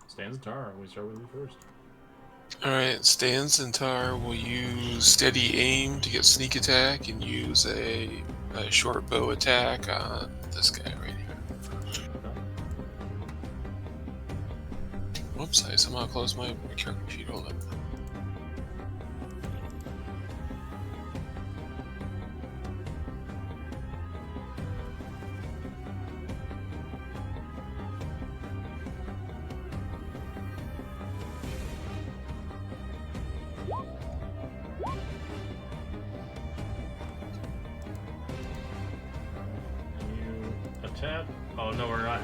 Stan Centaur, we start with you first.
Alright, Stan Centaur will use steady aim to get sneak attack and use a short bow attack on this guy right here. Whoops, I somehow closed my character sheet. Hold up.
You attack. Oh no, we're not.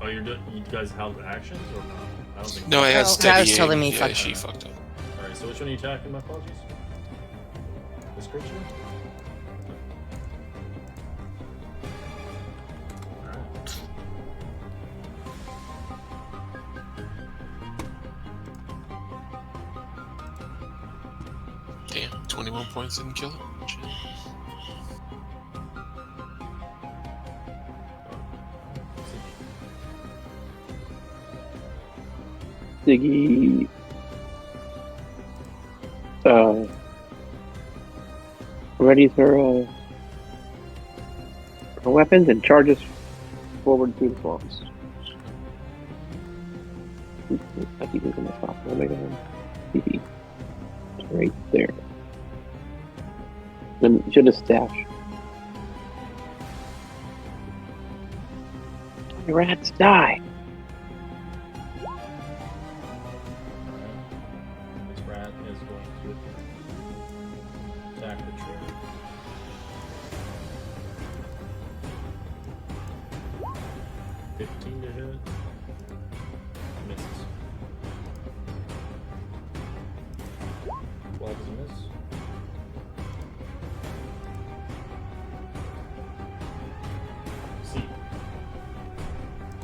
You're doing. You guys held actions or no? I don't think.
No, I had
No,
steady
that was
aim.
telling me
Yeah,
fuck.
she fucked up.
All right. So which one are you attacking? My apologies. This creature. All right.
Damn, 21 points didn't kill it. Shit.
Ziggy. Readies her weapons and charges forward through the swamps. I keep losing my spot. Oh my god. Right there. Then should have stashed. The rats die.
This rat is going to attack the tree. $15 to hit. Misses. 12 is a miss. See.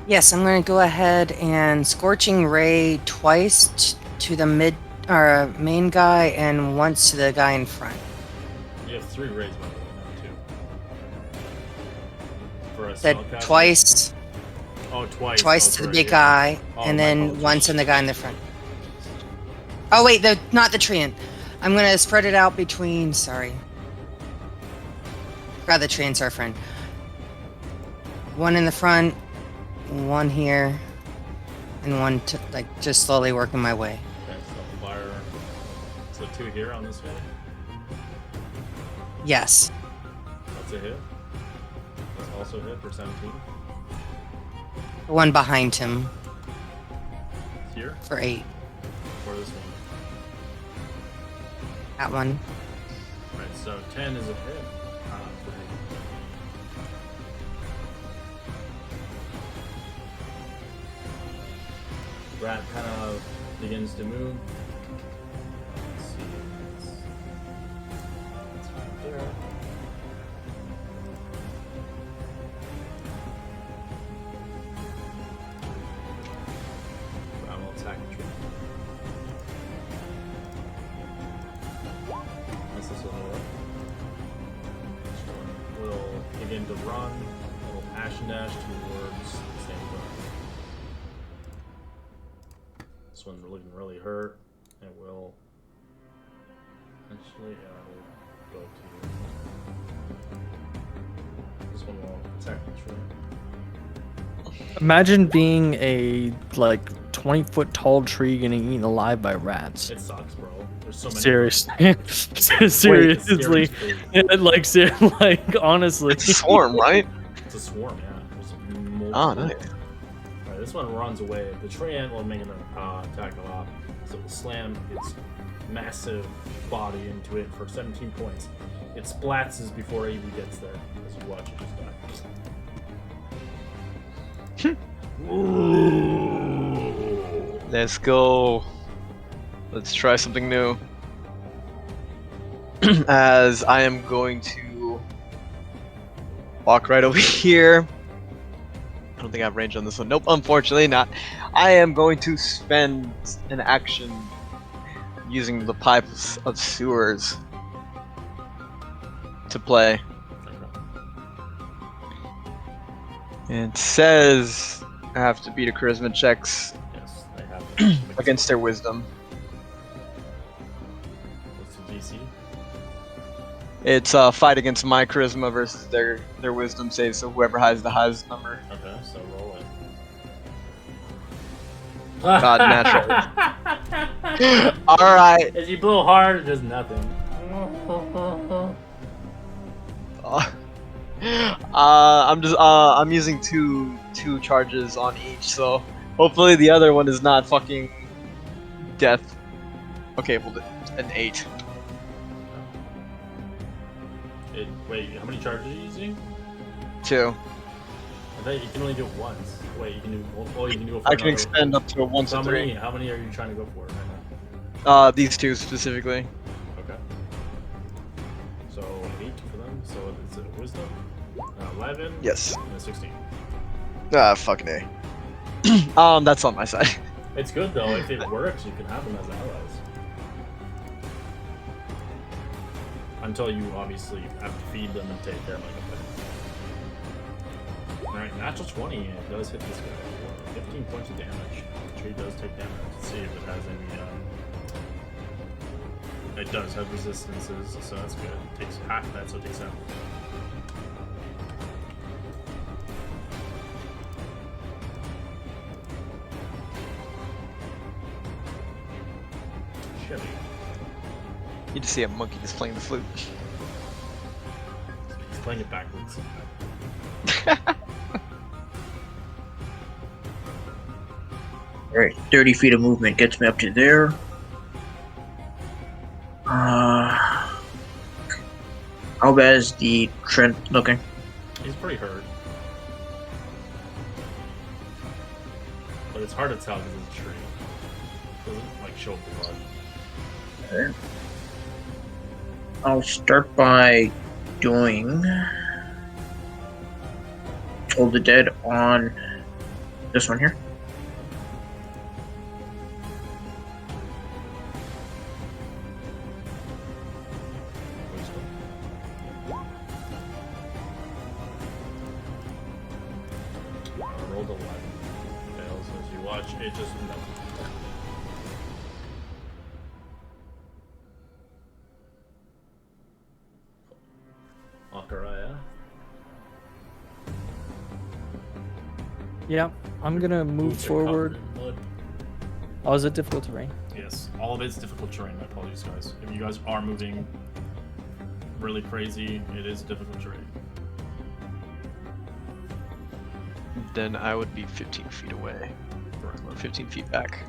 Yes, I'm going to go ahead and Scorching Ray twice to the main guy and once to the guy in front.
You have 3 rays, by the way, not 2. For a
Said
spellcaster?
twice,
Oh, twice.
twice
Oh,
to the
right,
big
yeah.
guy,
Oh,
and
my
then
apologies.
once on the guy in the front. Oh wait, not the treant. I'm going to spread it out between. Sorry. God, the treant's our friend. One in the front, one here, and one just slowly working my way.
Okay, so fire. So 2 here on this guy.
Yes.
That's a hit. That's also a hit for 17.
The one behind him
Here.
for 8.
For this one.
That one.
Right, so 10 is a hit. For eight. Rat kind of begins to move. Let's see. It's right there. I will attack the tree. This will work. We'll begin to run. We'll ash and dash towards the same guy. This one's looking really hurt. It will. Actually, we'll go to. This one will attack the tree.
Imagine being a 20-foot tall tree getting eaten alive by rats.
It sucks, bro. There's so many.
Seriously, seriously, honestly.
It's a swarm, right?
It's a swarm, yeah. There's multiple.
Oh, nice.
Alright, this one runs away. The treant will make an attack a lot. So it will slam its massive body into it for 17 points. It splatses before it even gets there. As you watch it just die.
Let's go. Let's try something new. As I am going to walk right over here. I don't think I have range on this one. Nope, unfortunately not. I am going to spend an action using the pipes of sewers to play. And it says I have to beat a charisma checks
Yes, they have
against their wisdom.
What's the DC?
It's a fight against my charisma versus their wisdom save, so whoever has the highest number.
Okay, so roll it.
God, natural. Alright.
If you blow hard, it does nothing.
I'm using two charges on each, so hopefully the other one is not fucking death. Okay, well, an 8.
Wait, how many charges are you using?
2.
I thought you can only do it once. Wait, you can do. Oh, you can do it. For
I can
another.
expand up to a 1
So
to 3.
how many are you trying to go for right now?
These 2 specifically.
Okay. So 8 for them. So it's a wisdom. 11.
Yes.
And a 16.
Ah, fucking A. That's on my side.
It's good though. If it works, you can have them as allies. Until you obviously have to feed them and take care of them. Alright, natural 20. It does hit this guy for 15 points of damage. The tree does take damage. Let's see if it has any. It does have resistances, so that's good. It takes half that, so it takes 7. Shit.
You just see a monkey just playing the flute.
He's playing it backwards.
Alright, 30 feet of movement gets me up to there. How bad is the Trent looking?
He's pretty hurt. But it's hard to tell because it's a tree. It doesn't like show blood.
Okay. I'll start by doing Toll the Dead on this one here.
I rolled 11. Fails as you watch. It just no. Akaraya.
Yeah, I'm gonna move
Boots are covered
forward.
in blood.
Oh, is it difficult terrain?
Yes, all of it's difficult terrain. My apologies, guys. If you guys are moving really crazy, it is difficult terrain.
Then I would be 15 feet away. Or 15 feet back.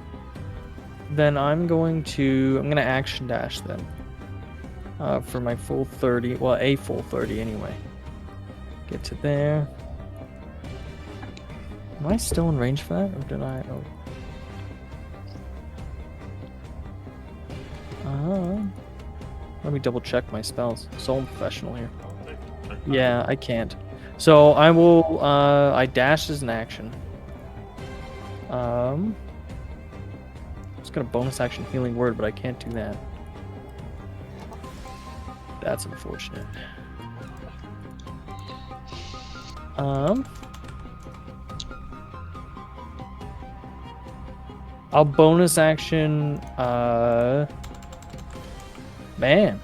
Then I'm gonna action dash then. For my full 30, well, a full 30 anyway. Get to there. Am I still in range for that, or did I? Oh. Let me double check my spells. So I'm professional here. Yeah, I can't. So I will. I dash as an action. It's got a bonus action healing word, but I can't do that. That's unfortunate. I'll bonus action. Man,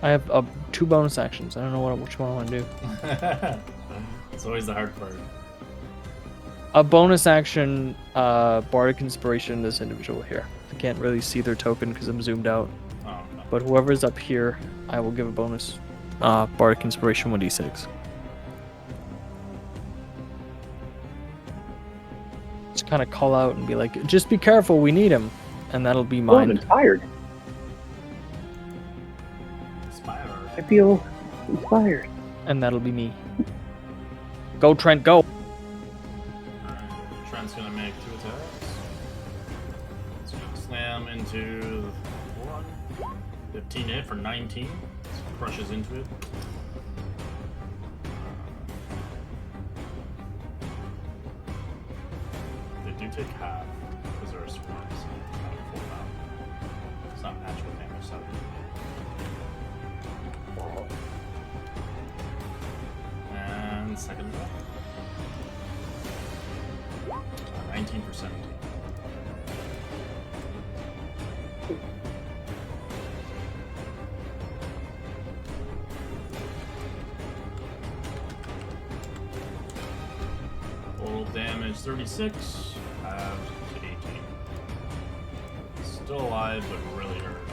I have 2 bonus actions. I don't know which one I want to do.
It's always the hard part.
A bonus action, Bardic Inspiration, this individual here. I can't really see their token because I'm zoomed out.
Oh, okay.
But whoever's up here, I will give a bonus Bardic Inspiration 1d6. Just kind of call out and be like, just be careful, we need him. And that'll be
Oh, I'm
mine.
inspired.
Inspired.
I feel inspired.
And that'll be me. Go, Trent, go!
Alright, Trent's gonna make 2 attacks. It's gonna slam into the 1. 15 hit for 19. Crushes into it. They do take half because they're swarms. Not a full amount. It's not natural damage, so. And second attack. 19 for 17. Total damage 36, halved to 18. Still alive, but really hurt.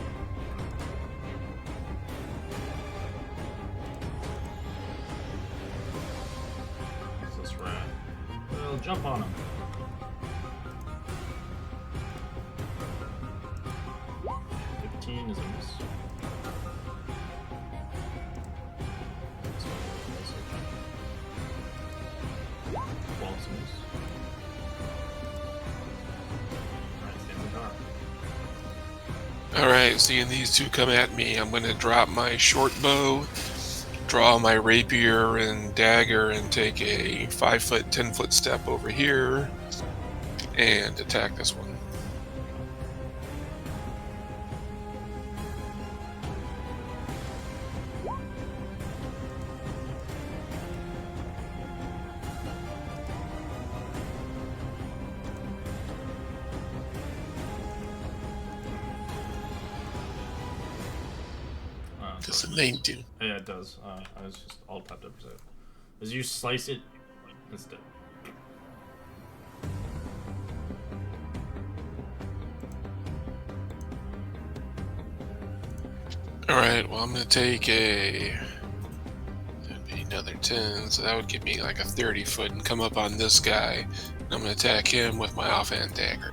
What's this rat? Well, jump on him. 15 is a miss. 12 is a miss. Alright, stand in guard.
Alright, seeing these two come at me, I'm going to drop my short bow, draw my rapier and dagger, and take a 5-foot, 10-foot step over here and attack this one. Does it name do?
Yeah, it does. I was just all tapped up for that. As you slice it, it's dead.
Alright, well, I'm going to take a... That'd be another 10, so that would give me like a 30-foot and come up on this guy I'm gonna attack him with my offhand dagger.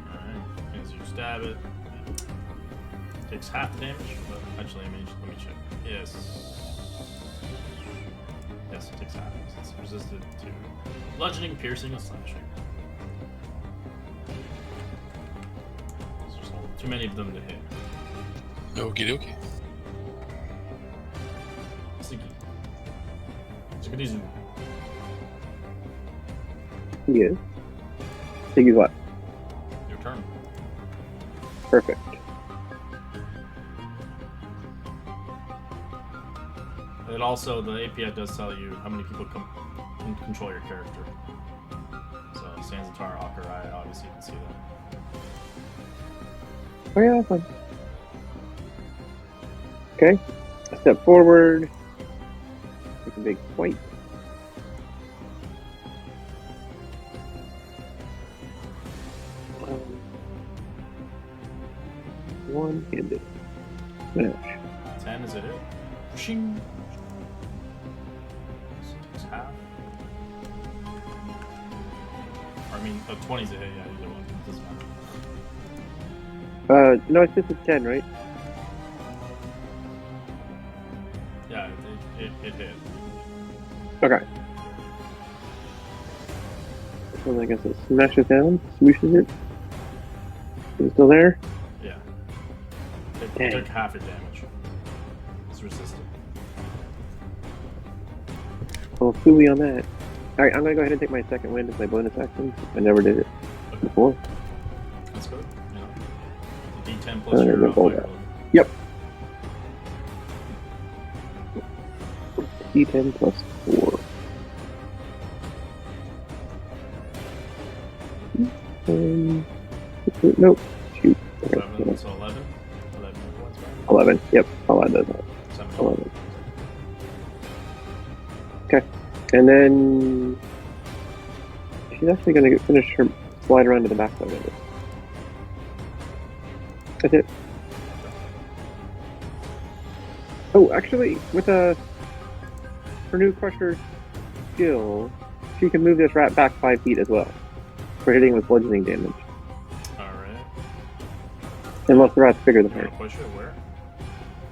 Alright, as you stab it, it takes half the damage. But actually, let me check. Yes. Yes, it takes half. It's resisted to bludgeoning, piercing, and slashing. There's just too many of them to hit.
Okie dokie.
Sticky. Sticky.
Yes. Siggy's what?
Your turn.
Perfect.
And also, the API does tell you how many people can control your character. So, Sanzatar, Hakurai, obviously you can see that.
Oh yeah, that's fine. Okay. I step forward. Take a big swipe. One-handed. Smash.
10 is a hit. Shing. So it takes half. Or, I mean, 20 is a hit, yeah, either one. It doesn't matter.
No, it's just a 10, right?
Yeah, it hit.
Okay. So I guess it smashes down, smooshes it. Is it still there?
Yeah. It
Dang.
took half your damage. It's resistant.
Well, fooey on that. Alright, I'm gonna go ahead and take my second wind as my bonus action. I never did it before.
That's good. Yeah. D10 plus
I'm
your
gonna roll
fire
that.
level.
Yep. D10 plus 4. Nope. Shoot. Okay.
7, so 11. 11 points, right?
11. Yep. I'll add those up.
7.
11. Okay. And then she's actually going to finish her slide around to the back side of it. That's it. Oh, actually, with her new Crusher skill, she can move this rat back 5 feet as well for hitting with bludgeoning damage.
Alright.
Unless the rat's bigger than
You
her.
want to push it where?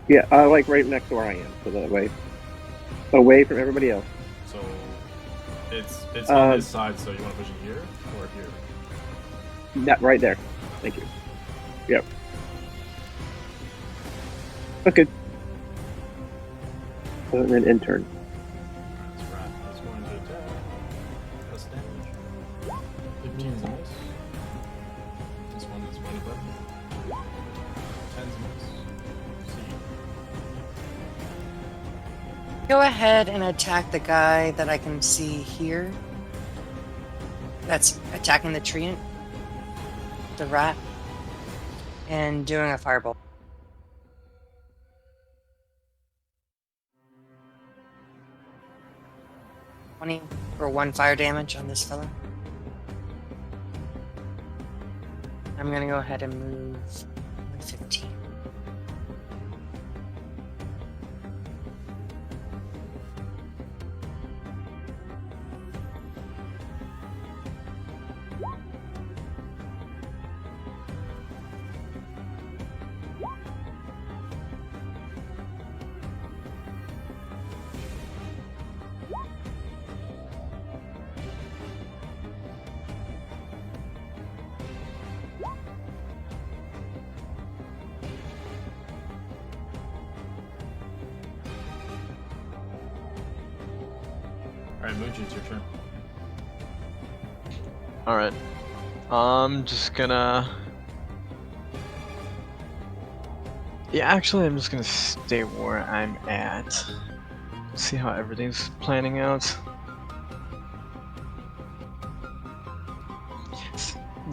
Yeah, like right next to where I am, so that way, away from everybody else.
So it's on this side, so you want to push it here or here?
That right there. Thank you. Yep. That's good. And then intern.
This rat is going to attack. Plus damage. 15 is a miss. This one is going to button. 10's a miss. See.
Go ahead and attack the guy that I can see here. That's attacking the tree, the rat, and doing a fireball. 20 for 1 fire damage on this fella. I'm gonna go ahead and move 15.
Alright, Muji, it's your turn.
Alright. I'm just gonna... Yeah, actually, I'm just gonna stay where I'm at. See how everything's planning out.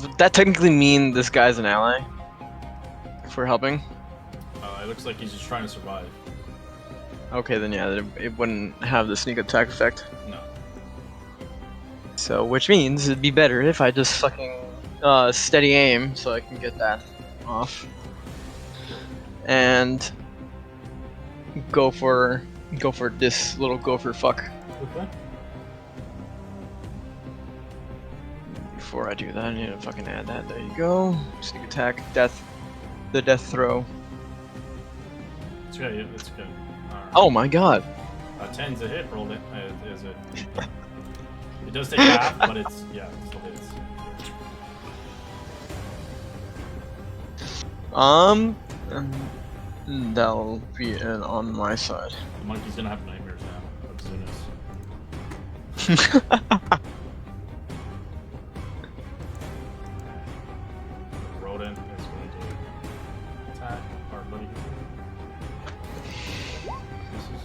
Would that technically mean this guy's an ally? If we're helping?
It looks like he's just trying to survive.
Okay, then yeah, it wouldn't have the sneak attack effect.
No.
So, which means it'd be better if I just fucking steady aim so I can get that off. And go for this little gopher fuck.
Okay.
Before I do that, I need to fucking add that. There you go. Sneak attack, the death throw.
It's good. It's good. Alright.
Oh my god.
10's a hit. Rolled it. Is it? It does take half, but it's it still hits.
That'll be it on my side.
The monkey's gonna have nightmares now as soon as. Rodent is going to attack our buddy. Misses.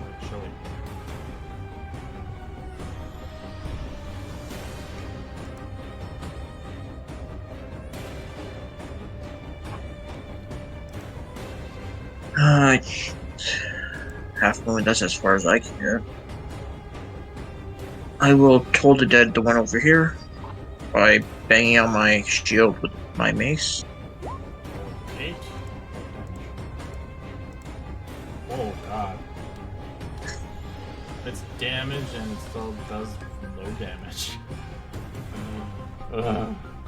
Right, Shelly.
Half moon, that's as far as I can hear. I will toll the dead the one over here by banging out my shield with my mace.
8. Oh god. It's damage and it still does low damage.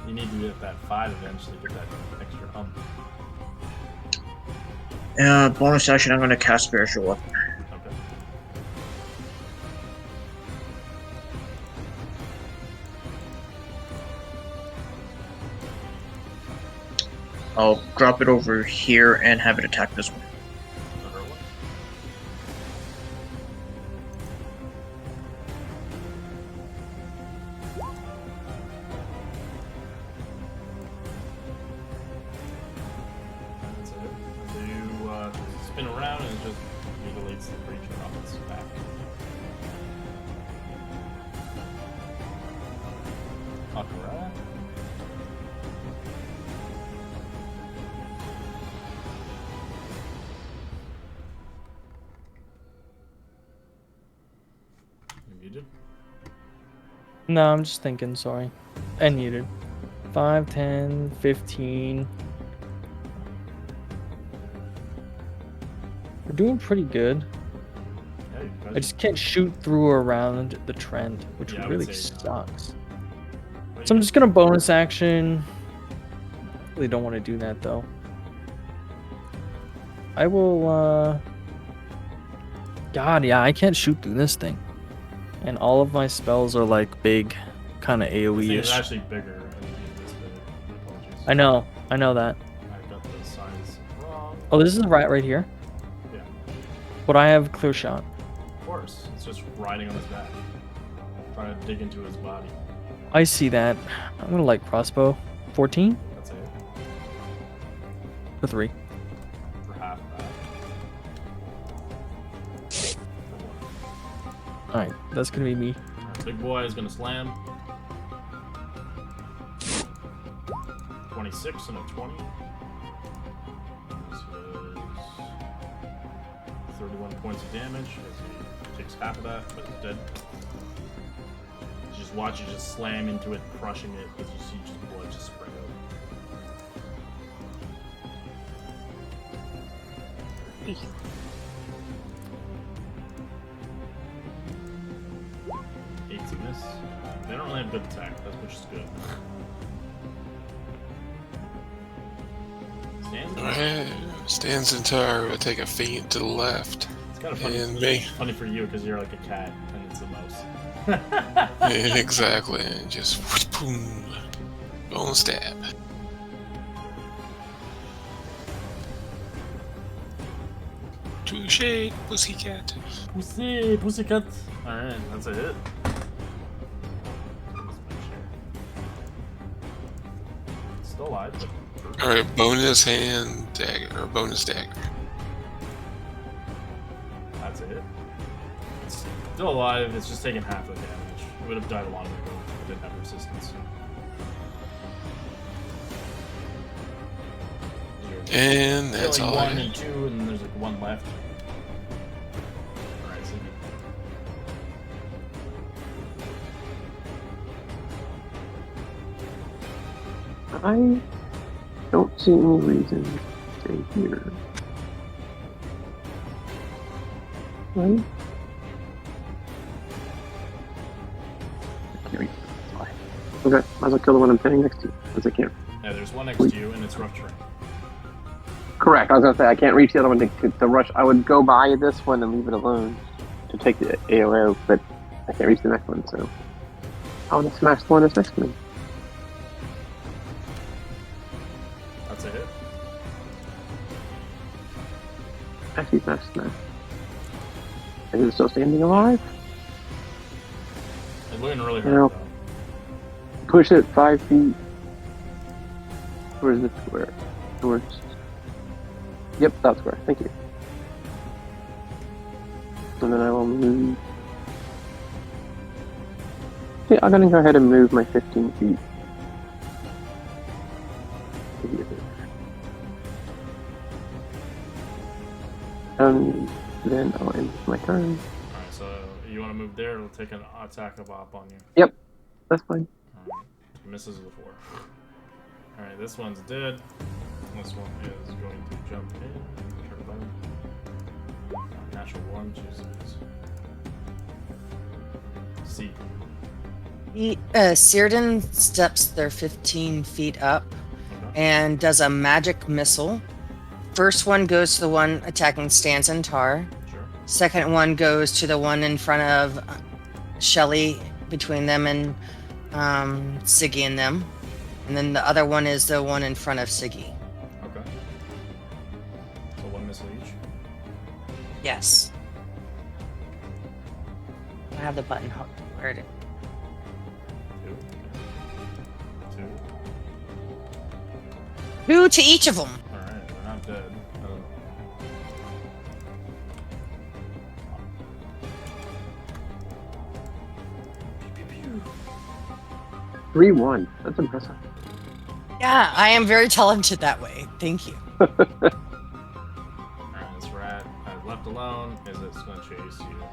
You need to get that 5 eventually, get that extra hump.
Bonus action, I'm going to cast Spiritual Weapon.
Okay.
I'll drop it over here and have it attack this one.
Another one. That's it. So you spin around and it just mutilates the creature off its back. Akara. You muted?
No, I'm just thinking, sorry. And muted. 5, 10, 15. We're doing pretty good.
Yeah, you guys.
I just can't shoot through or around the trend, which
Yeah, I would
really
say no.
sucks.
But
So I'm
you-
just gonna bonus action. Really don't want to do that though. I will God, yeah, I can't shoot through this thing. And all of my spells are like big, kind of
This thing is
AoE-ish.
actually bigger. I think it's this big. Apologies.
I know that.
I got the size wrong.
Oh, this is right here.
Yeah,
But I have clear shot.
of course. It's just riding on his back. Trying to dig into his body.
I see that. I'm gonna like crossbow. 14
That's it.
for 3.
For half of that.
All right, that's gonna be me.
Alright, big boy is gonna slam. 26 and a 20. This is 31 points of damage as he takes half of that, but he's dead. You just watch it just slam into it, crushing it as you see just blood just spray out. Eight's a miss. They don't really have good attack, that's which is good. Stands?
Alright, stands entire. Will take a feint to the left.
It's kind of funny.
And me.
Funny for you because you're like a cat and it's a mouse.
Exactly. And just boom. Bone stab. Touche, pussycat.
Pussycat. Alright, that's a hit. Still alive, but.
Alright, bonus hand dagger, or bonus dagger.
That's a hit. It's still alive, it's just taking half the damage. It would have died a long ago if it didn't have resistance.
And that's
Killing
all I
1
got.
and 2, and then there's like 1 left. Alright, so
I don't see any reason to stay here. Right? I can't reach the fly. Okay, might as well kill the one I'm standing next to, since I can't.
Yeah, there's one next to you, and it's rough terrain.
Correct. I was gonna say I can't reach the other one to rush. I would go by this one and leave it alone to take the AOO, but I can't reach the next one, so I want to smash the one that's next to me.
That's a hit.
Actually, smash. Is it still standing alive?
It's looking really hurt,
No.
though.
Push it 5 feet. Where's the square? Towards. Yep, that square. Thank you. And then I will move. Okay, I'm gonna go ahead and move my 15 feet. Then I'll end my turn.
Alright, so you want to move there, it'll take an attack of op on you.
Yep, that's fine.
Alright, misses with a 4. Alright, this one's dead. This one is going to jump in. Turn button. Natural 1, chooses. C.
Círdan steps their 15 feet up and does a magic missile. First one goes to the one attacking Stans and Tar.
Sure.
Second one goes to the one in front of Shelly, between them and Siggy and them. And then the other one is the one in front of Siggy.
Okay. So 1 missile each.
Yes. I have the button hooked. Where it?
2.
2 to each of them.
Alright, they're not dead.
3-1. That's impressive.
Yeah, I am very talented that way. Thank you.
Alright, this rat left alone is it's going to chase you.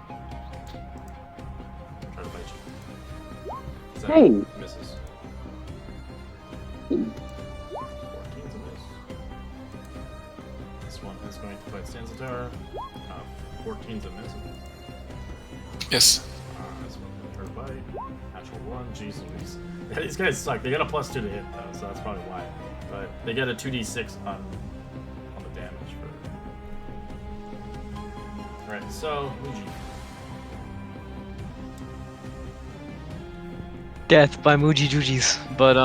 Try to bite you. So
Hey!
misses. 14's a miss. This one is going to fight Stanzatar. 14's a miss.
Yes.
This one going to bite. Natural 1. Jesus. Yeah, these guys suck. They got a +2 to hit though, so that's probably why. But they get a 2d6 on the damage for. Alright, so Luigi.
Death by Muji Jujis. But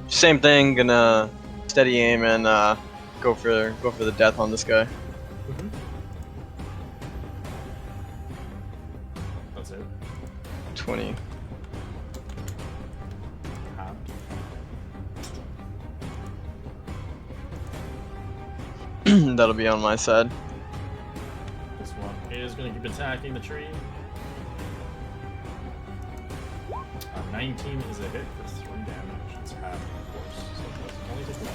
same thing, gonna steady aim and go for the death on this guy.
That's it.
20. That'll be on my side.
This one is going to keep attacking the tree. 19 is a hit for 3 damage. It's half, of course. So it does only take 1.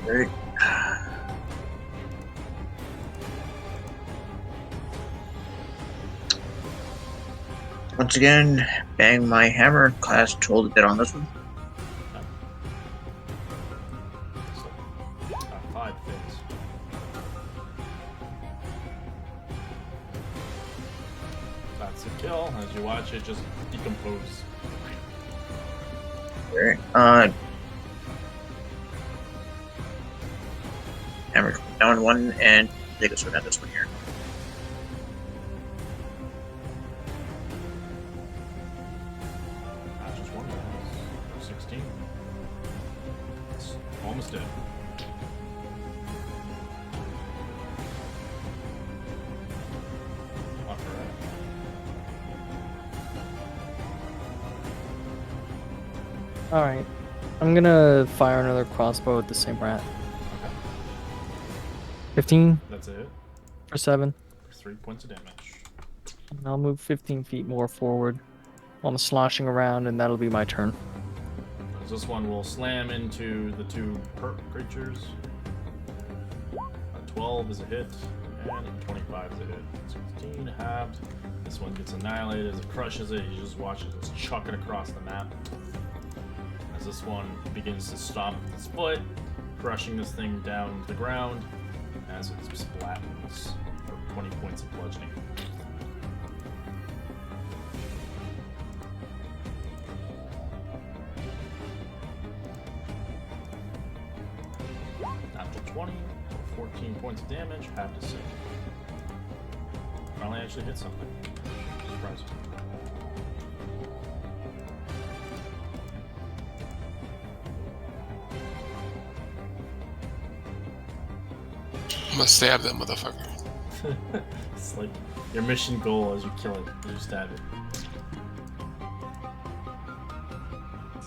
Alright. Once again, bang my hammer. Class told a bit on this one.
So, 5 hits. That's a kill as you watch it just decompose.
Alright. Hammer down 1 and take a swing at this one here.
Just 1 dice. 16. It's almost dead.
Alright. I'm gonna fire another crossbow at the same rat. 15
That's it.
for 7.
3 points of damage.
And I'll move 15 feet more forward while I'm sloshing around, and that'll be my turn.
As this one will slam into the two perp creatures. A 12 is a hit, and a 25 is a hit. 16 halved. This one gets annihilated as it crushes it. You just watch it just chuck it across the map. As this one begins to stomp with its foot, crushing this thing down to the ground as it splattens for 20 points of bludgeoning. After 20 or 14 points of damage, have to sink. Finally actually hit something. Surprising.
I'm gonna stab that motherfucker.
It's like your mission goal as you kill it, you stab it.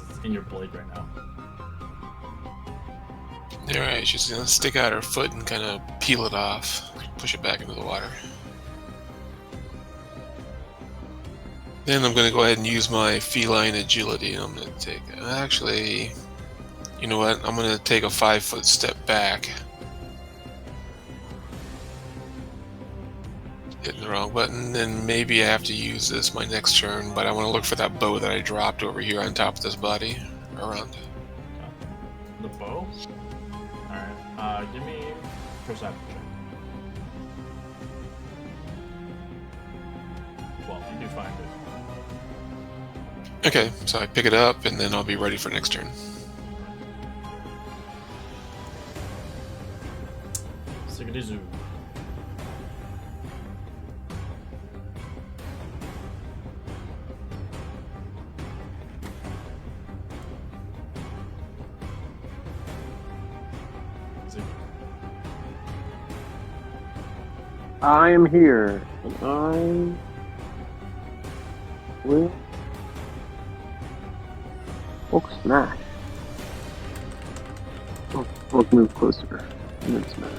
It's in your blade right now.
Alright, she's gonna stick out her foot and kind of peel it off, push it back into the water. Then I'm gonna go ahead and use my feline agility. I'm gonna take, actually, you know what? I'm gonna take a 5-foot step back. Hitting the wrong button, then maybe I have to use this my next turn, but I want to look for that bow that I dropped over here on top of this body. Around.
The bow? Alright, give me perception check. 12, you do find it.
Okay, so I pick it up and then I'll be ready for next turn.
Sigadizu.
I am here, and I will smash. We'll move closer, and then smash.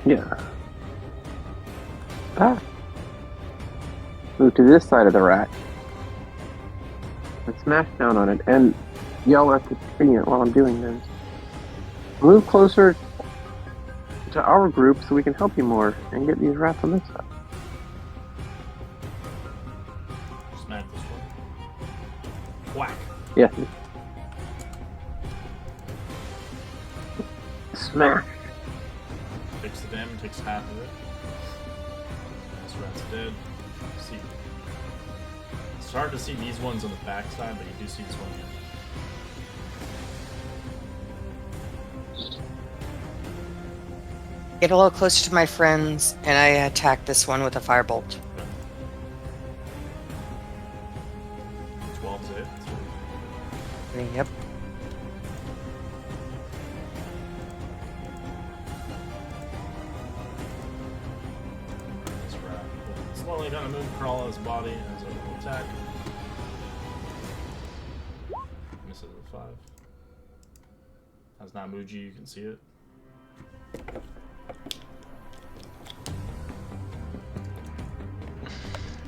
Yeah. Ah. Move to this side of the rack. And smash down on it and yell at the tree while I'm doing this. Move closer to our group so we can help you more and get these rats on this side.
Smack this one. Whack.
Yes. Smash.
Takes the damage, takes half of it. This rat's dead. See. It's hard to see these ones on the backside, but you do see this one here.
Get a little closer to my friends, and I attack this one with a firebolt.
12's it.
Yep.
This rat will slowly kind of move, crawl out his body as a little attack. Misses with 5. Has Namuji, you can see it.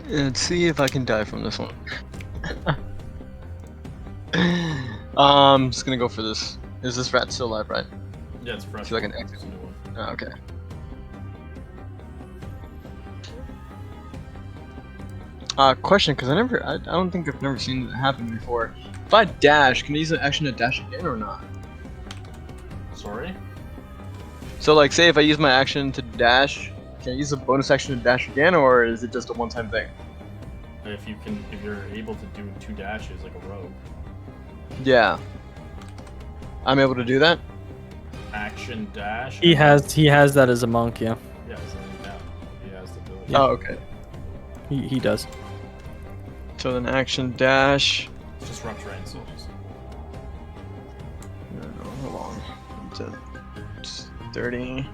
Let's see if I can die from this one. I'm just gonna go for this. Is this rat still alive, right?
Yeah, it's fresh.
I feel like an
It's a new one.
Oh, okay. Question, because I don't think I've never seen it happen before. If I dash, can I use an action to dash again or not?
Sorry?
So, like, say if I use my action to dash, can I use a bonus action to dash again, or is it just a one-time thing?
If you're able to do 2 dashes like a rogue.
Yeah. I'm able to do that?
Action dash.
He has that as a monk, yeah.
Yeah, so then, he has the ability.
Oh, okay.
He does.
So then action dash.
It's just rough terrain, so just.
No, hold on. It's 30.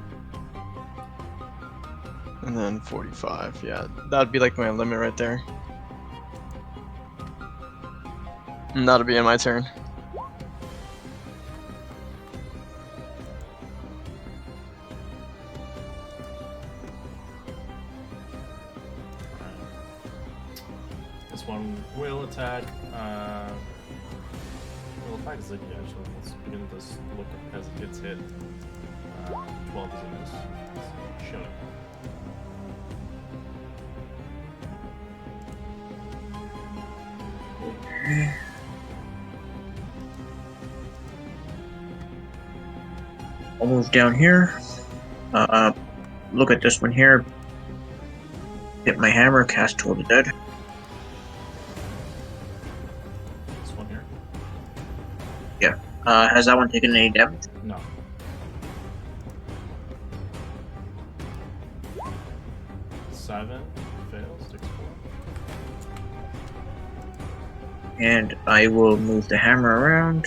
And then 45. Yeah, that'd be like my limit right there. And that'll be in my turn.
This one will attack. Will attack Ziggy actually. Let's begin this look as it gets hit. 12 is a miss. Show it.
I'll move down here. Look at this one here. Hit my hammer, cast Toll the Dead.
This one here?
Yeah. Has that one taken any damage?
No. Seven fails, takes 4.
And I will move the hammer around.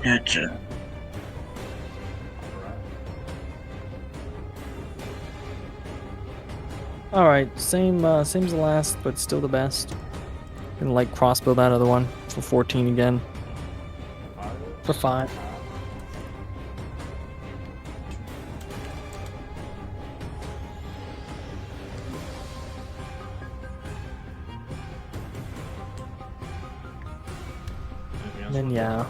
That's
All right, same as the last, but still the best. Gonna like crossbow that other one for 14 again. For 5. And then yeah,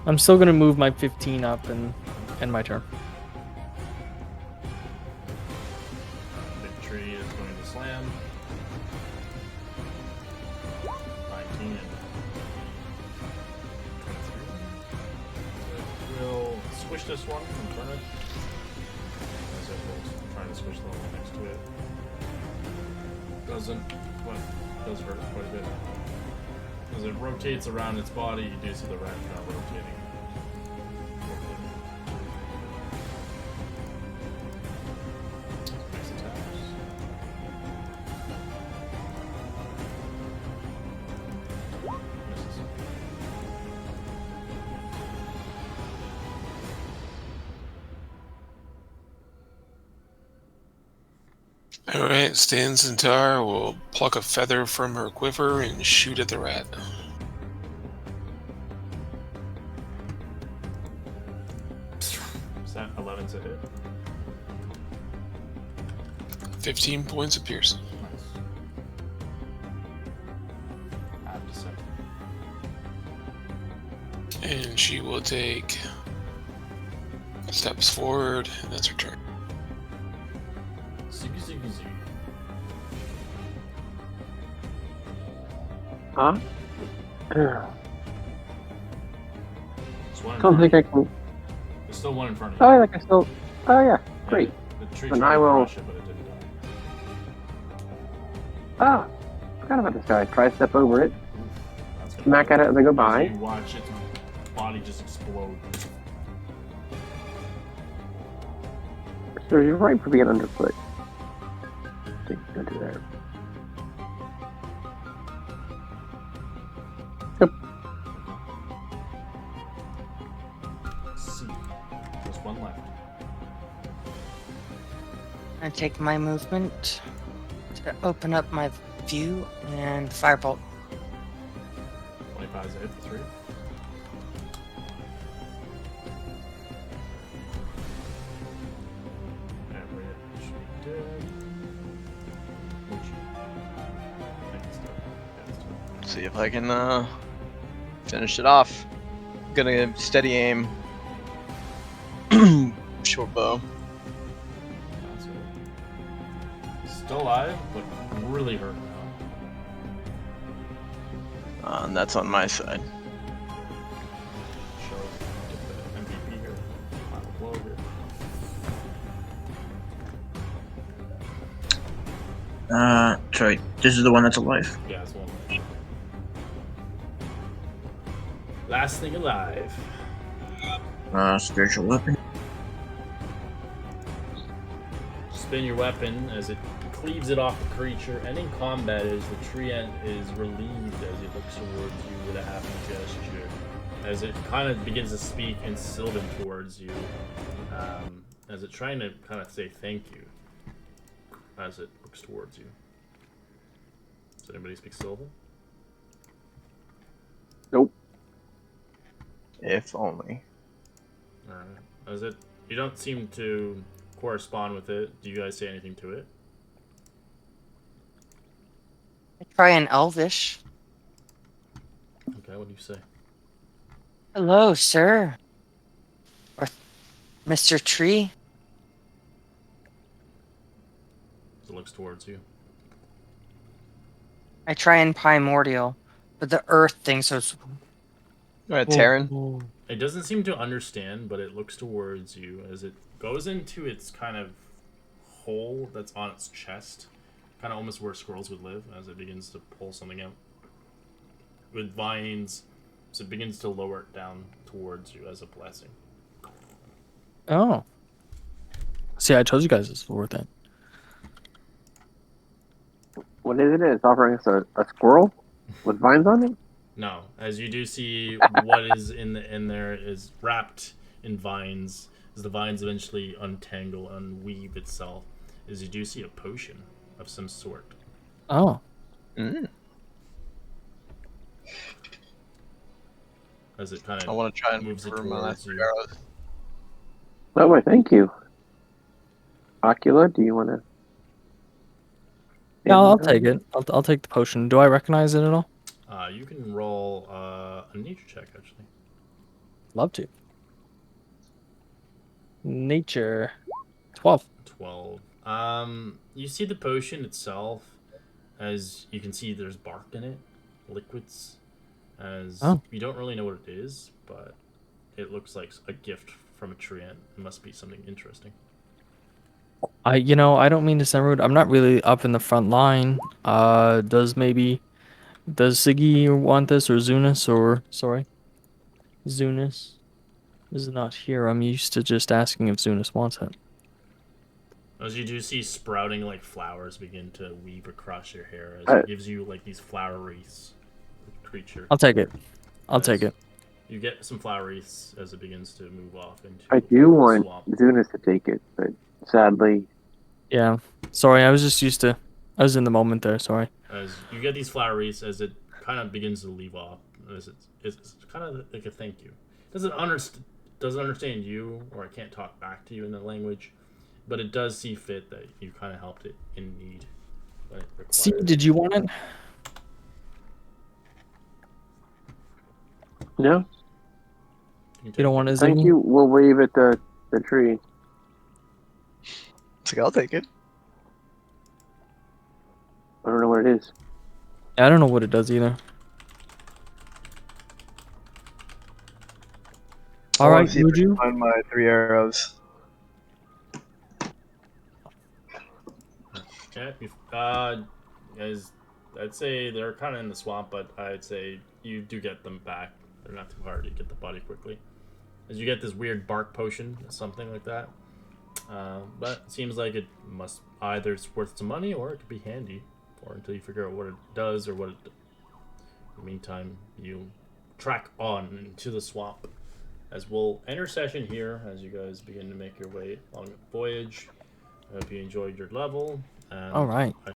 I'm still gonna move my 15 up and end my turn.
Big tree is going to slam. 19 and 23. It will squish this one and turn it. As it will try to squish the one next to it. Doesn't, but does hurt quite a bit. As it rotates around its body, you do see the rat kind of rotating. Next attacks. Misses.
Alright, Stan Centaur will pluck a feather from her quiver and shoot at the rat.
Is that 11 to hit?
15 points of piercing.
Nice. Add to 7.
And she will take steps forward, and that's her turn.
Ziggy ziggy ziggy.
Huh?
There's one in
Don't
front
think
of
I
you.
can.
There's still one in front of you.
Oh, yeah, like I still. Oh, yeah. Great.
The tree
Then
tried
I
to
will-
crush it, but it didn't die.
Ah, forgot about this guy. Try to step over it.
That's gonna
Smack at it as I go by.
You watch its body just explode.
So you're right for being underfoot. See, go to there. Yep.
See. There's one left.
I take my movement to open up my view and firebolt.
25 is a hit for 3. Every hit should be dead. Which, I think it's dead. Yeah, it's dead.
See if I can finish it off. Gonna steady aim. Short bow.
That's it. Still alive, but really hurt now.
And that's on my side.
Show get the MVP here. Final blow here.
Sorry. This is the one that's alive.
Yeah, it's one. Last thing alive.
Spiritual weapon.
Spin your weapon as it cleaves it off the creature, and in combat as the tree ant is relieved as it looks towards you with a happy gesture. As it kind of begins to speak in Sylvan towards you, as it trying to kind of say thank you as it looks towards you. Does anybody speak Sylvan?
Nope.
If only.
Alright. As it, you don't seem to correspond with it. Do you guys say anything to it?
I try an Elvish.
Okay, what do you say?
Hello, sir. Or Mr. Tree.
It looks towards you.
I try and primordial, but the earth thing, so it's.
Alright, Terran.
It doesn't seem to understand, but it looks towards you as it goes into its kind of hole that's on its chest. Kind of almost where squirrels would live as it begins to pull something out. With vines, so it begins to lower it down towards you as a blessing.
Oh. See, I told you guys it's worth it.
What is it? It's offering us a squirrel with vines on it?
No, as you do see what is in there is wrapped in vines. As the vines eventually untangle, unweave itself, as you do see a potion of some sort.
Oh.
As it kind
I want to try
of
and
moves it
for my last
towards you.
arrows.
Oh, wait, thank you. Ocula, do you want to?
Yeah, I'll take it. I'll take the potion. Do I recognize it at all?
You can roll a nature check, actually.
Love to. Nature. 12.
12. You see the potion itself, as you can see there's bark in it, liquids, as you don't really know what it is, but it looks like a gift from a tree, and it must be something interesting.
I don't mean to sound rude. I'm not really up in the front line. Does Siggy want this, or Zunis, or sorry, Zunis is not here. I'm used to just asking if Zunis wants it.
As you do see sprouting like flowers begin to weave across your hair, as it gives you like these flower wreaths. Creature.
I'll take it. I'll take it.
You get some flower wreaths as it begins to move off into
I do want
swamp.
Zunis to take it, but sadly.
Yeah. Sorry, I was just used to. I was in the moment there. Sorry.
As you get these flower wreaths, as it kind of begins to leave off, as it's kind of like a thank you. Doesn't understand you, or it can't talk back to you in the language, but it does see fit that you kind of helped it in need. When it required.
See, did you want it?
No.
You don't want it,
Thank
Ziggy?
you. We'll wave at the tree.
It's like, I'll take it.
I don't know what it is.
I don't know what it does either. All right,
See if I can
Muju.
find my 3 arrows.
Yeah, guys, I'd say they're kind of in the swamp, but I'd say you do get them back. They're not too hard to get the body quickly. As you get this weird bark potion, something like that. But it seems like it must either it's worth some money or it could be handy, or until you figure out what it does or what it. In the meantime, you track on into the swamp. As we'll enter session here, as you guys begin to make your way along the voyage. I hope you enjoyed your level. And
All right.